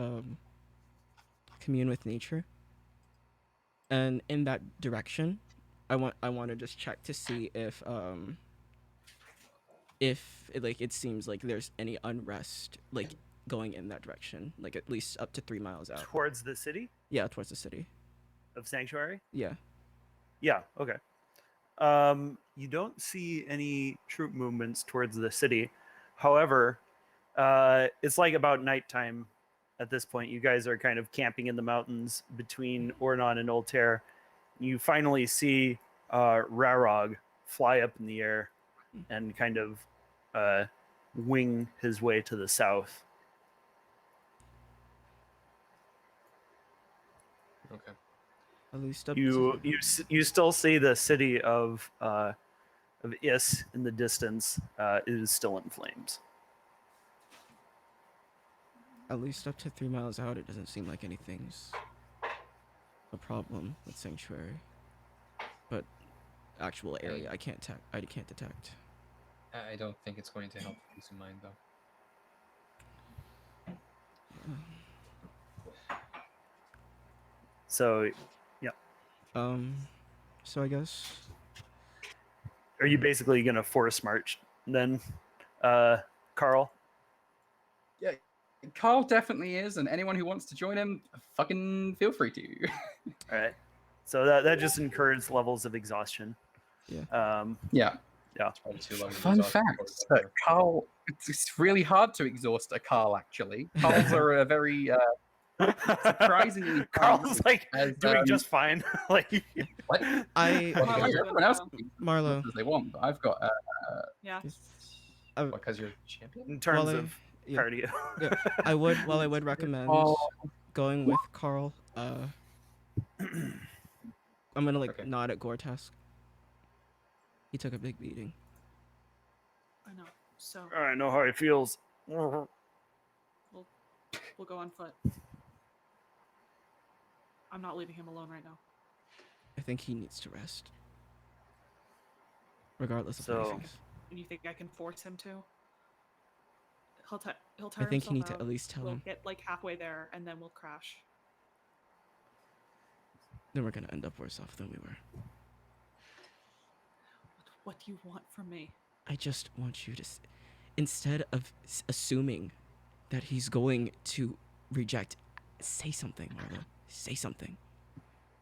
commune with nature. And in that direction, I want to just check to see if it seems like there's any unrest going in that direction, at least up to 3 miles out. Towards the city? Yeah, towards the city. Of Sanctuary? Yeah. Yeah, okay. You don't see any troop movements towards the city. However, it's about nighttime at this point. You guys are kind of camping in the mountains between Ornon and Oltaire. You finally see Rarog fly up in the air and kind of wing his way to the south. Okay. At least up you still see the city of Is in the distance. It is still in flames. At least up to 3 miles out, it doesn't seem like anything's a problem with Sanctuary. But actual area, I can't detect. I don't think it's going to help peace of mind, though. So, yeah. So I guess. Are you basically gonna force march then, Carl? Yeah, Carl definitely is, and anyone who wants to join him, fucking feel free to. All right. So that just incurs levels of exhaustion. Yeah. Yeah. Yeah. Fun fact: Carl, it's really hard to exhaust a Carl. Actually, Carls are a very surprisingly. Carl's doing just fine. what? Everyone else Marlo. as they want, but I've got. Yeah. Because you're champion. In terms of cardio. Yeah, I would recommend going with Carl. I'm gonna nod at Gortask. He took a big beating. I know. So I know how he feels. we'll go on foot. I'm not leaving him alone right now. I think he needs to rest. Regardless of what he thinks. And you think I can force him to? He'll tire I think you need himself to out. at least tell We'll him. get halfway there, and then we'll crash. Then we're gonna end up worse off than we were. What do you want from me? I just want you to, instead of assuming that he's going to reject, say something, Marlo. Say something.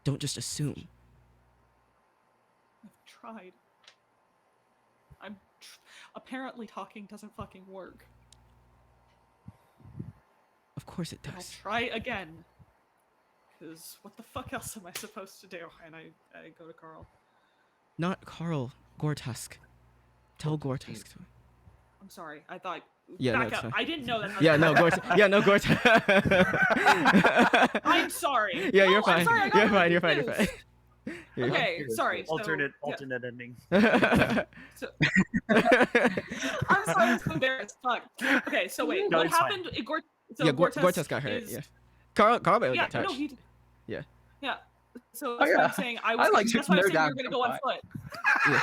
Don't just assume. I've tried. Apparently talking doesn't fucking work. Of course it I'll does. try again. Because what the fuck else am I supposed to do? And I go to Carl. Not Carl. Gortask. Tell Gortask to. I'm sorry. I thought. Yeah, back no, up. fine. I didn't know that. Yeah, no, Gortask. Yeah, no, Gortask. I'm sorry. Yeah, you're No, I'm fine. sorry, I got You're fine. You're fine. confused. You're fine. Okay, sorry. Alternate yeah. ending. So, I'm sorry, I'm so embarrassed. Fuck. Okay, so wait, No, what it's fine. happened? Yeah, Gortask got hurt. Yeah. Carl barely got touched. No, he did. Yeah. Yeah. So that's why I'm saying I was. like That's why I'm no saying we doubt were gonna go on fine. foot. Yeah.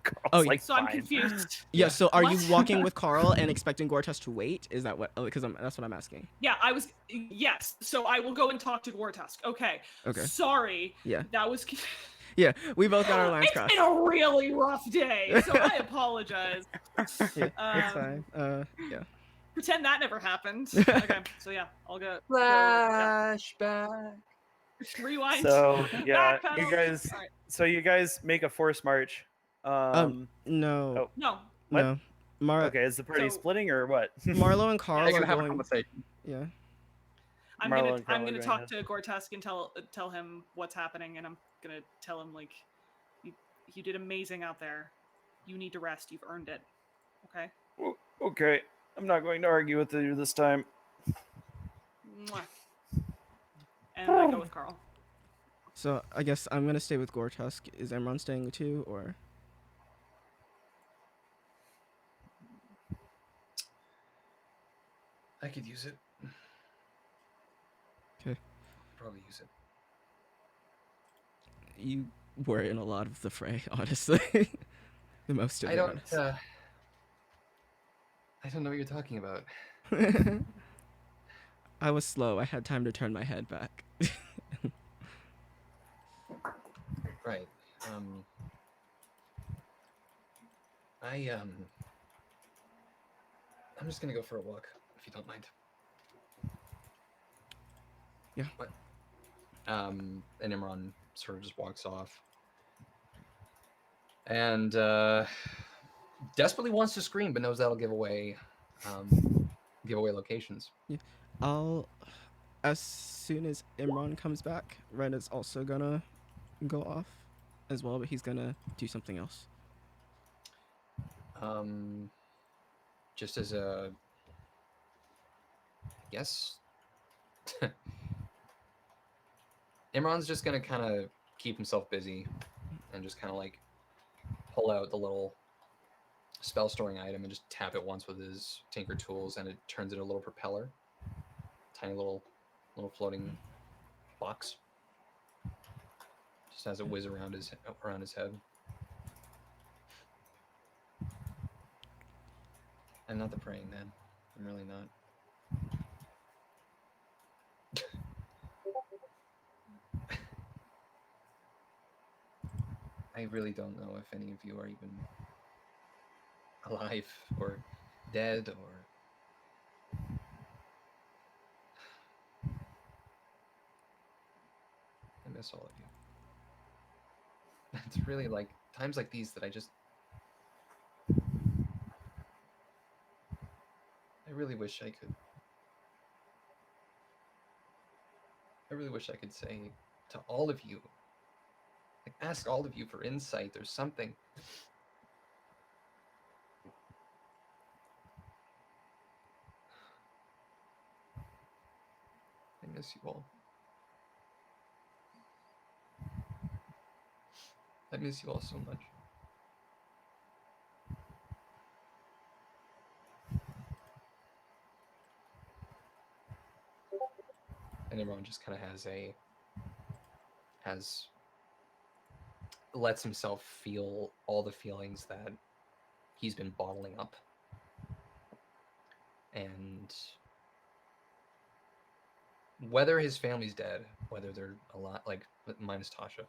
Carl's Oh, like, So I'm fine. confused. Yeah. So are you What? walking with Carl and expecting Gortas to wait? Is that what? Oh, because that's what I'm asking. Yeah, I was. Yes. So I will go and talk to Gortusk. Okay. Okay. Sorry. Yeah. That was. Yeah. We both got our lines It's crossed. been a really rough day, so I apologize. Yeah. It's fine. Yeah. Pretend that never happened. Okay. So yeah, I'll go. Flashback. Rewind. So yeah, Backpedal. you guys. All right. So you guys make a forced march. No. Oh, No. What? No. okay. Is the party So- splitting or what? Marlo and Carl They're are gonna have a going. conversation. Yeah. I'm Marlo gonna and Carl are I'm gonna going talk ahead. to Gortusk and tell him what's happening, and I'm gonna tell him like, you did amazing out there. You need to rest. You've earned it. Okay. Okay, I'm not going to argue with you this time. Mwah. And I go with Carl. So I guess I'm gonna stay with Gortusk. Is Emron staying too, or? I could use it. Okay. Probably use it. You were in a lot of the fray, honestly. The most of I it. don't. I don't know what you're talking about. I was slow. I had time to turn my head back. Right. I'm just gonna go for a walk, if you don't mind. Yeah. What? And Imran sort of just walks off. And desperately wants to scream, but knows that'll give away locations. Yeah. As soon as Imran comes back, Ren is also gonna go off as well, but he's gonna do something else. Just as a guess, Imran's just gonna kind of keep himself busy and just kind of like pull out the little spell storing item and just tap it once with his tinker tools, and it turns into a little propeller, tiny little floating box. Just has it whiz around his head. I'm not the praying man. I'm really not. I really don't know if any of you are even alive or dead or... I miss all of you. It's really like times like these that I really wish I could say to all of you, like ask all of you for insight or something. I miss you all. I miss you all so much. And everyone just kind of lets himself feel all the feelings that he's been bottling up. And whether his family's dead, whether they're a lot, like minus Tasha,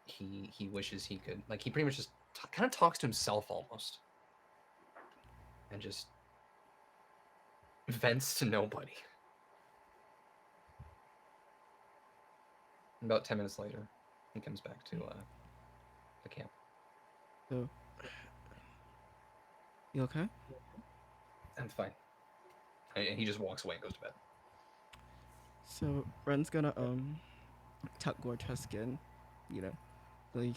he wishes he could, like, he pretty much just kind of talks to himself almost, and just vents to nobody. About 10 minutes later, he comes back to the camp. So, you okay? I'm fine. And he just walks away and goes to bed. So Ren's gonna tuck Gortusk in, like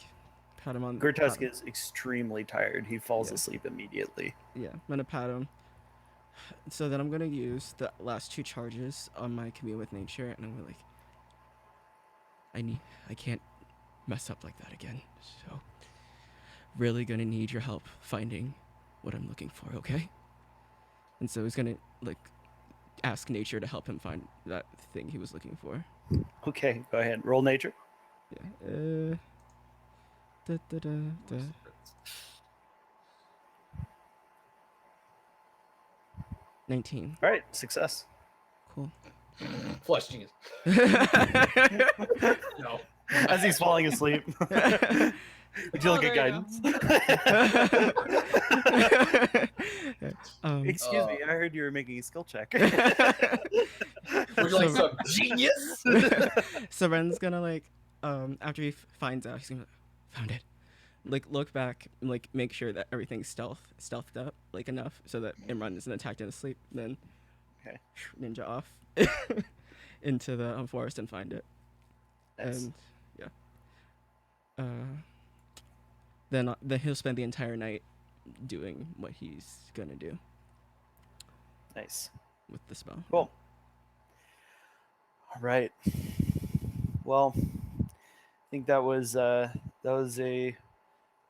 pat him on. Gortusk is extremely tired. He falls asleep immediately. Yeah, I'm gonna pat him. So then I'm gonna use the last 2 charges on my commune with nature, and I'm gonna like, I can't mess up like that again. So really gonna need your help finding what I'm looking for, okay? And so he's gonna like ask nature to help him find that thing he was looking for. Okay, go ahead. Roll nature. Yeah. Da, da, da, da. 19. All right, success. Cool. Flush genius. No. As he's falling asleep. Would you Oh, like a there you guidance? Excuse me, I heard you were making a skill check. Would you like some genius? So Ren's gonna like, after he finds out, he's gonna found it. Like look back, and, like make sure that everything's stealthed up like enough so that Imran isn't attacked in his sleep. Then, Okay. ninja off into the forest and find it. Nice. And yeah. Then he'll spend the entire night doing what he's gonna do Nice. with the spell. Cool. All right. Well, I think that was a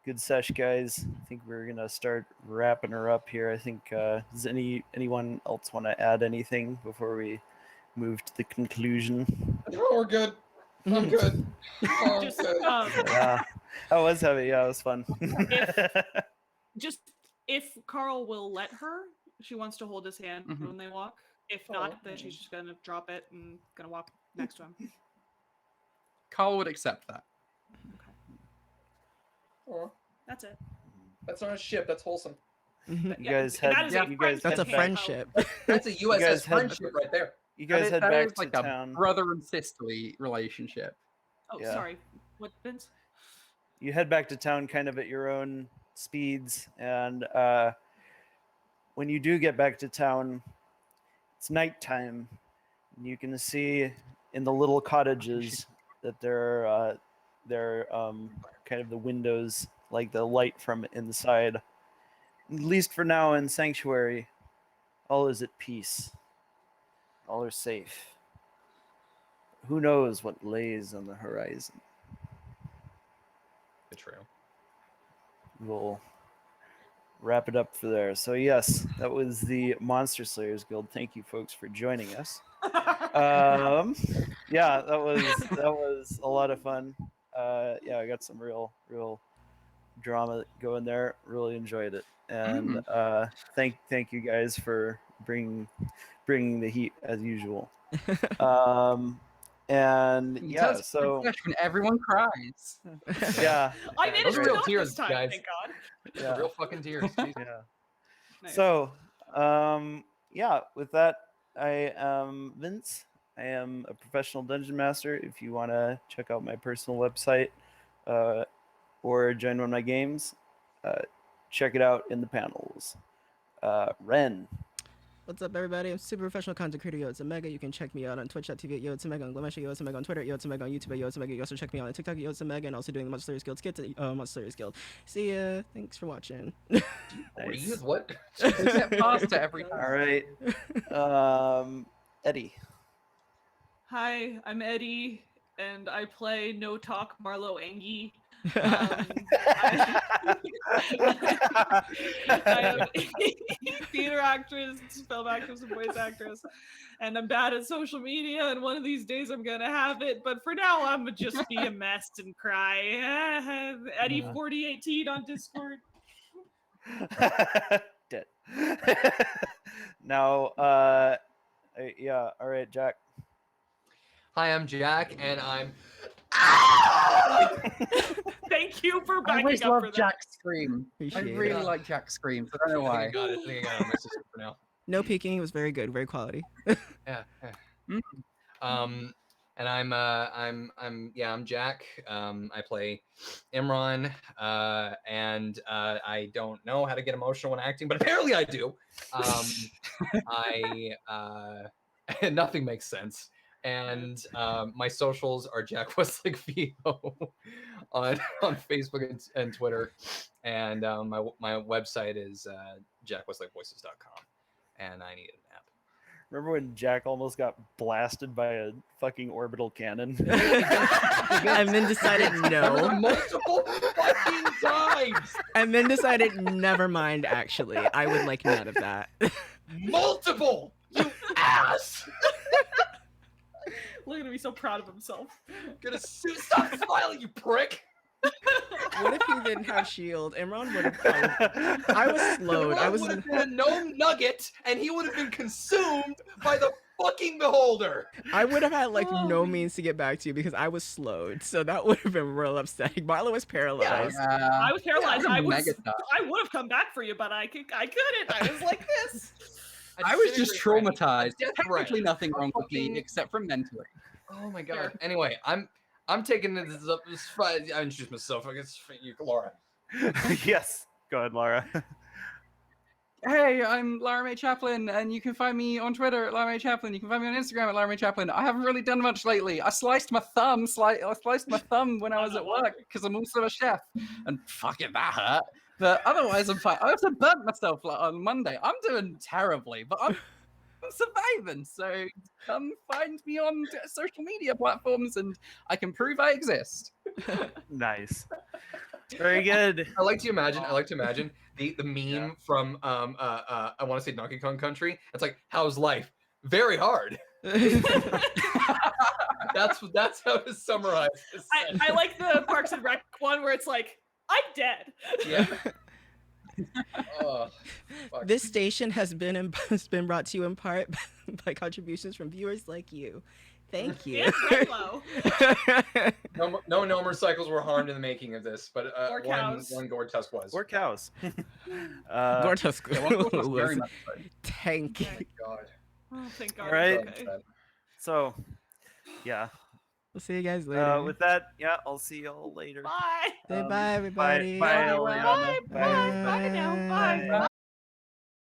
good sesh, guys. I think we're gonna start wrapping her up here. I think does anyone else want to add anything before we move to the conclusion? No, we're good. I'm good. Oh, Just, good. Yeah, that was heavy. Yeah, it was fun. Just if Carl will let her, she wants to hold his hand Mhm. when they walk. If not, then she's just gonna drop it and gonna walk next to him. Carl would accept that. Oh, That's it. that's not a ship. That's wholesome. You Yeah, guys that had is a you guys That's a head back- friendship. That's a USS guys had- friendship right there. You guys head That back is to like town. a brother and sisterly relationship. Oh, Yeah. sorry. What, Vince? You head back to town kind of at your own speeds, and when you do get back to town, it's nighttime. You can see in the little cottages that there are kind of the windows, like the light from inside. At least for now in Sanctuary, all is at peace. All are safe. Who knows what lays on the horizon? Betrayal. We'll wrap it up for there. So yes, that was the Monster Slayers Guild. Thank you, folks, for joining us. Yeah, that was a lot of fun. Yeah, I got some real drama going there. Really enjoyed it, and thank you guys for bringing the heat as usual. And He yeah, does so when everyone cries. yeah, I managed Those are to real not tears, this time, guys. thank God. yeah. Real fucking tears. Yeah. Nice. So, yeah, with that, I am Vince. I am a professional dungeon master. If you want to check out my personal website or join one of my games, check it out in the panels. Ren. What's up, everybody? I'm super professional content creator Yo It's a Mega. You can check me out on twitch.tv at Yo It's a Mega, on Glamesha Yo It's a Mega, on Twitter at Yo It's a Mega, on YouTube at Yo It's a Mega. You also check me out on TikTok at Yo It's a Mega, and also doing the Monster Slayers Guild skits at Monster Slayers Guild. See ya. Thanks for watching. Breathe? What? Get faster every time. All right. Eddie. Hi, I'm Eddie, and I play No Talk Marlo Angie. I am a theater actress, film actress, and voice actress, and I'm bad at social media, and one of these days I'm gonna have it, but for now I'm gonna just be a mess and cry. Eddie4018 on Discord. Dead. Now, yeah, all right, Jack. Hi, I'm Jack, and I'm. Thank you for I always backing up for love that. Jack's scream. I Appreciate really it. like Jack's screams. I don't know I why. think I got it. I think I got it on my system for now. No peeking. It was very good. Very quality. Yeah. And I'm Jack. I play Imran, and I don't know how to get emotional when acting, but apparently I do. Nothing makes sense. And my socials are Jack Westlake VO on Facebook and Twitter, and my website is jackwestlakevoices.com, and I need an app. Remember when Jack almost got blasted by a fucking orbital cannon? And then decided no. Multiple fucking times. And then decided never mind. Actually, I would like none of that. Multiple. You ass. Look at him, he's so proud of himself. Gonna stop smiling, you prick. What if he didn't have shield? Imran would have. I was slowed. I would have been a gnome nugget, and he would have been consumed by the fucking beholder. I would have had like no means to get back to you because I was slowed, so that would have been real upsetting. Marlo was paralyzed. I was paralyzed. I would Megatop. have come back for you, but I couldn't. I was like this. I was just traumatized. Death Technically threat. nothing wrong with me except for mentoring. Oh my god. Anyway, I'm taking this up. I introduced myself. I guess you, Laura. Yes. Go ahead, Laura. Hey, I'm Lara Mae Chaplin, and you can find me on Twitter at Lara Mae Chaplin. You can find me on Instagram at Lara Mae Chaplin. I haven't really done much lately. I sliced my thumb. I sliced my thumb when I was at work because I'm also a chef, and fucking that hurt. But otherwise, I'm fine. I also burnt myself on Monday. I'm doing terribly, but I'm surviving. So come find me on social media platforms, and I can prove I exist. Nice. Very good. I like to imagine the meme from I want to say Donkey Kong Country. It's like, how's life? Very hard. That's how to summarize this. I like the Parks and Rec one where it's like, I'm dead. Yeah. Oh, This station has been brought to you in part by contributions from viewers like you. Thank you. Hello. No motorcycles were harmed in the making of this, but Or cows. one Gore Tusk was. Or cows. Gortusk was very was much so. tanky. Oh my god. Oh, thank God. Right. Okay. So, yeah. We'll see you guys later. With that, yeah, I'll see y'all later. Bye. Say bye, everybody. Bye, Bye. Eliana. Bye. Bye now.